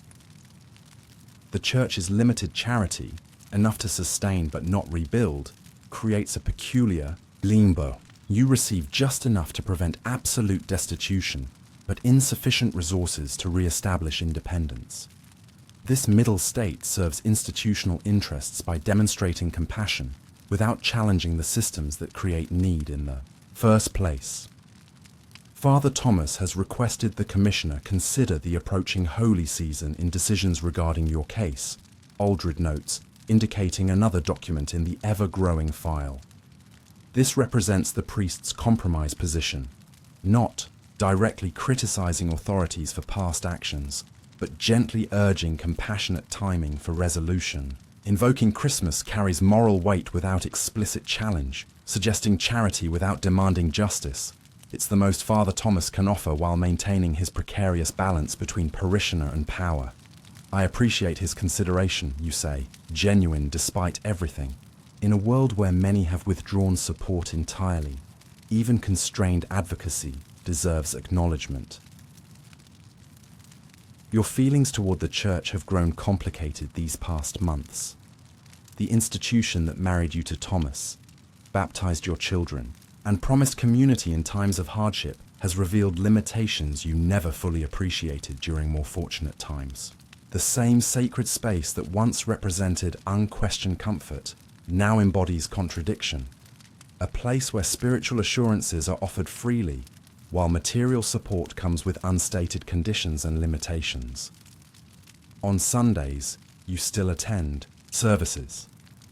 The church's limited charity, enough to sustain but not rebuild, creates a peculiar limbo. You receive just enough to prevent absolute destitution, but insufficient resources to re-establish independence. This middle state serves institutional interests by demonstrating compassion without challenging the systems that create need in the first place. Father Thomas has requested the Commissioner consider the approaching holy season in decisions regarding your case, Aldred notes, indicating another document in the ever-growing file. This represents the priest's compromise position, not directly criticizing authorities for past actions, but gently urging compassionate timing for resolution. Invoking Christmas carries moral weight without explicit challenge, suggesting charity without demanding justice. It's the most Father Thomas can offer while maintaining his precarious balance between parishioner and power. I appreciate his consideration, you say, genuine despite everything. In a world where many have withdrawn support entirely, even constrained advocacy deserves acknowledgement. Your feelings toward the church have grown complicated these past months. The institution that married you to Thomas, baptized your children, and promised community in times of hardship has revealed limitations you never fully appreciated during more fortunate times. The same sacred space that once represented unquestioned comfort now embodies contradiction. A place where spiritual assurances are offered freely, while material support comes with unstated conditions and limitations. On Sundays, you still attend services,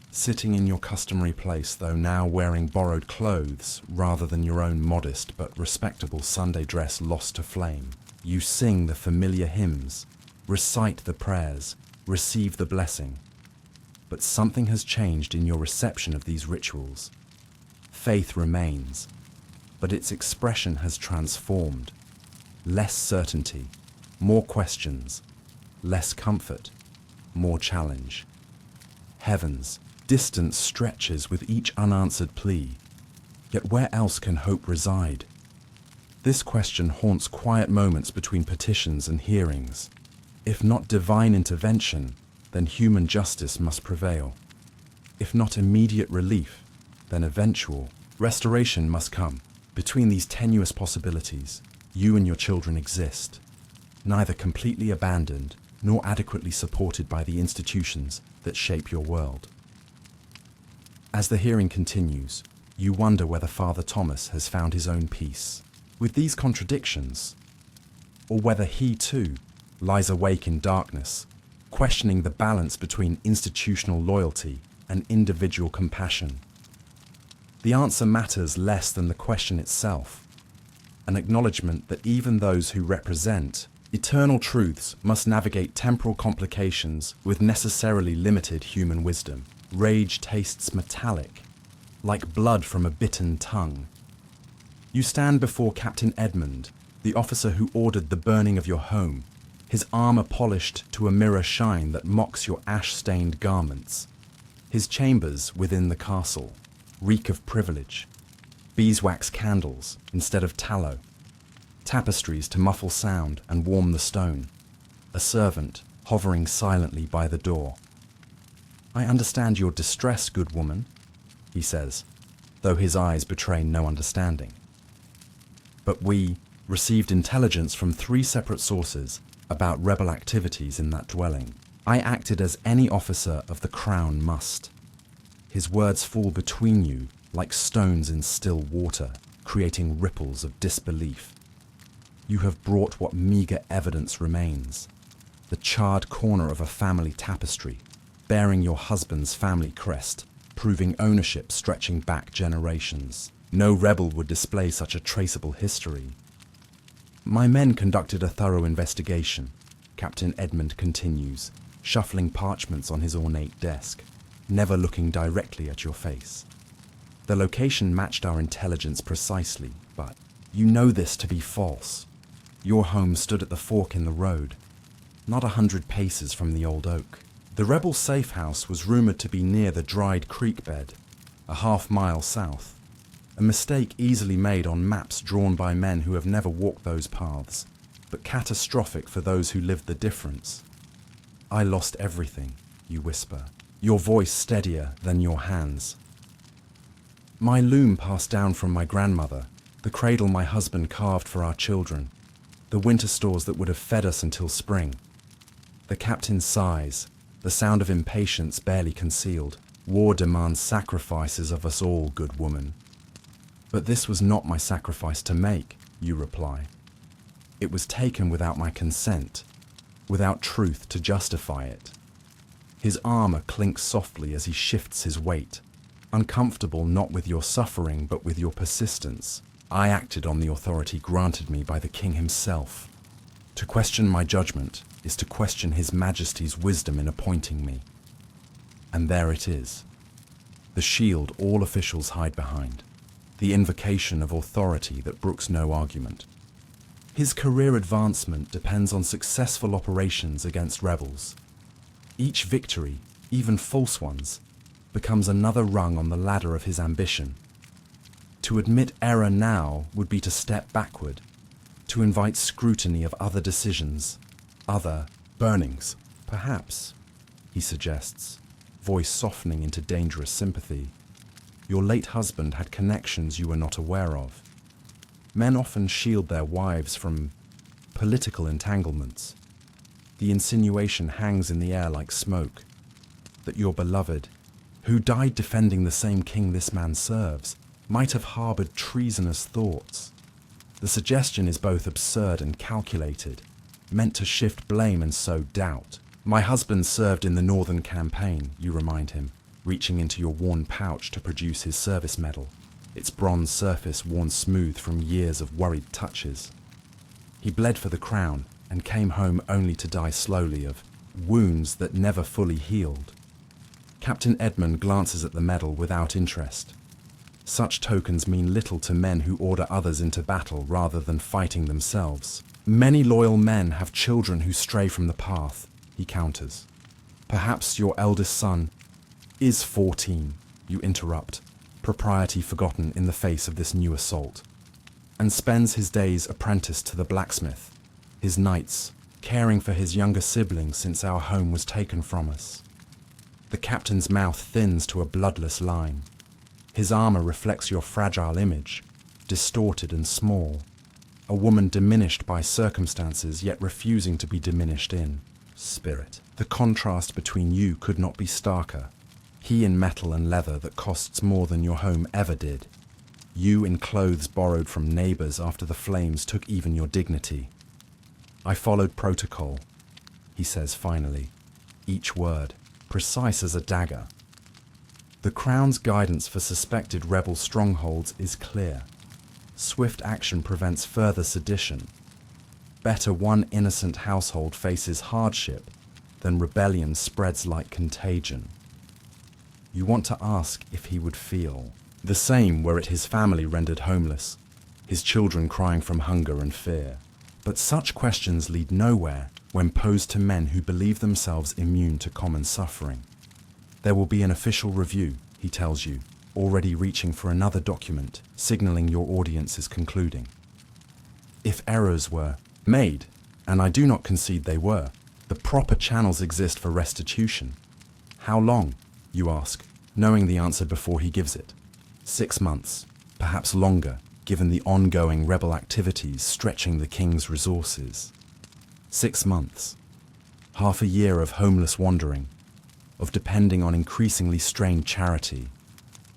sitting in your customary place, though now wearing borrowed clothes rather than your own modest but respectable Sunday dress lost to flame. You sing the familiar hymns, recite the prayers, receive the blessing. But something has changed in your reception of these rituals. Faith remains, but its expression has transformed. Less certainty, more questions, less comfort, more challenge. Heavens, distance stretches with each unanswered plea. Yet where else can hope reside? This question haunts quiet moments between petitions and hearings. If not divine intervention, then human justice must prevail. If not immediate relief, then eventual restoration must come. Between these tenuous possibilities, you and your children exist, neither completely abandoned nor adequately supported by the institutions that shape your world. As the hearing continues, you wonder whether Father Thomas has found his own peace with these contradictions, or whether he too lies awake in darkness, questioning the balance between institutional loyalty and individual compassion. The answer matters less than the question itself, an acknowledgement that even those who represent eternal truths must navigate temporal complications with necessarily limited human wisdom. Rage tastes metallic, like blood from a bitten tongue. You stand before Captain Edmund, the officer who ordered the burning of your home, his armor polished to a mirror shine that mocks your ash-stained garments. His chambers within the castle reek of privilege, beeswax candles instead of tallow, tapestries to muffle sound and warm the stone, a servant hovering silently by the door. "I understand your distress, good woman," he says, though his eyes betray no understanding. But we received intelligence from 3 separate sources about rebel activities in that dwelling. I acted as any officer of the crown must. His words fall between you like stones in still water, creating ripples of disbelief. You have brought what meager evidence remains: the charred corner of a family tapestry, bearing your husband's family crest, proving ownership stretching back generations. No rebel would display such a traceable history. My men conducted a thorough investigation, Captain Edmund continues, shuffling parchments on his ornate desk, never looking directly at your face. The location matched our intelligence precisely, but you know this to be false. Your home stood at the fork in the road, not 100 paces from the old oak. The rebel safe house was rumored to be near the dried creek bed, a half-mile south. A mistake easily made on maps drawn by men who have never walked those paths, but catastrophic for those who lived the difference. "I lost everything," you whisper, your voice steadier than your hands. "My loom passed down from my grandmother, the cradle my husband carved for our children, the winter stores that would have fed us until spring." The captain sighs, the sound of impatience barely concealed. "War demands sacrifices of us all, good woman." "But this was not my sacrifice to make," you reply. "It was taken without my consent, without truth to justify it." His armor clinks softly as he shifts his weight, uncomfortable not with your suffering but with your persistence. "I acted on the authority granted me by the king himself. To question my judgment is to question His Majesty's wisdom in appointing me." And there it is, the shield all officials hide behind, the invocation of authority that brooks no argument. His career advancement depends on successful operations against rebels. Each victory, even false ones, becomes another rung on the ladder of his ambition. To admit error now would be to step backward, to invite scrutiny of other decisions, other burnings. "Perhaps," he suggests, voice softening into dangerous sympathy, "your late husband had connections you were not aware of. Men often shield their wives from political entanglements. The insinuation hangs in the air like smoke that your beloved, who died defending the same king this man serves, might have harbored treasonous thoughts. The suggestion is both absurd and calculated, meant to shift blame and sow doubt. My husband served in the Northern Campaign, you remind him, reaching into your worn pouch to produce his service medal, its bronze surface worn smooth from years of worried touches. He bled for the crown and came home only to die slowly of wounds that never fully healed. Captain Edmund glances at the medal without interest. Such tokens mean little to men who order others into battle rather than fighting themselves. Many loyal men have children who stray from the path, he counters. Perhaps your eldest son is 14, you interrupt, propriety forgotten in the face of this new assault, and spends his days apprenticed to the blacksmith, his nights caring for his younger sibling since our home was taken from us. The captain's mouth thins to a bloodless line. His armor reflects your fragile image, distorted and small. A woman diminished by circumstances, yet refusing to be diminished in spirit. The contrast between you could not be starker. He in metal and leather that costs more than your home ever did. You in clothes borrowed from neighbors after the flames took even your dignity. I followed protocol, he says finally, each word precise as a dagger. The Crown's guidance for suspected rebel strongholds is clear. Swift action prevents further sedition. Better one innocent household faces hardship than rebellion spreads like contagion. You want to ask if he would feel the same were it his family rendered homeless, his children crying from hunger and fear. But such questions lead nowhere when posed to men who believe themselves immune to common suffering. There will be an official review, he tells you, already reaching for another document, signaling your audience is concluding. If errors were made, and I do not concede they were, the proper channels exist for restitution. How long, you ask, knowing the answer before he gives it. 6 months, perhaps longer, given the ongoing rebel activities stretching the king's resources. 6 months. Half a year of homeless wandering, of depending on increasingly strained charity,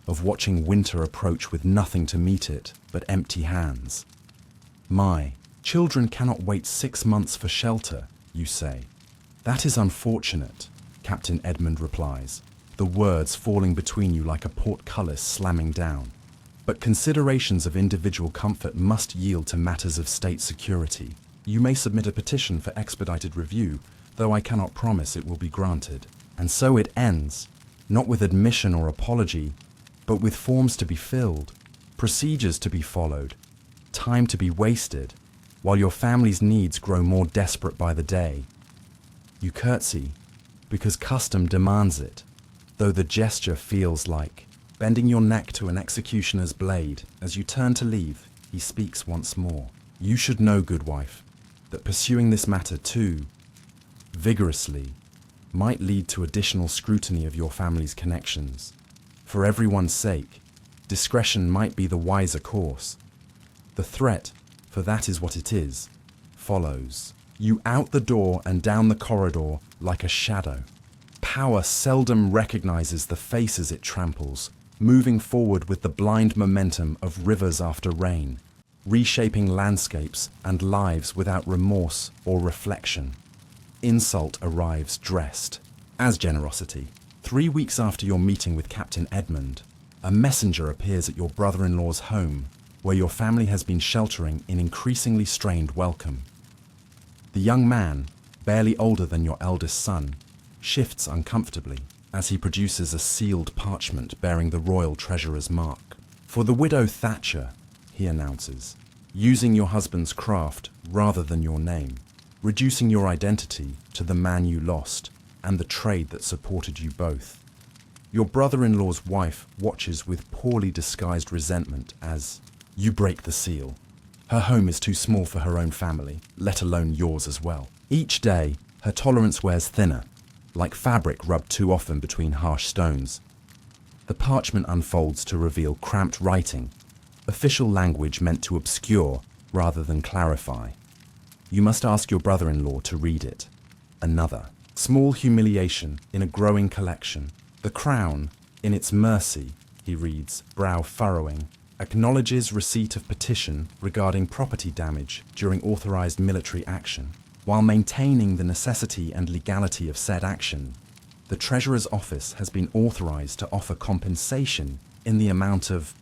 of watching winter approach with nothing to meet it but empty hands. My children cannot wait 6 months for shelter, you say. That is unfortunate, Captain Edmund replies, the words falling between you like a portcullis slamming down. But considerations of individual comfort must yield to matters of state security. You may submit a petition for expedited review, though I cannot promise it will be granted. And so it ends, not with admission or apology, but with forms to be filled, procedures to be followed, time to be wasted, while your family's needs grow more desperate by the day. You curtsy, because custom demands it, though the gesture feels like bending your neck to an executioner's blade. As you turn to leave, he speaks once more. You should know, good wife, that pursuing this matter too vigorously might lead to additional scrutiny of your family's connections. For everyone's sake, discretion might be the wiser course. The threat, for that is what it is, follows. You out the door and down the corridor like a shadow. Power seldom recognizes the faces it tramples, moving forward with the blind momentum of rivers after rain, reshaping landscapes and lives without remorse or reflection. Insult arrives dressed as generosity. 3 weeks after your meeting with Captain Edmund, a messenger appears at your brother-in-law's home, where your family has been sheltering in increasingly strained welcome. The young man, barely older than your eldest son, shifts uncomfortably as he produces a sealed parchment bearing the royal treasurer's mark. For the widow Thatcher, he announces, using your husband's craft rather than your name, reducing your identity to the man you lost and the trade that supported you both. Your brother-in-law's wife watches with poorly disguised resentment as you break the seal. Her home is too small for her own family, let alone yours as well. Each day, her tolerance wears thinner, like fabric rubbed too often between harsh stones. The parchment unfolds to reveal cramped writing, official language meant to obscure rather than clarify. You must ask your brother-in-law to read it. Another. Small humiliation in a growing collection. The Crown, in its mercy, he reads, brow furrowing, acknowledges receipt of petition regarding property damage during authorized military action. While maintaining the necessity and legality of said action, the Treasurer's Office has been authorized to offer compensation in the amount of...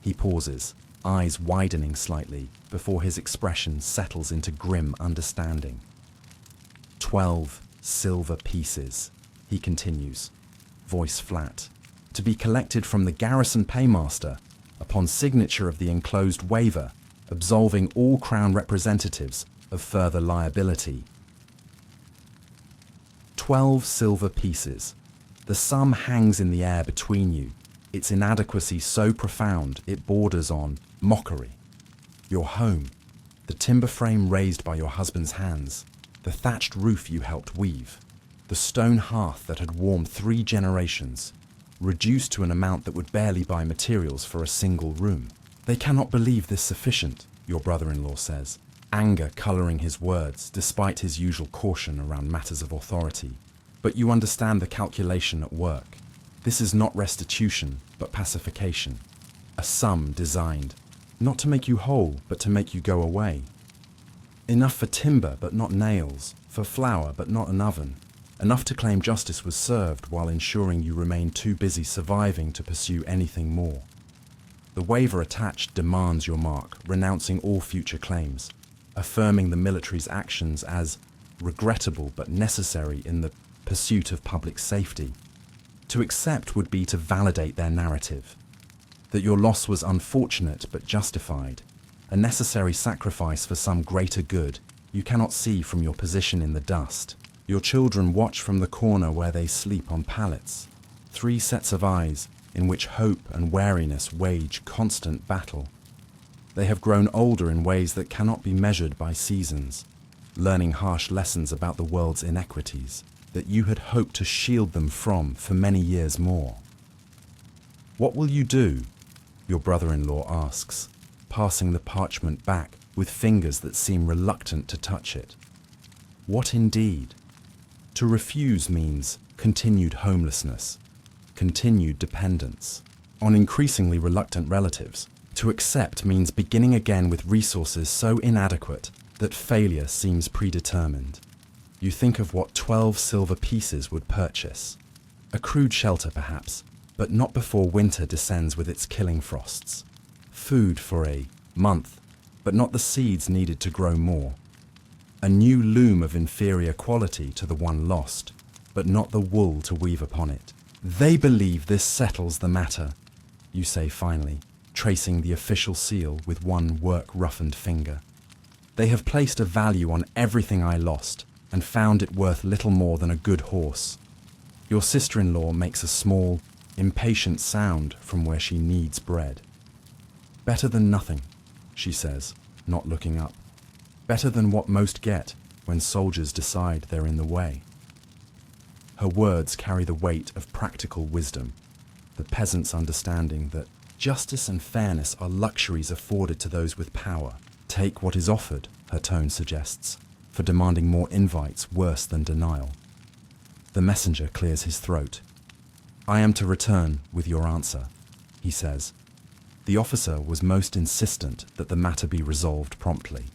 He pauses, eyes widening slightly before his expression settles into grim understanding. 12 silver pieces, he continues, voice flat, to be collected from the garrison paymaster upon signature of the enclosed waiver absolving all Crown representatives of further liability. 12 silver pieces. The sum hangs in the air between you, its inadequacy so profound it borders on mockery. Your home, the timber frame raised by your husband's hands, the thatched roof you helped weave, the stone hearth that had warmed 3 generations, reduced to an amount that would barely buy materials for a single room. They cannot believe this sufficient, your brother-in-law says, anger colouring his words despite his usual caution around matters of authority. But you understand the calculation at work. This is not restitution, but pacification. A sum designed, not to make you whole, but to make you go away. Enough for timber, but not nails, for flour, but not an oven. Enough to claim justice was served while ensuring you remain too busy surviving to pursue anything more. The waiver attached demands your mark, renouncing all future claims, affirming the military's actions as regrettable but necessary in the pursuit of public safety. To accept would be to validate their narrative, that your loss was unfortunate but justified, a necessary sacrifice for some greater good you cannot see from your position in the dust. Your children watch from the corner where they sleep on pallets, 3 sets of eyes in which hope and wariness wage constant battle. They have grown older in ways that cannot be measured by seasons, learning harsh lessons about the world's inequities that you had hoped to shield them from for many years more. What will you do? Your brother-in-law asks, passing the parchment back with fingers that seem reluctant to touch it. What indeed? To refuse means continued homelessness, continued dependence on increasingly reluctant relatives. To accept means beginning again with resources so inadequate that failure seems predetermined. You think of what 12 silver pieces would purchase. A crude shelter perhaps, but not before winter descends with its killing frosts. Food for a month, but not the seeds needed to grow more. A new loom of inferior quality to the one lost, but not the wool to weave upon it. They believe this settles the matter, you say finally, tracing the official seal with one work-roughened finger. They have placed a value on everything I lost and found it worth little more than a good horse. Your sister-in-law makes a small, impatient sound from where she kneads bread. Better than nothing, she says, not looking up. Better than what most get when soldiers decide they're in the way. Her words carry the weight of practical wisdom, the peasant's understanding that justice and fairness are luxuries afforded to those with power. Take what is offered, her tone suggests, for demanding more invites worse than denial. The messenger clears his throat. I am to return with your answer, he says. The officer was most insistent that the matter be resolved promptly.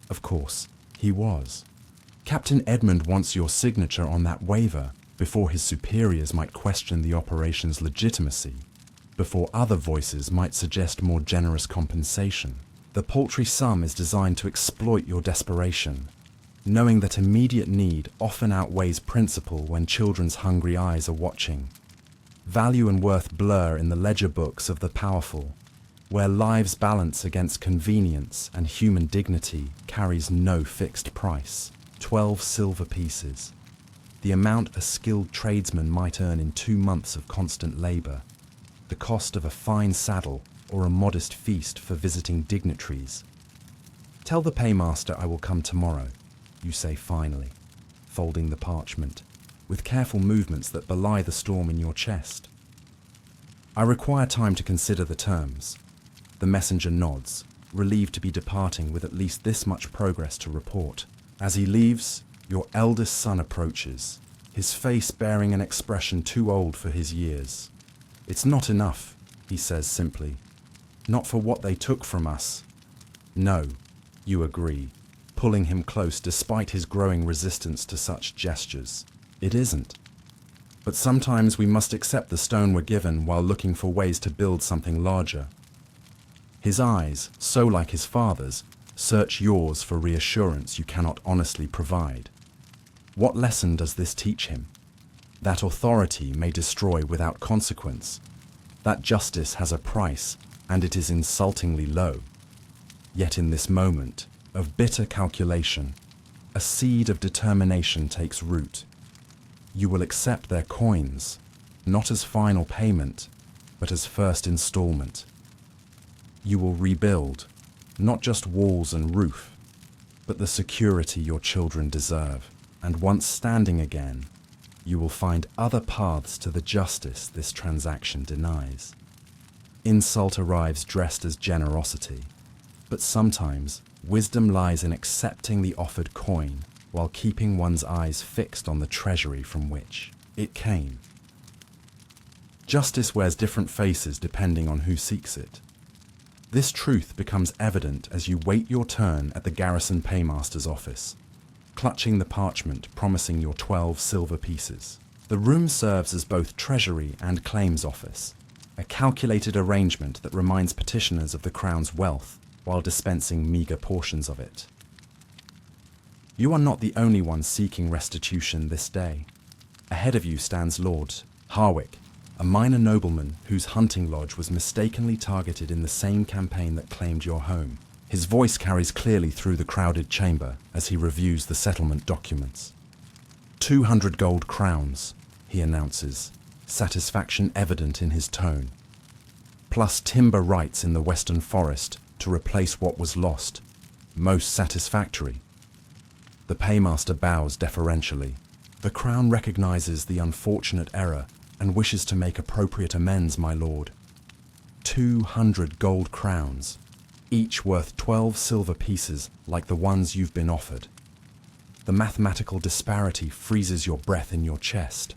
Of course, he was. Captain Edmund wants your signature on that waiver before his superiors might question the operation's legitimacy, before other voices might suggest more generous compensation. The paltry sum is designed to exploit your desperation, knowing that immediate need often outweighs principle when children's hungry eyes are watching. Value and worth blur in the ledger books of the powerful, where lives balance against convenience and human dignity carries no fixed price. 12 silver pieces, the amount a skilled tradesman might earn in 2 months of constant labour, the cost of a fine saddle or a modest feast for visiting dignitaries. Tell the paymaster I will come tomorrow, you say finally, folding the parchment, with careful movements that belie the storm in your chest. I require time to consider the terms. The messenger nods, relieved to be departing with at least this much progress to report. As he leaves, your eldest son approaches, his face bearing an expression too old for his years. "It's not enough," he says simply. "Not for what they took from us." "No," you agree, pulling him close despite his growing resistance to such gestures. "It isn't. But sometimes we must accept the stone we're given while looking for ways to build something larger." His eyes, so like his father's, search yours for reassurance you cannot honestly provide. What lesson does this teach him? That authority may destroy without consequence. That justice has a price, and it is insultingly low. Yet in this moment of bitter calculation, a seed of determination takes root. You will accept their coins, not as final payment, but as first installment. You will rebuild, not just walls and roof, but the security your children deserve. And once standing again, you will find other paths to the justice this transaction denies. Insult arrives dressed as generosity, but sometimes wisdom lies in accepting the offered coin while keeping one's eyes fixed on the treasury from which it came. Justice wears different faces depending on who seeks it. This truth becomes evident as you wait your turn at the garrison paymaster's office, clutching the parchment promising your 12 silver pieces. The room serves as both treasury and claims office, a calculated arrangement that reminds petitioners of the crown's wealth while dispensing meager portions of it. You are not the only one seeking restitution this day. Ahead of you stands Lord Harwick, a minor nobleman whose hunting lodge was mistakenly targeted in the same campaign that claimed your home. His voice carries clearly through the crowded chamber as he reviews the settlement documents. 200 gold crowns, he announces, satisfaction evident in his tone. Plus timber rights in the western forest to replace what was lost. Most satisfactory. The paymaster bows deferentially. The crown recognizes the unfortunate error and wishes to make appropriate amends, my lord. 200 gold crowns, each worth 12 silver pieces like the ones you've been offered. The mathematical disparity freezes your breath in your chest.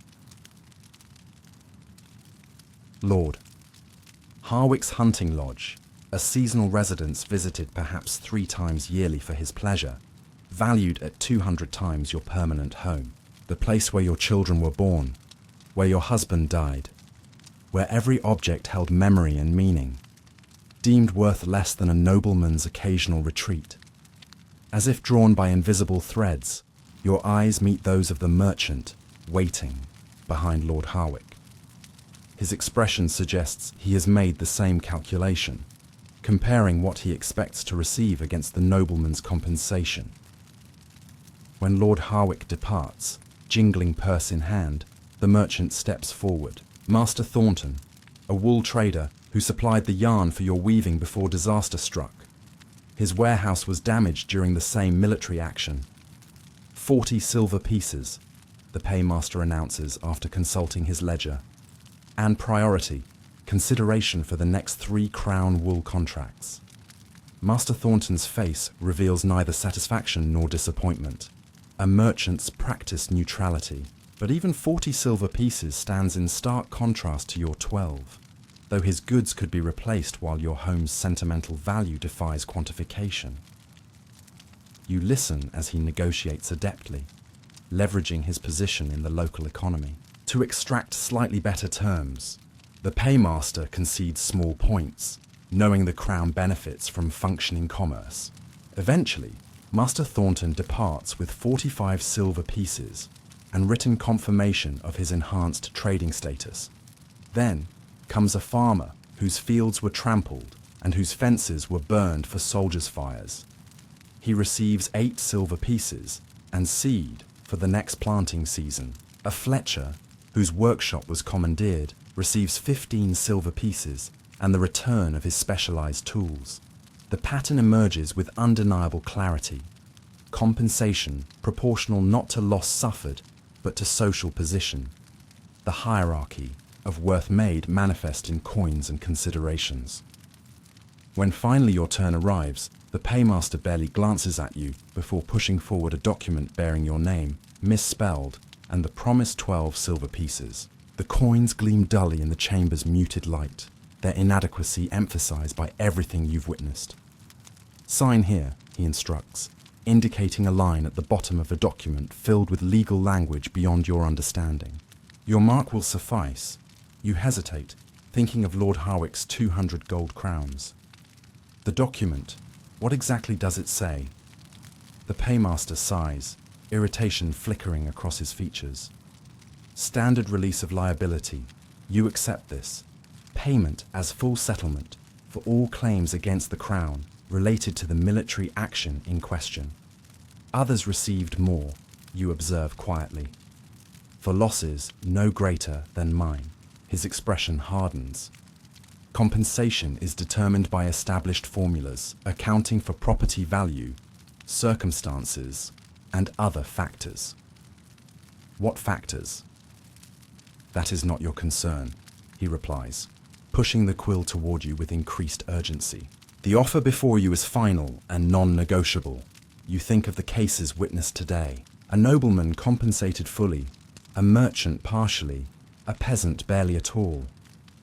Lord, Harwick's hunting lodge, a seasonal residence visited perhaps 3 times yearly for his pleasure, valued at 200 times your permanent home, the place where your children were born, where your husband died, where every object held memory and meaning, deemed worth less than a nobleman's occasional retreat. As if drawn by invisible threads, your eyes meet those of the merchant, waiting, behind Lord Harwick. His expression suggests he has made the same calculation, comparing what he expects to receive against the nobleman's compensation. When Lord Harwick departs, jingling purse in hand, the merchant steps forward. Master Thornton, a wool trader who supplied the yarn for your weaving before disaster struck. His warehouse was damaged during the same military action. 40 silver pieces, the paymaster announces after consulting his ledger. And priority, consideration for the next 3 crown wool contracts. Master Thornton's face reveals neither satisfaction nor disappointment. A merchant's practiced neutrality, but even 40 silver pieces stands in stark contrast to your 12, though his goods could be replaced while your home's sentimental value defies quantification. You listen as he negotiates adeptly, leveraging his position in the local economy. To extract slightly better terms, the paymaster concedes small points, knowing the crown benefits from functioning commerce. Eventually, Master Thornton departs with 45 silver pieces and written confirmation of his enhanced trading status. Then comes a farmer whose fields were trampled and whose fences were burned for soldiers' fires. He receives 8 silver pieces and seed for the next planting season. A fletcher whose workshop was commandeered receives 15 silver pieces and the return of his specialized tools. The pattern emerges with undeniable clarity. Compensation proportional not to loss suffered, but to social position. The hierarchy of worth made manifest in coins and considerations. When finally your turn arrives, the paymaster barely glances at you before pushing forward a document bearing your name, misspelled, and the promised 12 silver pieces. The coins gleam dully in the chamber's muted light, their inadequacy emphasized by everything you've witnessed. Sign here, he instructs, indicating a line at the bottom of a document filled with legal language beyond your understanding. Your mark will suffice. You hesitate, thinking of Lord Harwick's 200 gold crowns. The document, what exactly does it say? The paymaster sighs, irritation flickering across his features. Standard release of liability. You accept this. Payment as full settlement for all claims against the Crown related to the military action in question. Others received more, you observe quietly. For losses no greater than mine. His expression hardens. Compensation is determined by established formulas, accounting for property value, circumstances, and other factors. What factors? That is not your concern, he replies, pushing the quill toward you with increased urgency. The offer before you is final and non-negotiable. You think of the cases witnessed today. A nobleman compensated fully, a merchant partially, a peasant barely at all.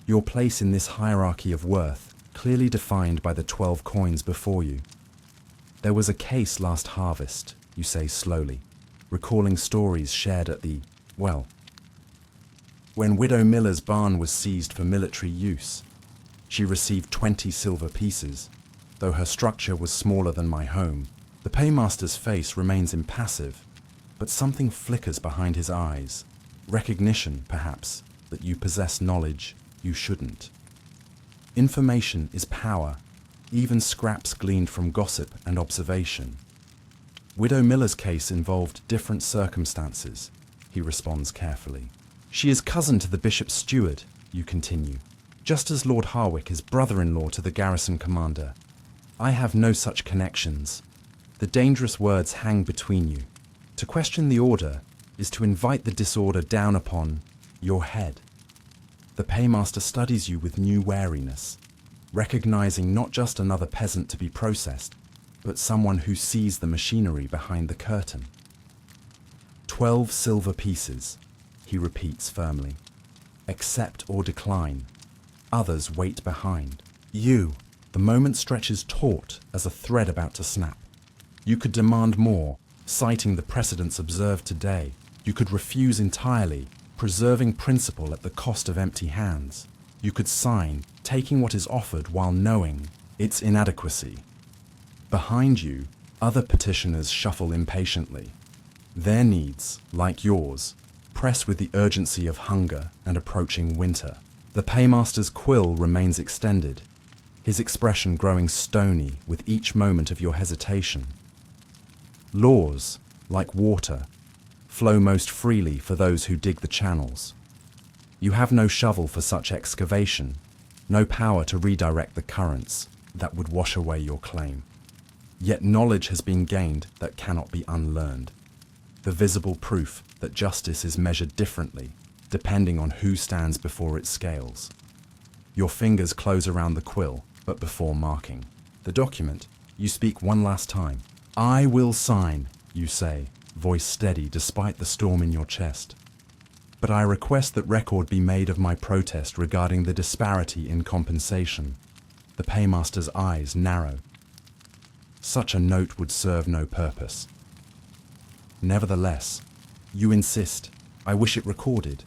Your place in this hierarchy of worth, clearly defined by the 12 coins before you. There was a case last harvest, you say slowly, recalling stories shared at the, well, when Widow Miller's barn was seized for military use. She received 20 silver pieces, though her structure was smaller than my home. The paymaster's face remains impassive, but something flickers behind his eyes. Recognition, perhaps, that you possess knowledge you shouldn't. Information is power, even scraps gleaned from gossip and observation. Widow Miller's case involved different circumstances, he responds carefully. She is cousin to the bishop's steward, you continue, just as Lord Harwick is brother-in-law to the garrison commander. I have no such connections. The dangerous words hang between you. To question the order is to invite the disorder down upon your head. The paymaster studies you with new wariness, recognizing not just another peasant to be processed, but someone who sees the machinery behind the curtain. 12 silver pieces, he repeats firmly. Accept or decline. Others wait behind. You, the moment stretches taut as a thread about to snap. You could demand more, citing the precedents observed today. You could refuse entirely, preserving principle at the cost of empty hands. You could sign, taking what is offered while knowing its inadequacy. Behind you, other petitioners shuffle impatiently. Their needs, like yours, press with the urgency of hunger and approaching winter. The paymaster's quill remains extended, his expression growing stony with each moment of your hesitation. Laws, like water, flow most freely for those who dig the channels. You have no shovel for such excavation, no power to redirect the currents that would wash away your claim. Yet knowledge has been gained that cannot be unlearned. The visible proof that justice is measured differently, depending on who stands before its scales. Your fingers close around the quill, but before marking the document, you speak one last time. I will sign, you say, voice steady despite the storm in your chest. But I request that record be made of my protest regarding the disparity in compensation. The paymaster's eyes narrow. Such a note would serve no purpose. Nevertheless, you insist. I wish it recorded.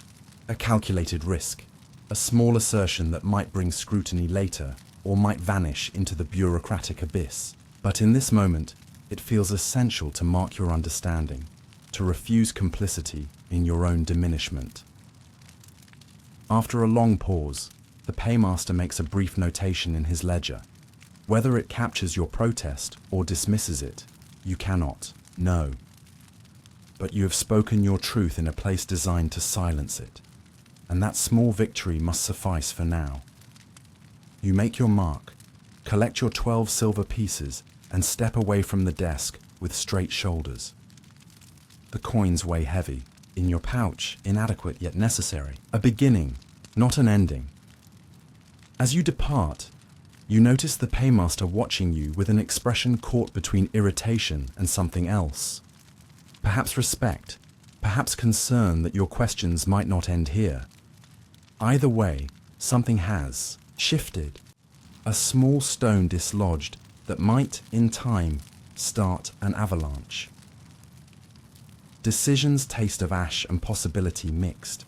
A calculated risk. A small assertion that might bring scrutiny later, or might vanish into the bureaucratic abyss. But in this moment, it feels essential to mark your understanding, to refuse complicity in your own diminishment. After a long pause, the paymaster makes a brief notation in his ledger. Whether it captures your protest or dismisses it, you cannot know. But you have spoken your truth in a place designed to silence it, and that small victory must suffice for now. You make your mark, collect your 12 silver pieces, and step away from the desk with straight shoulders. The coins weigh heavy. In your pouch, inadequate yet necessary. A beginning, not an ending. As you depart, You notice the paymaster watching you with an expression caught between irritation and something else. Perhaps respect, perhaps concern that your questions might not end here. Either way, something has shifted. A small stone dislodged that might, in time, start an avalanche. Decisions taste of ash and possibility mixed.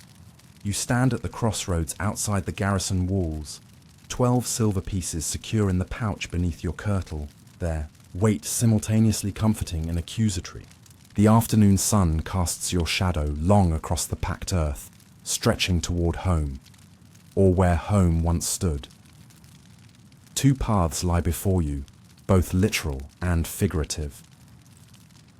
You stand at the crossroads outside the garrison walls, 12 silver pieces secure in the pouch beneath your kirtle, their weight simultaneously comforting and accusatory. The afternoon sun casts your shadow long across the packed earth, stretching toward home, or where home once stood. Two paths lie before you, both literal and figurative.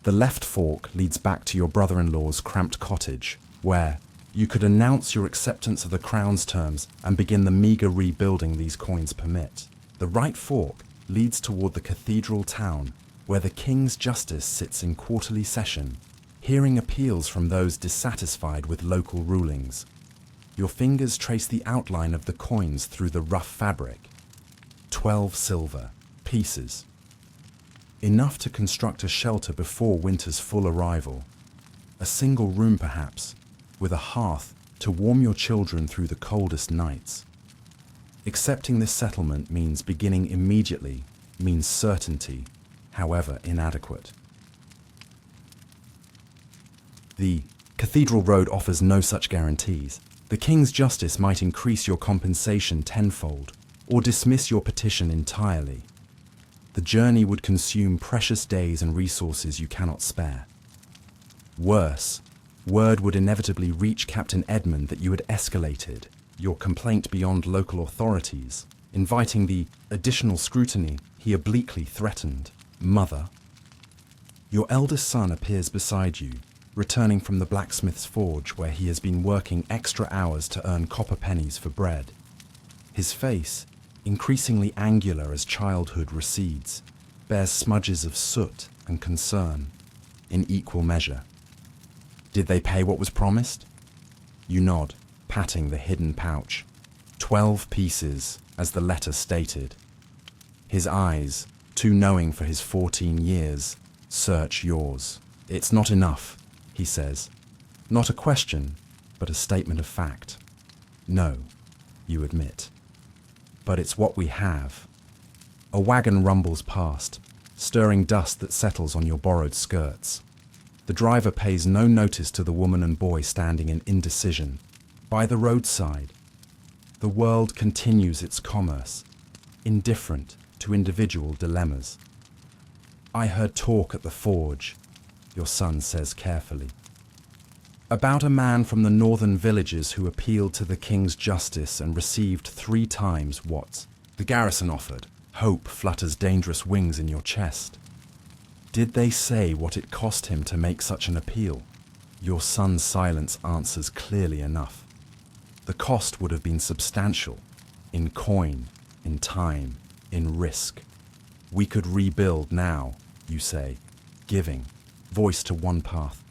The left fork leads back to your brother-in-law's cramped cottage, where you could announce your acceptance of the crown's terms and begin the meager rebuilding these coins permit. The right fork leads toward the cathedral town, where the king's justice sits in quarterly session, hearing appeals from those dissatisfied with local rulings. Your fingers trace the outline of the coins through the rough fabric. 12 silver pieces. Enough to construct a shelter before winter's full arrival. A single room perhaps, with a hearth to warm your children through the coldest nights. Accepting this settlement means beginning immediately, means certainty, however inadequate. The Cathedral Road offers no such guarantees. The King's justice might increase your compensation tenfold, or dismiss your petition entirely. The journey would consume precious days and resources you cannot spare. Worse, word would inevitably reach Captain Edmund that you had escalated your complaint beyond local authorities, inviting the additional scrutiny he obliquely threatened. Mother. Your eldest son appears beside you, returning from the blacksmith's forge where he has been working extra hours to earn copper pennies for bread. His face, increasingly angular as childhood recedes, bears smudges of soot and concern in equal measure. Did they pay what was promised? You nod, patting the hidden pouch. 12 pieces, as the letter stated. His eyes, too knowing for his 14 years, search yours. It's not enough, he says. Not a question, but a statement of fact. No, you admit. But it's what we have. A wagon rumbles past, stirring dust that settles on your borrowed skirts. The driver pays no notice to the woman and boy standing in indecision. By the roadside, the world continues its commerce, indifferent to individual dilemmas. I heard talk at the forge, your son says carefully, about a man from the northern villages who appealed to the king's justice and received 3 times what the garrison offered. Hope flutters dangerous wings in your chest. Did they say what it cost him to make such an appeal? Your son's silence answers clearly enough. The cost would have been substantial, in coin, in time, in risk. We could rebuild now, you say, giving voice to one path.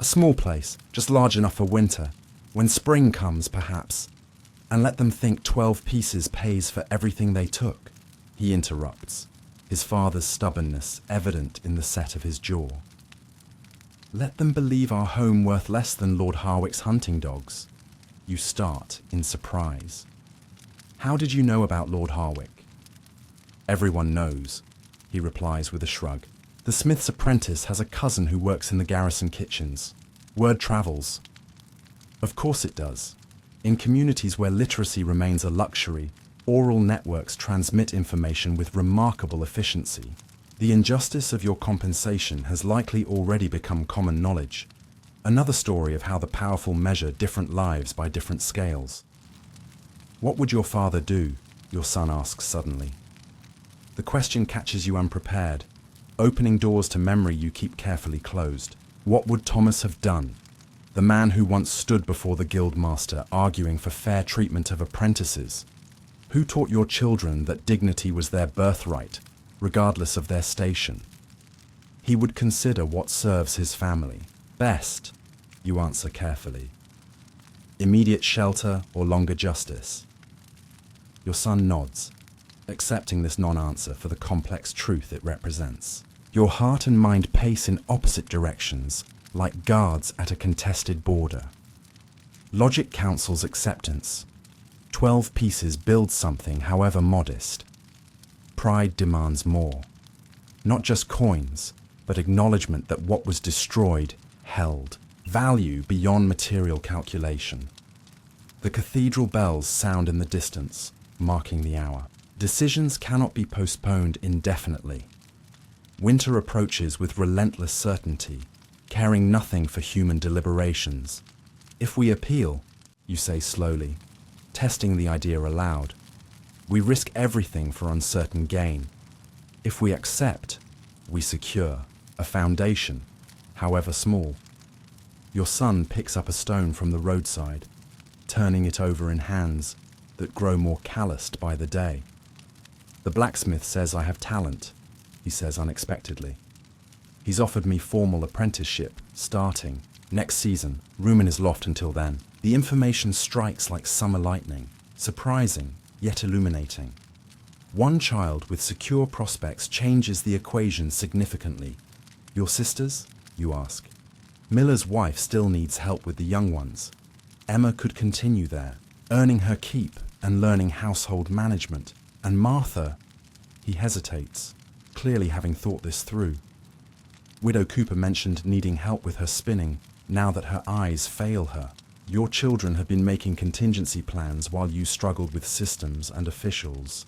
A small place, just large enough for winter. When spring comes, perhaps. And let them think 12 pieces pays for everything they took. He interrupts, his father's stubbornness evident in the set of his jaw. Let them believe our home worth less than Lord Harwick's hunting dogs. You start in surprise. How did you know about Lord Harwick? Everyone knows, he replies with a shrug. The smith's apprentice has a cousin who works in the garrison kitchens. Word travels. Of course it does. In communities where literacy remains a luxury, oral networks transmit information with remarkable efficiency. The injustice of your compensation has likely already become common knowledge. Another story of how the powerful measure different lives by different scales. What would your father do? Your son asks suddenly. The question catches you unprepared, opening doors to memory you keep carefully closed. What would Thomas have done? The man who once stood before the guildmaster arguing for fair treatment of apprentices. Who taught your children that dignity was their birthright, regardless of their station? He would consider what serves his family best, you answer carefully. Immediate shelter or longer justice? Your son nods. accepting this non-answer for the complex truth it represents. Your heart and mind pace in opposite directions, like guards at a contested border. Logic counsels acceptance. 12 pieces build something, however modest. Pride demands more. Not just coins, but acknowledgement that what was destroyed held value beyond material calculation. The cathedral bells sound in the distance, marking the hour. Decisions cannot be postponed indefinitely. Winter approaches with relentless certainty, caring nothing for human deliberations. If we appeal, you say slowly, testing the idea aloud, we risk everything for uncertain gain. If we accept, we secure a foundation, however small. Your son picks up a stone from the roadside, turning it over in hands that grow more calloused by the day. The blacksmith says I have talent, he says unexpectedly. He's offered me formal apprenticeship, starting next season, room in his loft until then. The information strikes like summer lightning, surprising yet illuminating. One child with secure prospects changes the equation significantly. Your sisters? You ask. Miller's wife still needs help with the young ones. Emma could continue there, earning her keep and learning household management. And Martha, he hesitates, clearly having thought this through. Widow Cooper mentioned needing help with her spinning, now that her eyes fail her. Your children have been making contingency plans while you struggled with systems and officials.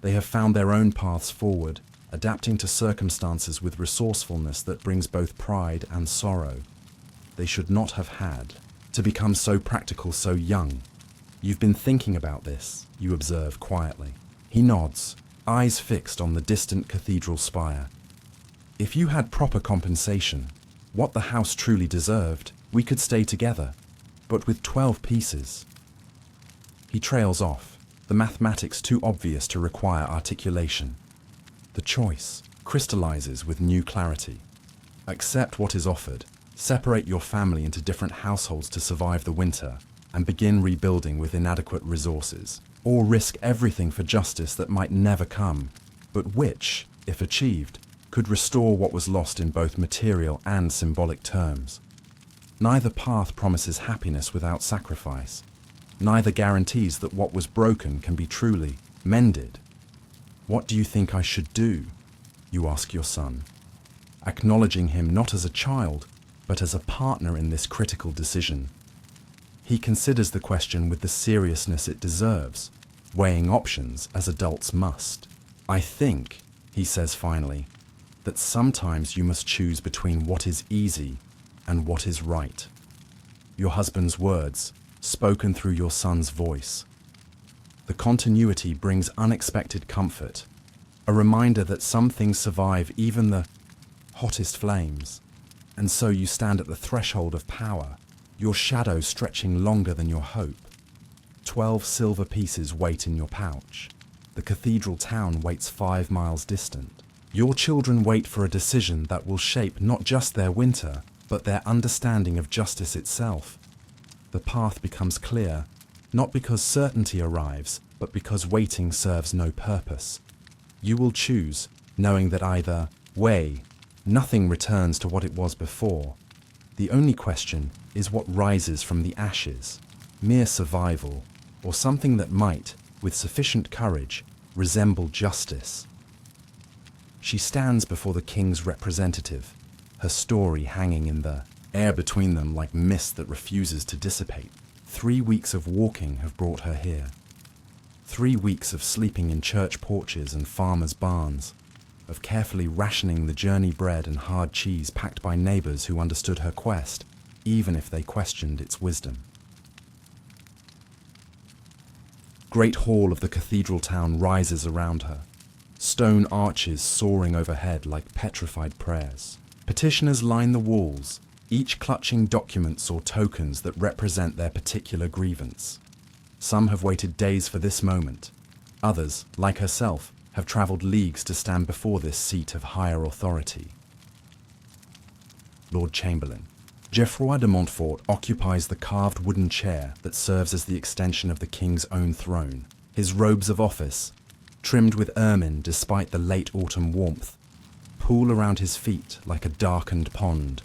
They have found their own paths forward, adapting to circumstances with resourcefulness that brings both pride and sorrow. They should not have had to become so practical so young. You've been thinking about this, you observe quietly. He nods, eyes fixed on the distant cathedral spire. If you had proper compensation, what the house truly deserved, we could stay together, but with 12 pieces. He trails off, the mathematics too obvious to require articulation. The choice crystallizes with new clarity. Accept what is offered, separate your family into different households to survive the winter, and begin rebuilding with inadequate resources, or risk everything for justice that might never come, but which, if achieved, could restore what was lost in both material and symbolic terms. Neither path promises happiness without sacrifice. Neither guarantees that what was broken can be truly mended. What do you think I should do? You ask your son, acknowledging him not as a child, but as a partner in this critical decision. He considers the question with the seriousness it deserves, weighing options as adults must. I think, he says finally, that sometimes you must choose between what is easy and what is right. Your husband's words, spoken through your son's voice. The continuity brings unexpected comfort, a reminder that some things survive even the hottest flames. And so you stand at the threshold of power, your shadow stretching longer than your hope. 12 silver pieces wait in your pouch. The cathedral town waits 5 miles distant. Your children wait for a decision that will shape not just their winter, but their understanding of justice itself. The path becomes clear, not because certainty arrives, but because waiting serves no purpose. You will choose, knowing that either way, nothing returns to what it was before. The only question is what rises from the ashes, mere survival, or something that might, with sufficient courage, resemble justice. She stands before the king's representative, her story hanging in the air between them like mist that refuses to dissipate. 3 weeks of walking have brought her here. 3 weeks of sleeping in church porches and farmers' barns, of carefully rationing the journey bread and hard cheese packed by neighbors who understood her quest, even if they questioned its wisdom. Great hall of the cathedral town rises around her, stone arches soaring overhead like petrified prayers. Petitioners line the walls, each clutching documents or tokens that represent their particular grievance. Some have waited days for this moment. Others, like herself, have travelled leagues to stand before this seat of higher authority. Lord Chamberlain. Geoffroy de Montfort occupies the carved wooden chair that serves as the extension of the king's own throne. His robes of office, trimmed with ermine despite the late autumn warmth, pool around his feet like a darkened pond.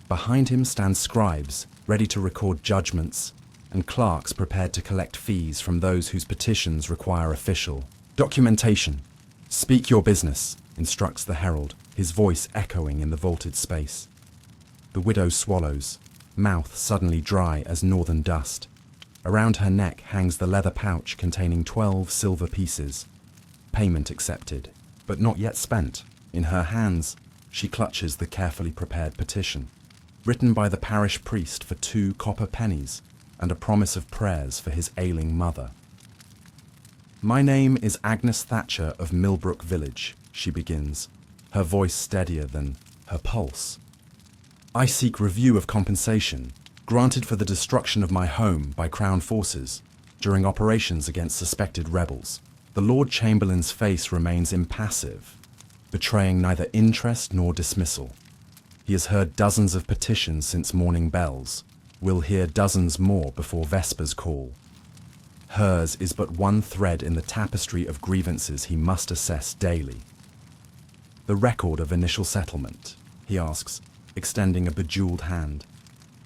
Behind him stand scribes, ready to record judgments, and clerks prepared to collect fees from those whose petitions require official documentation. "Speak your business," instructs the herald, his voice echoing in the vaulted space. The widow swallows, mouth suddenly dry as northern dust. Around her neck hangs the leather pouch containing 12 silver pieces. Payment accepted, but not yet spent. In her hands, she clutches the carefully prepared petition, written by the parish priest for 2 copper pennies and a promise of prayers for his ailing mother. "My name is Agnes Thatcher of Millbrook Village," she begins, her voice steadier than her pulse. "I seek review of compensation granted for the destruction of my home by Crown forces during operations against suspected rebels." The Lord Chamberlain's face remains impassive, betraying neither interest nor dismissal. He has heard dozens of petitions since morning bells, will hear dozens more before Vespers call. Hers is but one thread in the tapestry of grievances he must assess daily. "The record of initial settlement?" he asks, extending a bejeweled hand.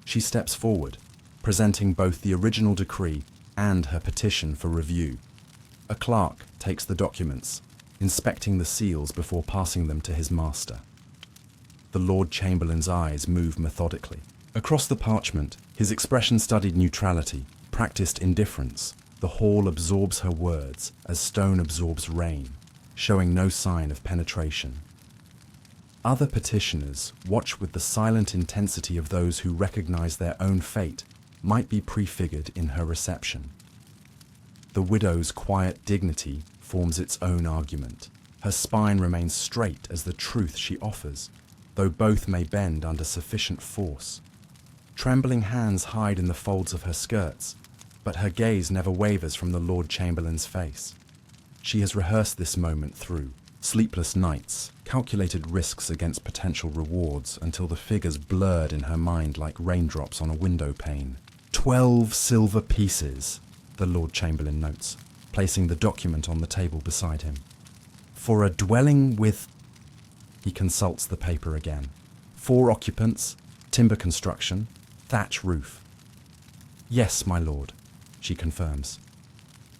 She steps forward, presenting both the original decree and her petition for review. A clerk takes the documents, inspecting the seals before passing them to his master. The Lord Chamberlain's eyes move methodically. Across the parchment, his expression studied neutrality, practiced indifference. The hall absorbs her words as stone absorbs rain, showing no sign of penetration. Other petitioners watch with the silent intensity of those who recognize their own fate might be prefigured in her reception. The widow's quiet dignity forms its own argument. Her spine remains straight as the truth she offers, though both may bend under sufficient force. Trembling hands hide in the folds of her skirts, but her gaze never wavers from the Lord Chamberlain's face. She has rehearsed this moment through sleepless nights, calculated risks against potential rewards until the figures blurred in her mind like raindrops on a window pane. 12 silver pieces, the Lord Chamberlain notes, placing the document on the table beside him. "For a dwelling with..." He consults the paper again. 4 occupants, timber construction, thatch roof. "Yes, my lord," she confirms.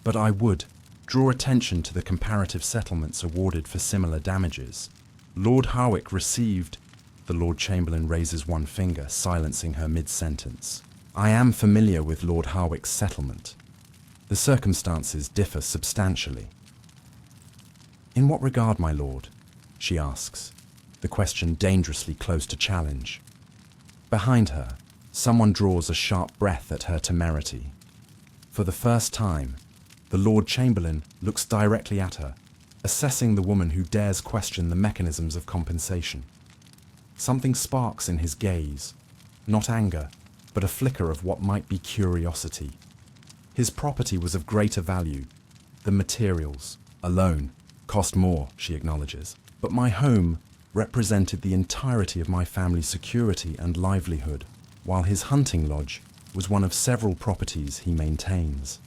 "But I would draw attention to the comparative settlements awarded for similar damages. Lord Harwick received..." The Lord Chamberlain raises one finger, silencing her mid-sentence. "I am familiar with Lord Harwick's settlement. The circumstances differ substantially." "In what regard, my lord?" she asks, the question dangerously close to challenge. Behind her, someone draws a sharp breath at her temerity. For the first time, the Lord Chamberlain looks directly at her, assessing the woman who dares question the mechanisms of compensation. Something sparks in his gaze, not anger, but a flicker of what might be curiosity. His property was of greater value. The materials, alone, cost more, she acknowledges. But my home represented the entirety of my family's security and livelihood, while his hunting lodge was one of several properties he maintains.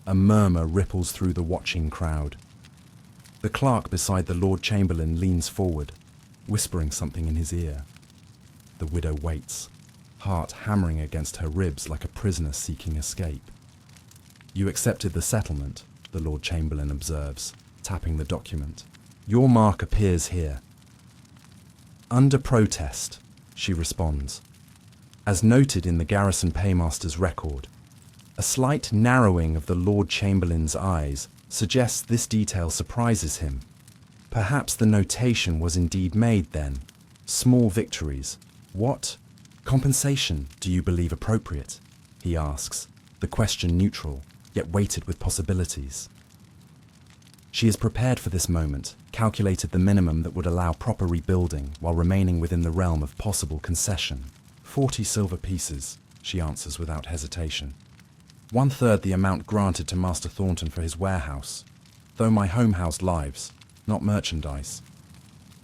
A murmur ripples through the watching crowd. The clerk beside the Lord Chamberlain leans forward, whispering something in his ear. The widow waits, heart hammering against her ribs like a prisoner seeking escape. "You accepted the settlement," the Lord Chamberlain observes, tapping the document. "Your mark appears here." "Under protest," she responds. As noted in the garrison paymaster's record, a slight narrowing of the Lord Chamberlain's eyes suggests this detail surprises him. Perhaps the notation was indeed made then. Small victories. "What compensation do you believe appropriate?" he asks, the question neutral, yet weighted with possibilities. She is prepared for this moment, calculated the minimum that would allow proper rebuilding while remaining within the realm of possible concession. 40 silver pieces, she answers without hesitation. 1/3 the amount granted to Master Thornton for his warehouse, though my home housed lives, not merchandise.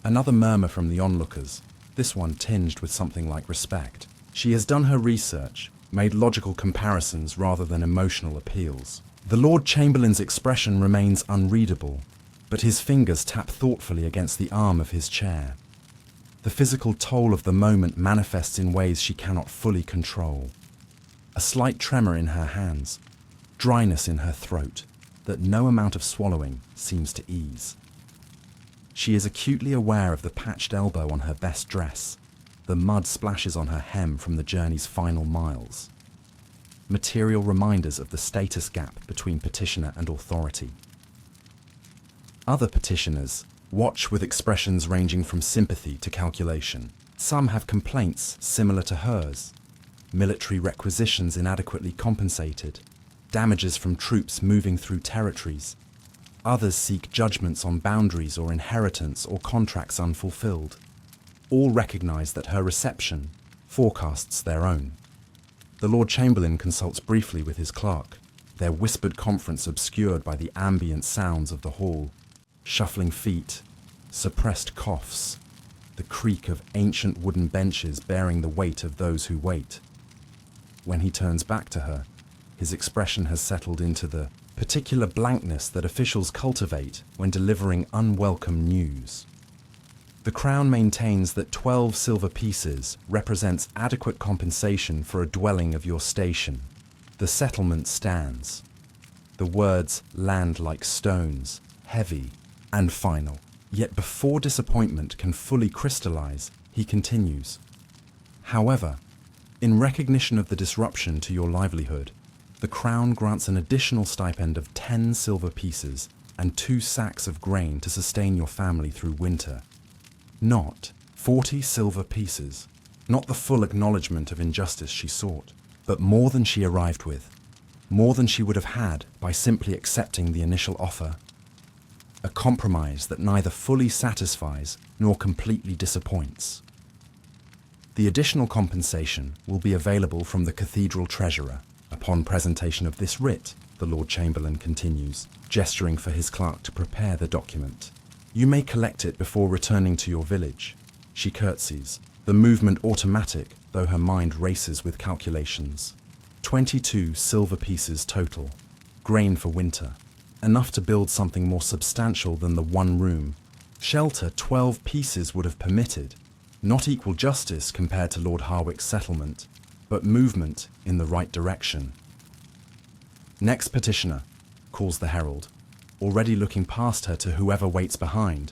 Another murmur from the onlookers, this one tinged with something like respect. She has done her research, made logical comparisons rather than emotional appeals. The Lord Chamberlain's expression remains unreadable, but his fingers tap thoughtfully against the arm of his chair. The physical toll of the moment manifests in ways she cannot fully control. A slight tremor in her hands, dryness in her throat, that no amount of swallowing seems to ease. She is acutely aware of the patched elbow on her best dress, the mud splashes on her hem from the journey's final miles. Material reminders of the status gap between petitioner and authority. Other petitioners watch with expressions ranging from sympathy to calculation. Some have complaints similar to hers: military requisitions inadequately compensated, damages from troops moving through territories. Others seek judgments on boundaries or inheritance or contracts unfulfilled. All recognize that her reception forecasts their own. The Lord Chamberlain consults briefly with his clerk, their whispered conference obscured by the ambient sounds of the hall: shuffling feet, suppressed coughs, the creak of ancient wooden benches bearing the weight of those who wait. When he turns back to her, his expression has settled into the particular blankness that officials cultivate when delivering unwelcome news. The Crown maintains that 12 silver pieces represents adequate compensation for a dwelling of your station. The settlement stands. The words land like stones, heavy and final. Yet before disappointment can fully crystallize, he continues. However, in recognition of the disruption to your livelihood, the Crown grants an additional stipend of 10 silver pieces and 2 sacks of grain to sustain your family through winter. Not 40 silver pieces, not the full acknowledgement of injustice she sought, but more than she arrived with, more than she would have had by simply accepting the initial offer. A compromise that neither fully satisfies nor completely disappoints. The additional compensation will be available from the cathedral treasurer. Upon presentation of this writ, the Lord Chamberlain continues, gesturing for his clerk to prepare the document. You may collect it before returning to your village. She curtsies, the movement automatic, though her mind races with calculations. 22 silver pieces total. Grain for winter. Enough to build something more substantial than the one room. Shelter 12 pieces would have permitted. Not equal justice compared to Lord Harwick's settlement, but movement in the right direction. Next petitioner, calls the herald, already looking past her to whoever waits behind.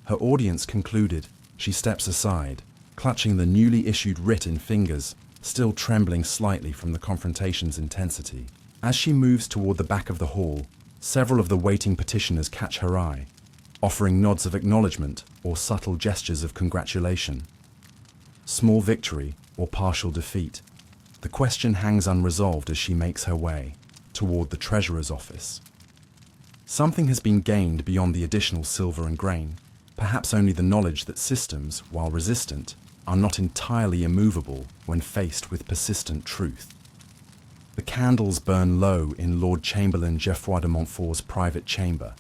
Her audience concluded, she steps aside, clutching the newly issued writ in fingers, still trembling slightly from the confrontation's intensity. As she moves toward the back of the hall, several of the waiting petitioners catch her eye, offering nods of acknowledgement or subtle gestures of congratulation. Small victory or partial defeat. The question hangs unresolved as she makes her way toward the treasurer's office. Something has been gained beyond the additional silver and grain, perhaps only the knowledge that systems, while resistant, are not entirely immovable when faced with persistent truth. The candles burn low in Lord Chamberlain Geoffroy de Montfort's private chamber,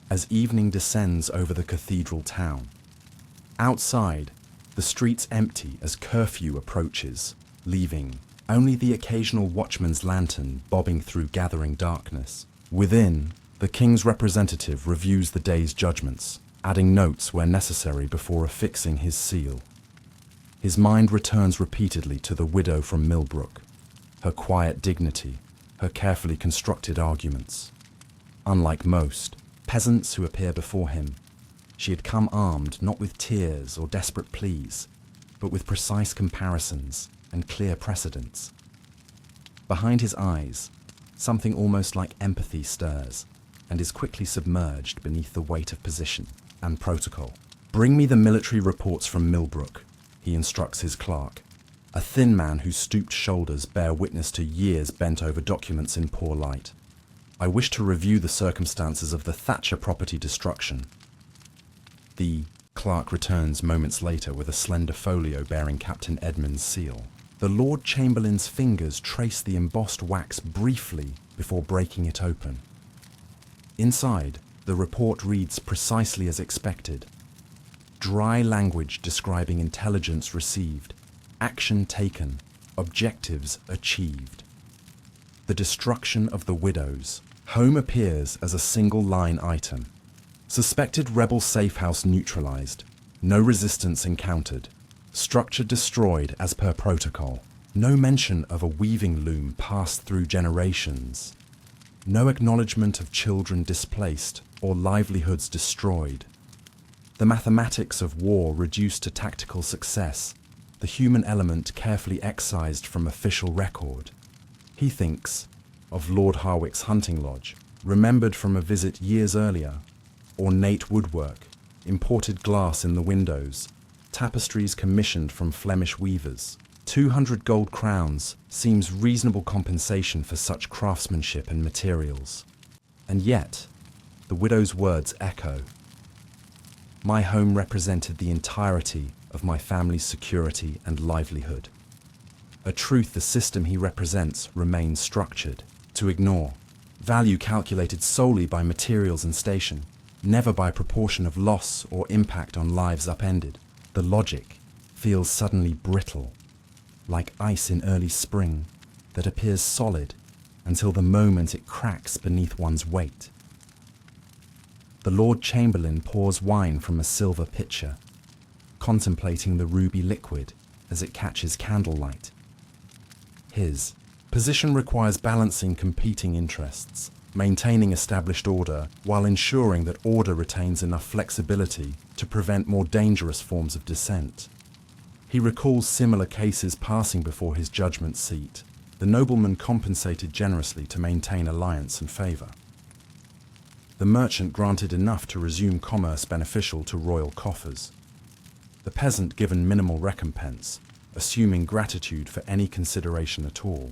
as evening descends over the cathedral town. Outside, the streets empty as curfew approaches, leaving only the occasional watchman's lantern bobbing through gathering darkness. Within, the king's representative reviews the day's judgments, adding notes where necessary before affixing his seal. His mind returns repeatedly to the widow from Millbrook, her quiet dignity, her carefully constructed arguments. Unlike most peasants who appear before him, she had come armed not with tears or desperate pleas, but with precise comparisons and clear precedents. Behind his eyes, something almost like empathy stirs and is quickly submerged beneath the weight of position and protocol. Bring me the military reports from Millbrook, he instructs his clerk, a thin man whose stooped shoulders bear witness to years bent over documents in poor light. I wish to review the circumstances of the Thatcher property destruction. The clerk returns moments later with a slender folio bearing Captain Edmund's seal. The Lord Chamberlain's fingers trace the embossed wax briefly before breaking it open. Inside, the report reads precisely as expected. Dry language describing intelligence received, action taken, objectives achieved. The destruction of the widows. Home appears as a single-line item. Suspected rebel safehouse neutralized. No resistance encountered. Structure destroyed as per protocol. No mention of a weaving loom passed through generations. No acknowledgement of children displaced or livelihoods destroyed. The mathematics of war reduced to tactical success, the human element carefully excised from official record. He thinks of Lord Harwick's hunting lodge, remembered from a visit years earlier, ornate woodwork, imported glass in the windows, tapestries commissioned from Flemish weavers. 200 gold crowns seems reasonable compensation for such craftsmanship and materials. And yet, the widow's words echo. My home represented the entirety of my family's security and livelihood. A truth the system he represents remains structured. To ignore. Value calculated solely by materials and station, never by proportion of loss or impact on lives upended. The logic feels suddenly brittle, like ice in early spring that appears solid until the moment it cracks beneath one's weight. The Lord Chamberlain pours wine from a silver pitcher, contemplating the ruby liquid as it catches candlelight. His position requires balancing competing interests, maintaining established order while ensuring that order retains enough flexibility to prevent more dangerous forms of dissent. He recalls similar cases passing before his judgment seat. The nobleman compensated generously to maintain alliance and favour. The merchant granted enough to resume commerce beneficial to royal coffers. The peasant given minimal recompense, assuming gratitude for any consideration at all.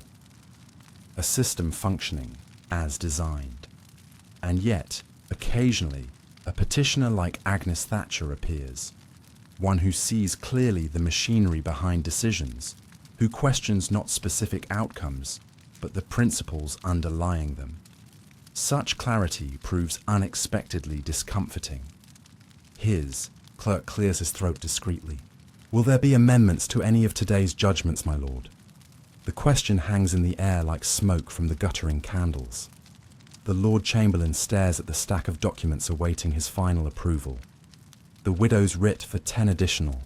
A system functioning as designed. And yet, occasionally, a petitioner like Agnes Thatcher appears, one who sees clearly the machinery behind decisions, who questions not specific outcomes, but the principles underlying them. Such clarity proves unexpectedly discomforting. His clerk clears his throat discreetly. Will there be amendments to any of today's judgments, my lord? The question hangs in the air like smoke from the guttering candles. The Lord Chamberlain stares at the stack of documents awaiting his final approval. The widow's writ for 10 additional.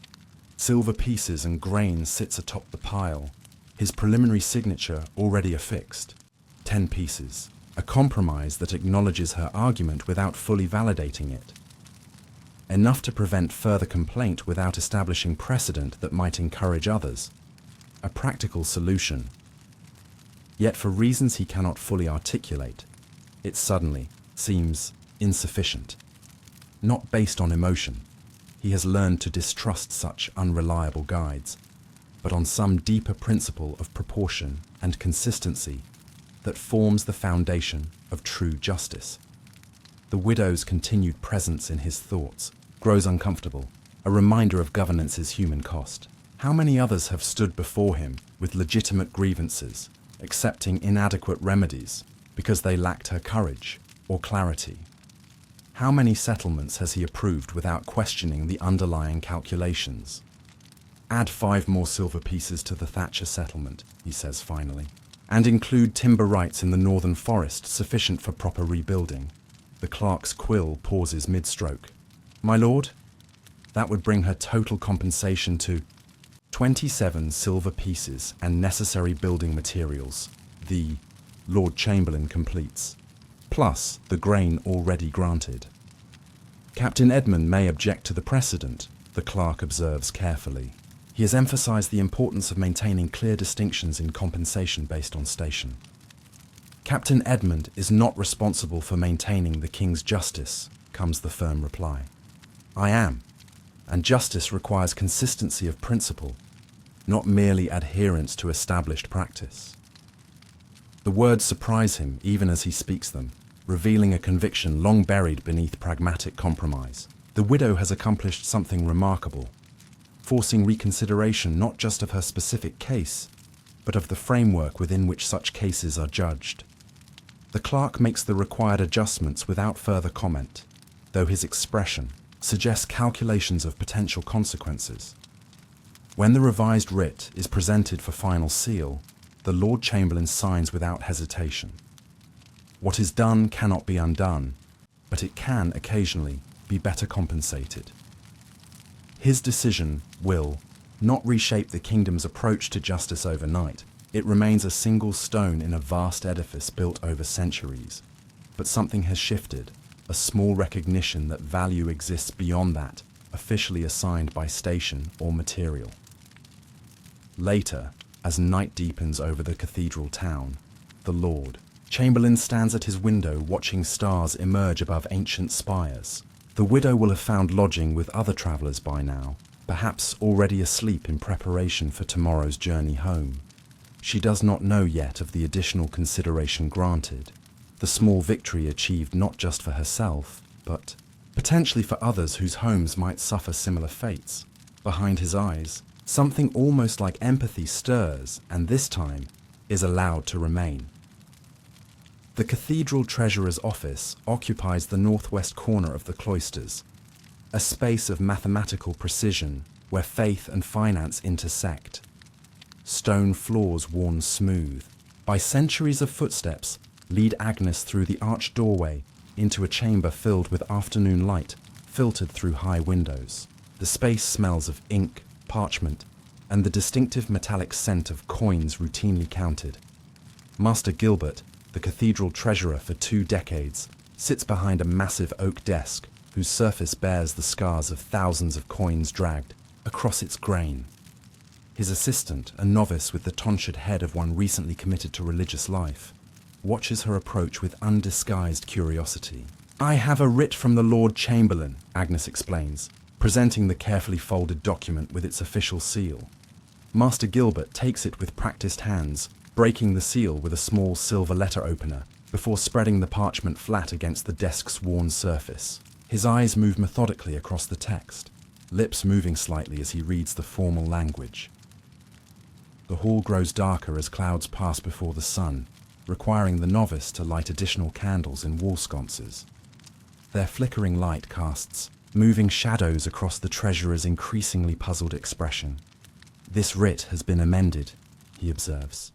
Silver pieces and grain sits atop the pile, his preliminary signature already affixed. 10 pieces, a compromise that acknowledges her argument without fully validating it. Enough to prevent further complaint without establishing precedent that might encourage others. A practical solution. Yet for reasons he cannot fully articulate, it suddenly seems insufficient. Not based on emotion. He has learned to distrust such unreliable guides, but on some deeper principle of proportion and consistency that forms the foundation of true justice. The widow's continued presence in his thoughts grows uncomfortable, a reminder of governance's human cost. How many others have stood before him with legitimate grievances, accepting inadequate remedies because they lacked her courage or clarity? How many settlements has he approved without questioning the underlying calculations? Add 5 more silver pieces to the Thatcher settlement, he says finally, and include timber rights in the northern forest sufficient for proper rebuilding. The clerk's quill pauses mid-stroke. My lord, that would bring her total compensation to 27 silver pieces and necessary building materials, the Lord Chamberlain completes, plus the grain already granted. Captain Edmund may object to the precedent, the clerk observes carefully. He has emphasized the importance of maintaining clear distinctions in compensation based on station. Captain Edmund is not responsible for maintaining the king's justice, comes the firm reply. I am, and justice requires consistency of principle, not merely adherence to established practice. The words surprise him even as he speaks them, revealing a conviction long buried beneath pragmatic compromise. The widow has accomplished something remarkable, forcing reconsideration not just of her specific case, but of the framework within which such cases are judged. The clerk makes the required adjustments without further comment, though his expression suggests calculations of potential consequences. When the revised writ is presented for final seal, The Lord Chamberlain signs without hesitation. What is done cannot be undone, but it can occasionally be better compensated. His decision will not reshape the kingdom's approach to justice overnight. It remains a single stone in a vast edifice built over centuries. But something has shifted, a small recognition that value exists beyond that officially assigned by station or material. Later, as night deepens over the cathedral town, the Lord Chamberlain stands at his window watching stars emerge above ancient spires. The widow will have found lodging with other travellers by now, perhaps already asleep in preparation for tomorrow's journey home. She does not know yet of the additional consideration granted, the small victory achieved not just for herself, but potentially for others whose homes might suffer similar fates. Behind his eyes, something almost like empathy stirs, and this time is allowed to remain. The cathedral treasurer's office occupies the northwest corner of the cloisters, a space of mathematical precision where faith and finance intersect. Stone floors worn smooth by centuries of footsteps lead Agnes through the arched doorway into a chamber filled with afternoon light filtered through high windows. The space smells of ink, parchment, and the distinctive metallic scent of coins routinely counted. Master Gilbert, the cathedral treasurer for 2 decades, sits behind a massive oak desk whose surface bears the scars of thousands of coins dragged across its grain. His assistant, a novice with the tonsured head of one recently committed to religious life, watches her approach with undisguised curiosity. "I have a writ from the Lord Chamberlain," Agnes explains, presenting the carefully folded document with its official seal. Master Gilbert takes it with practiced hands, breaking the seal with a small silver letter opener before spreading the parchment flat against the desk's worn surface. His eyes move methodically across the text, lips moving slightly as he reads the formal language. The hall grows darker as clouds pass before the sun, requiring the novice to light additional candles in wall sconces. Their flickering light casts moving shadows across the treasurer's increasingly puzzled expression. "This writ has been amended," he observes,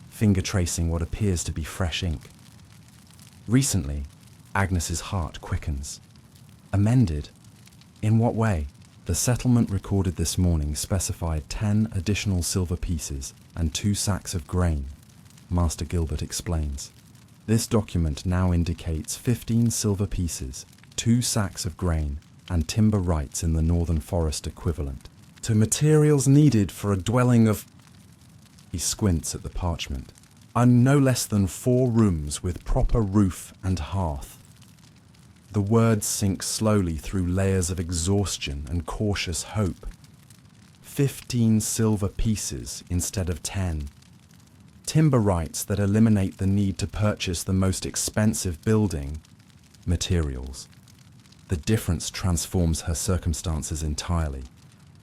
finger tracing what appears to be fresh ink. Recently, Agnes's heart quickens. Amended? In what way? The settlement recorded this morning specified 10 additional silver pieces and 2 sacks of grain, Master Gilbert explains. This document now indicates 15 silver pieces, 2 sacks of grain, and timber rights in the Northern Forest equivalent to materials needed for a dwelling of... He squints at the parchment. "And no less than 4 rooms with proper roof and hearth." The words sink slowly through layers of exhaustion and cautious hope. 15 silver pieces instead of 10. Timber rights that eliminate the need to purchase the most expensive building materials. The difference transforms her circumstances entirely,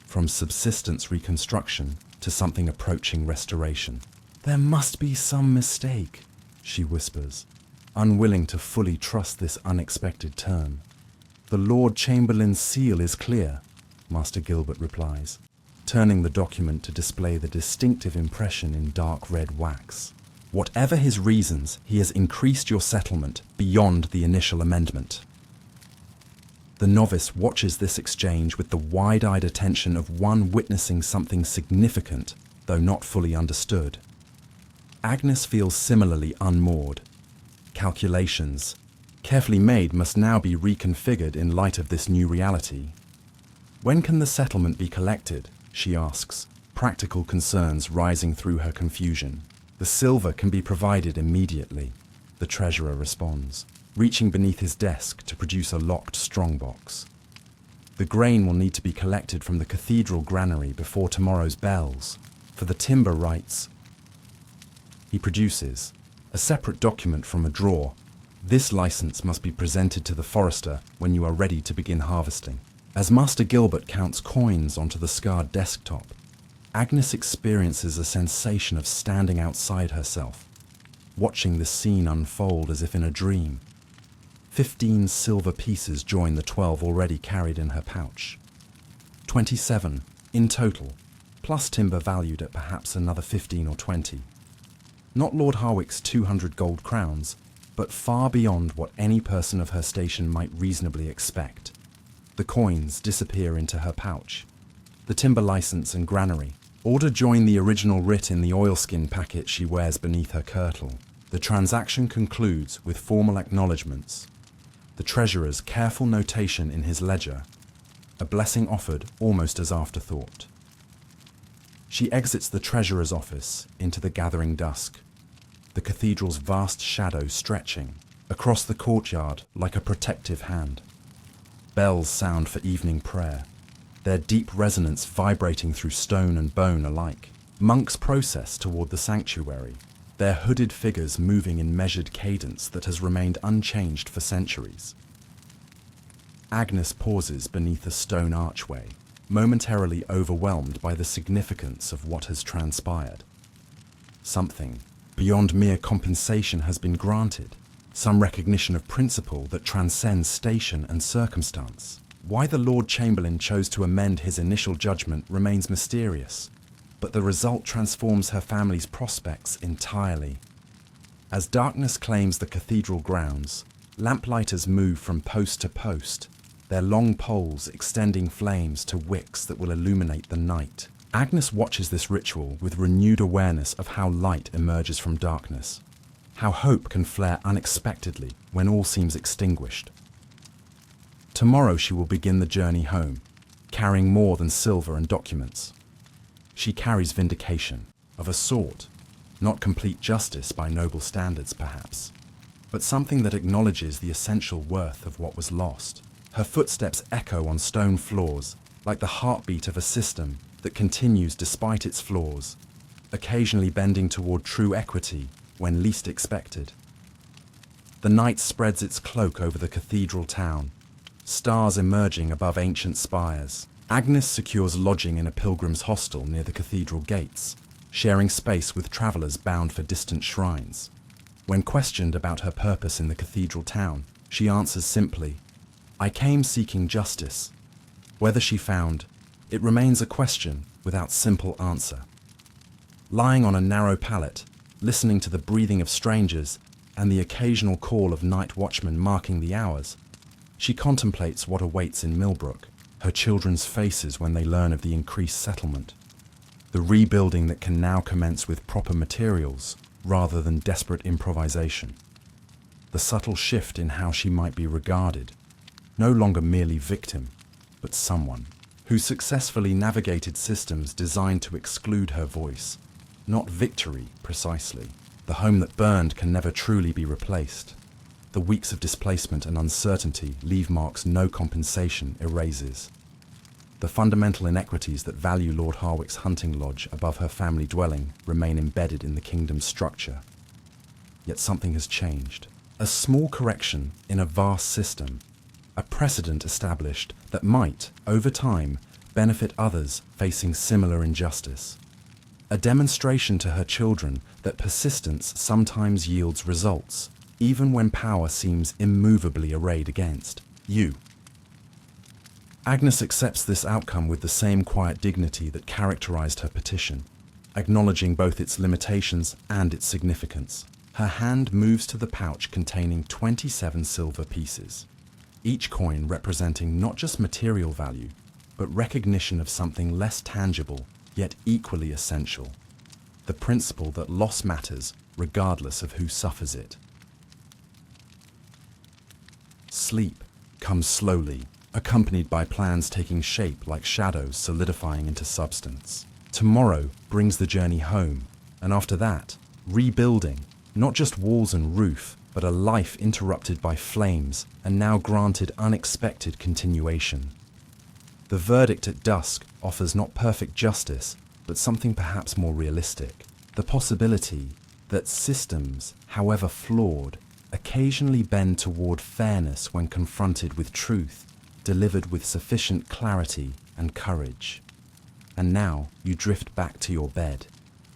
from subsistence reconstruction to something approaching restoration. "There must be some mistake," she whispers, unwilling to fully trust this unexpected turn. "The Lord Chamberlain's seal is clear," Master Gilbert replies, turning the document to display the distinctive impression in dark red wax. "Whatever his reasons, he has increased your settlement beyond the initial amendment." The novice watches this exchange with the wide-eyed attention of one witnessing something significant, though not fully understood. Agnes feels similarly unmoored. Calculations, carefully made, must now be reconfigured in light of this new reality. "When can the settlement be collected?" she asks, practical concerns rising through her confusion. "The silver can be provided immediately," the treasurer responds, reaching beneath his desk to produce a locked strongbox. "The grain will need to be collected from the cathedral granary before tomorrow's bells. For the timber rights..." He produces a separate document from a drawer. "This license must be presented to the forester when you are ready to begin harvesting." As Master Gilbert counts coins onto the scarred desktop, Agnes experiences a sensation of standing outside herself, watching the scene unfold as if in a dream. 15 silver pieces join the 12 already carried in her pouch. 27 in total, plus timber valued at perhaps another 15 or 20. Not Lord Harwick's 200 gold crowns, but far beyond what any person of her station might reasonably expect. The coins disappear into her pouch. The timber license and granary. Order join the original writ in the oilskin packet she wears beneath her kirtle. The transaction concludes with formal acknowledgements. The treasurer's careful notation in his ledger. A blessing offered almost as afterthought. She exits the treasurer's office into the gathering dusk, the cathedral's vast shadow stretching across the courtyard like a protective hand. Bells sound for evening prayer, their deep resonance vibrating through stone and bone alike. Monks process toward the sanctuary, their hooded figures moving in measured cadence that has remained unchanged for centuries. Agnes pauses beneath a stone archway, momentarily overwhelmed by the significance of what has transpired. Something beyond mere compensation has been granted, some recognition of principle that transcends station and circumstance. Why the Lord Chamberlain chose to amend his initial judgment remains mysterious, but the result transforms her family's prospects entirely. As darkness claims the cathedral grounds, lamplighters move from post to post, their long poles extending flames to wicks that will illuminate the night. Agnes watches this ritual with renewed awareness of how light emerges from darkness, how hope can flare unexpectedly when all seems extinguished. Tomorrow she will begin the journey home, carrying more than silver and documents. She carries vindication, of a sort, not complete justice by noble standards perhaps, but something that acknowledges the essential worth of what was lost. Her footsteps echo on stone floors, like the heartbeat of a system that continues despite its flaws, occasionally bending toward true equity when least expected. The night spreads its cloak over the cathedral town, stars emerging above ancient spires. Agnes secures lodging in a pilgrim's hostel near the cathedral gates, sharing space with travelers bound for distant shrines. When questioned about her purpose in the cathedral town, she answers simply, "I came seeking justice." Whether she found, it remains a question without simple answer. Lying on a narrow pallet, listening to the breathing of strangers and the occasional call of night watchmen marking the hours, she contemplates what awaits in Millbrook, her children's faces when they learn of the increased settlement, the rebuilding that can now commence with proper materials rather than desperate improvisation, the subtle shift in how she might be regarded, no longer merely victim, but someone who successfully navigated systems designed to exclude her voice, not victory precisely. The home that burned can never truly be replaced. The weeks of displacement and uncertainty leave marks no compensation erases. The fundamental inequities that value Lord Harwick's hunting lodge above her family dwelling remain embedded in the kingdom's structure. Yet something has changed. A small correction in a vast system, a precedent established that might, over time, benefit others facing similar injustice. A demonstration to her children that persistence sometimes yields results, even when power seems immovably arrayed against you. Agnes accepts this outcome with the same quiet dignity that characterized her petition, acknowledging both its limitations and its significance. Her hand moves to the pouch containing 27 silver pieces, each coin representing not just material value, but recognition of something less tangible, yet equally essential: the principle that loss matters regardless of who suffers it. Sleep comes slowly, accompanied by plans taking shape like shadows solidifying into substance. Tomorrow brings the journey home, and after that, rebuilding, not just walls and roof, but a life interrupted by flames and now granted unexpected continuation. The verdict at dusk offers not perfect justice, but something perhaps more realistic: the possibility that systems, however flawed, occasionally bend toward fairness when confronted with truth, delivered with sufficient clarity and courage. And now you drift back to your bed,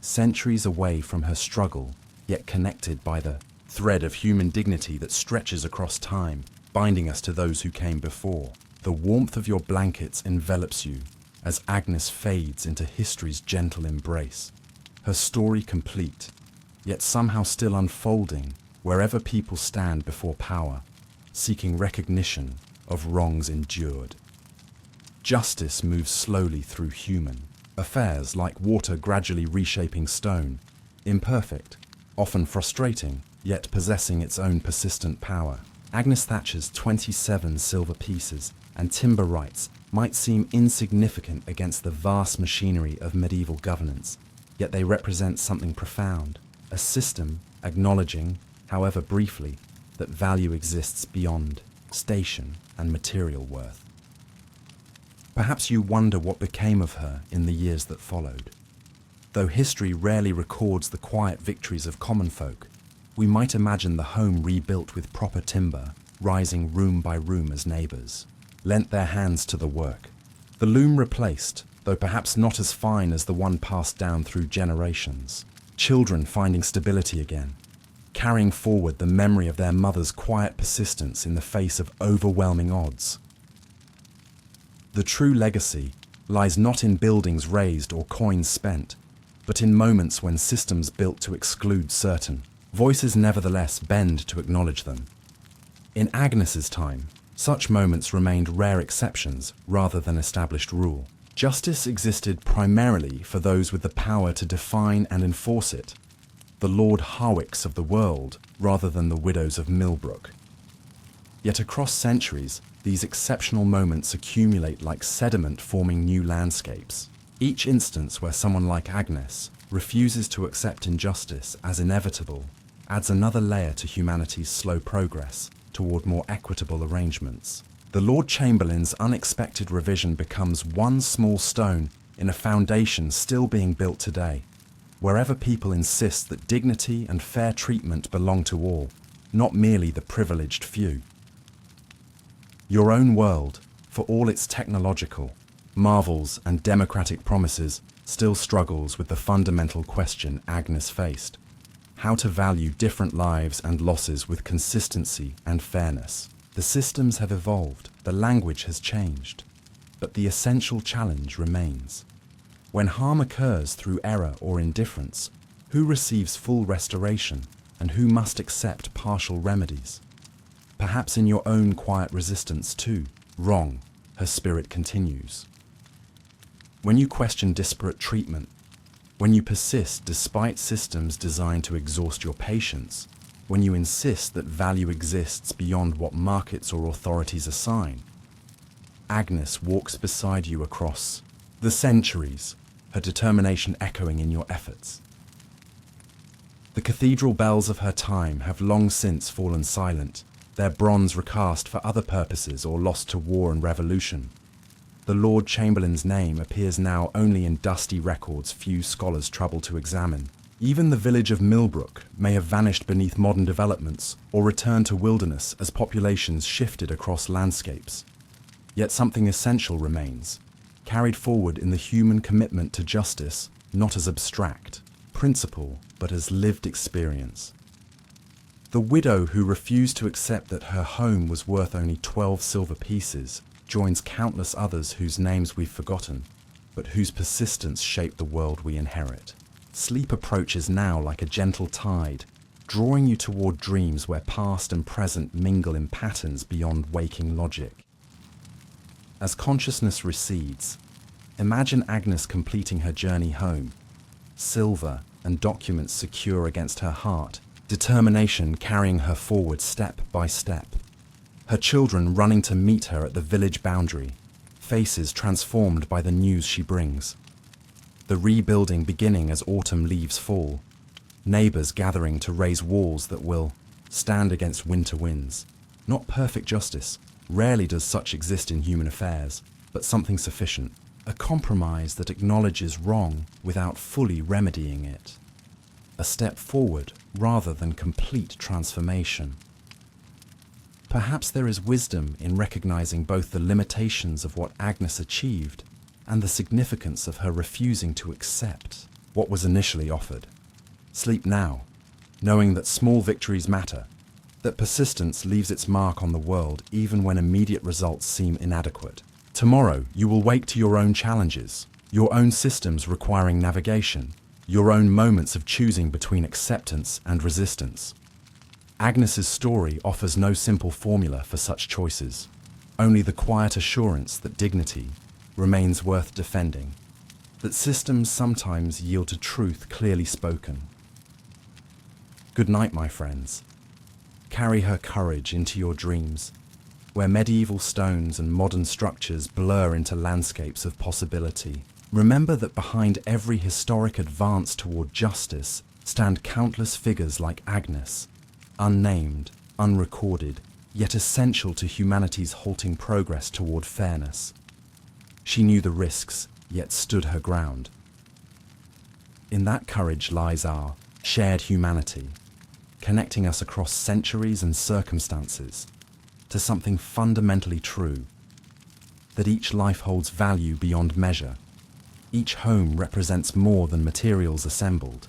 centuries away from her struggle, yet connected by the thread of human dignity that stretches across time, binding us to those who came before. The warmth of your blankets envelops you as Agnes fades into history's gentle embrace, her story complete, yet somehow still unfolding wherever people stand before power, seeking recognition of wrongs endured. Justice moves slowly through human affairs like water gradually reshaping stone, imperfect, often frustrating, yet possessing its own persistent power. Agnes Thatcher's 27 silver pieces and timber rights might seem insignificant against the vast machinery of medieval governance, yet they represent something profound, a system acknowledging, however briefly, that value exists beyond station and material worth. Perhaps you wonder what became of her in the years that followed. Though history rarely records the quiet victories of common folk, we might imagine the home rebuilt with proper timber, rising room by room as neighbours lent their hands to the work. The loom replaced, though perhaps not as fine as the one passed down through generations. Children finding stability again, carrying forward the memory of their mother's quiet persistence in the face of overwhelming odds. The true legacy lies not in buildings raised or coins spent, but in moments when systems built to exclude certain voices nevertheless bend to acknowledge them. In Agnes's time, such moments remained rare exceptions rather than established rule. Justice existed primarily for those with the power to define and enforce it, the Lord Hawicks of the world rather than the widows of Millbrook. Yet across centuries, these exceptional moments accumulate like sediment forming new landscapes. Each instance where someone like Agnes refuses to accept injustice as inevitable adds another layer to humanity's slow progress toward more equitable arrangements. The Lord Chamberlain's unexpected revision becomes one small stone in a foundation still being built today, wherever people insist that dignity and fair treatment belong to all, not merely the privileged few. Your own world, for all its technological marvels and democratic promises, still struggles with the fundamental question Agnes faced: how to value different lives and losses with consistency and fairness. The systems have evolved, the language has changed, but the essential challenge remains. When harm occurs through error or indifference, who receives full restoration and who must accept partial remedies? Perhaps in your own quiet resistance too. Wrong, her spirit continues. When you question disparate treatment, when you persist despite systems designed to exhaust your patience, when you insist that value exists beyond what markets or authorities assign, Agnes walks beside you across the centuries, her determination echoing in your efforts. The cathedral bells of her time have long since fallen silent, their bronze recast for other purposes or lost to war and revolution. The Lord Chamberlain's name appears now only in dusty records few scholars trouble to examine. Even the village of Millbrook may have vanished beneath modern developments or returned to wilderness as populations shifted across landscapes. Yet something essential remains, carried forward in the human commitment to justice, not as abstract principle, but as lived experience. The widow who refused to accept that her home was worth only 12 silver pieces joins countless others whose names we've forgotten, but whose persistence shaped the world we inherit. Sleep approaches now like a gentle tide, drawing you toward dreams where past and present mingle in patterns beyond waking logic. As consciousness recedes, imagine Agnes completing her journey home, silver and documents secure against her heart, determination carrying her forward step by step. Her children running to meet her at the village boundary, faces transformed by the news she brings. The rebuilding beginning as autumn leaves fall, neighbours gathering to raise walls that will stand against winter winds. Not perfect justice, rarely does such exist in human affairs, but something sufficient. A compromise that acknowledges wrong without fully remedying it. A step forward rather than complete transformation. Perhaps there is wisdom in recognizing both the limitations of what Agnes achieved and the significance of her refusing to accept what was initially offered. Sleep now, knowing that small victories matter, that persistence leaves its mark on the world even when immediate results seem inadequate. Tomorrow, you will wake to your own challenges, your own systems requiring navigation, your own moments of choosing between acceptance and resistance. Agnes's story offers no simple formula for such choices, only the quiet assurance that dignity remains worth defending, that systems sometimes yield to truth clearly spoken. Good night, my friends. Carry her courage into your dreams, where medieval stones and modern structures blur into landscapes of possibility. Remember that behind every historic advance toward justice stand countless figures like Agnes, unnamed, unrecorded, yet essential to humanity's halting progress toward fairness. She knew the risks, yet stood her ground. In that courage lies our shared humanity, connecting us across centuries and circumstances to something fundamentally true, that each life holds value beyond measure. Each home represents more than materials assembled.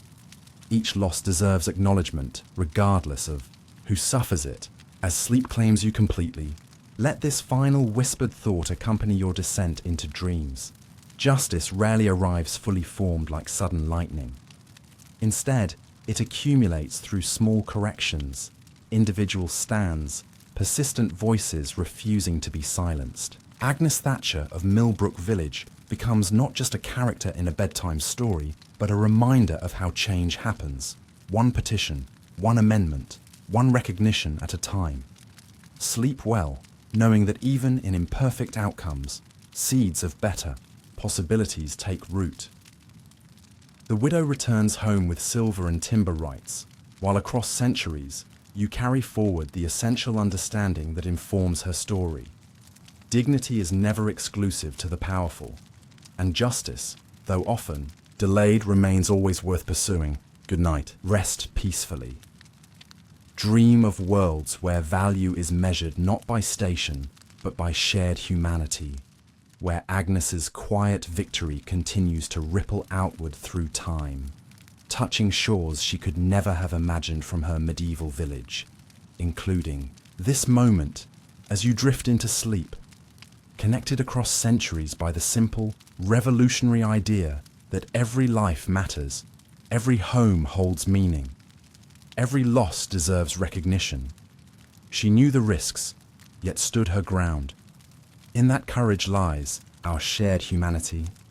Each loss deserves acknowledgement, regardless of who suffers it. As sleep claims you completely, let this final whispered thought accompany your descent into dreams. Justice rarely arrives fully formed like sudden lightning. Instead, it accumulates through small corrections, individual stands, persistent voices refusing to be silenced. Agnes Thatcher of Millbrook Village becomes not just a character in a bedtime story, but a reminder of how change happens. One petition, one amendment, one recognition at a time. Sleep well, knowing that even in imperfect outcomes, seeds of better possibilities take root. The widow returns home with silver and timber rights, while across centuries, you carry forward the essential understanding that informs her story. Dignity is never exclusive to the powerful, and justice, though often delayed, remains always worth pursuing. Good night. Rest peacefully. Dream of worlds where value is measured not by station, but by shared humanity, where Agnes's quiet victory continues to ripple outward through time, touching shores she could never have imagined from her medieval village, including this moment as you drift into sleep, connected across centuries by the simple, revolutionary idea that every life matters, every home holds meaning, every loss deserves recognition. She knew the risks, yet stood her ground. In that courage lies our shared humanity.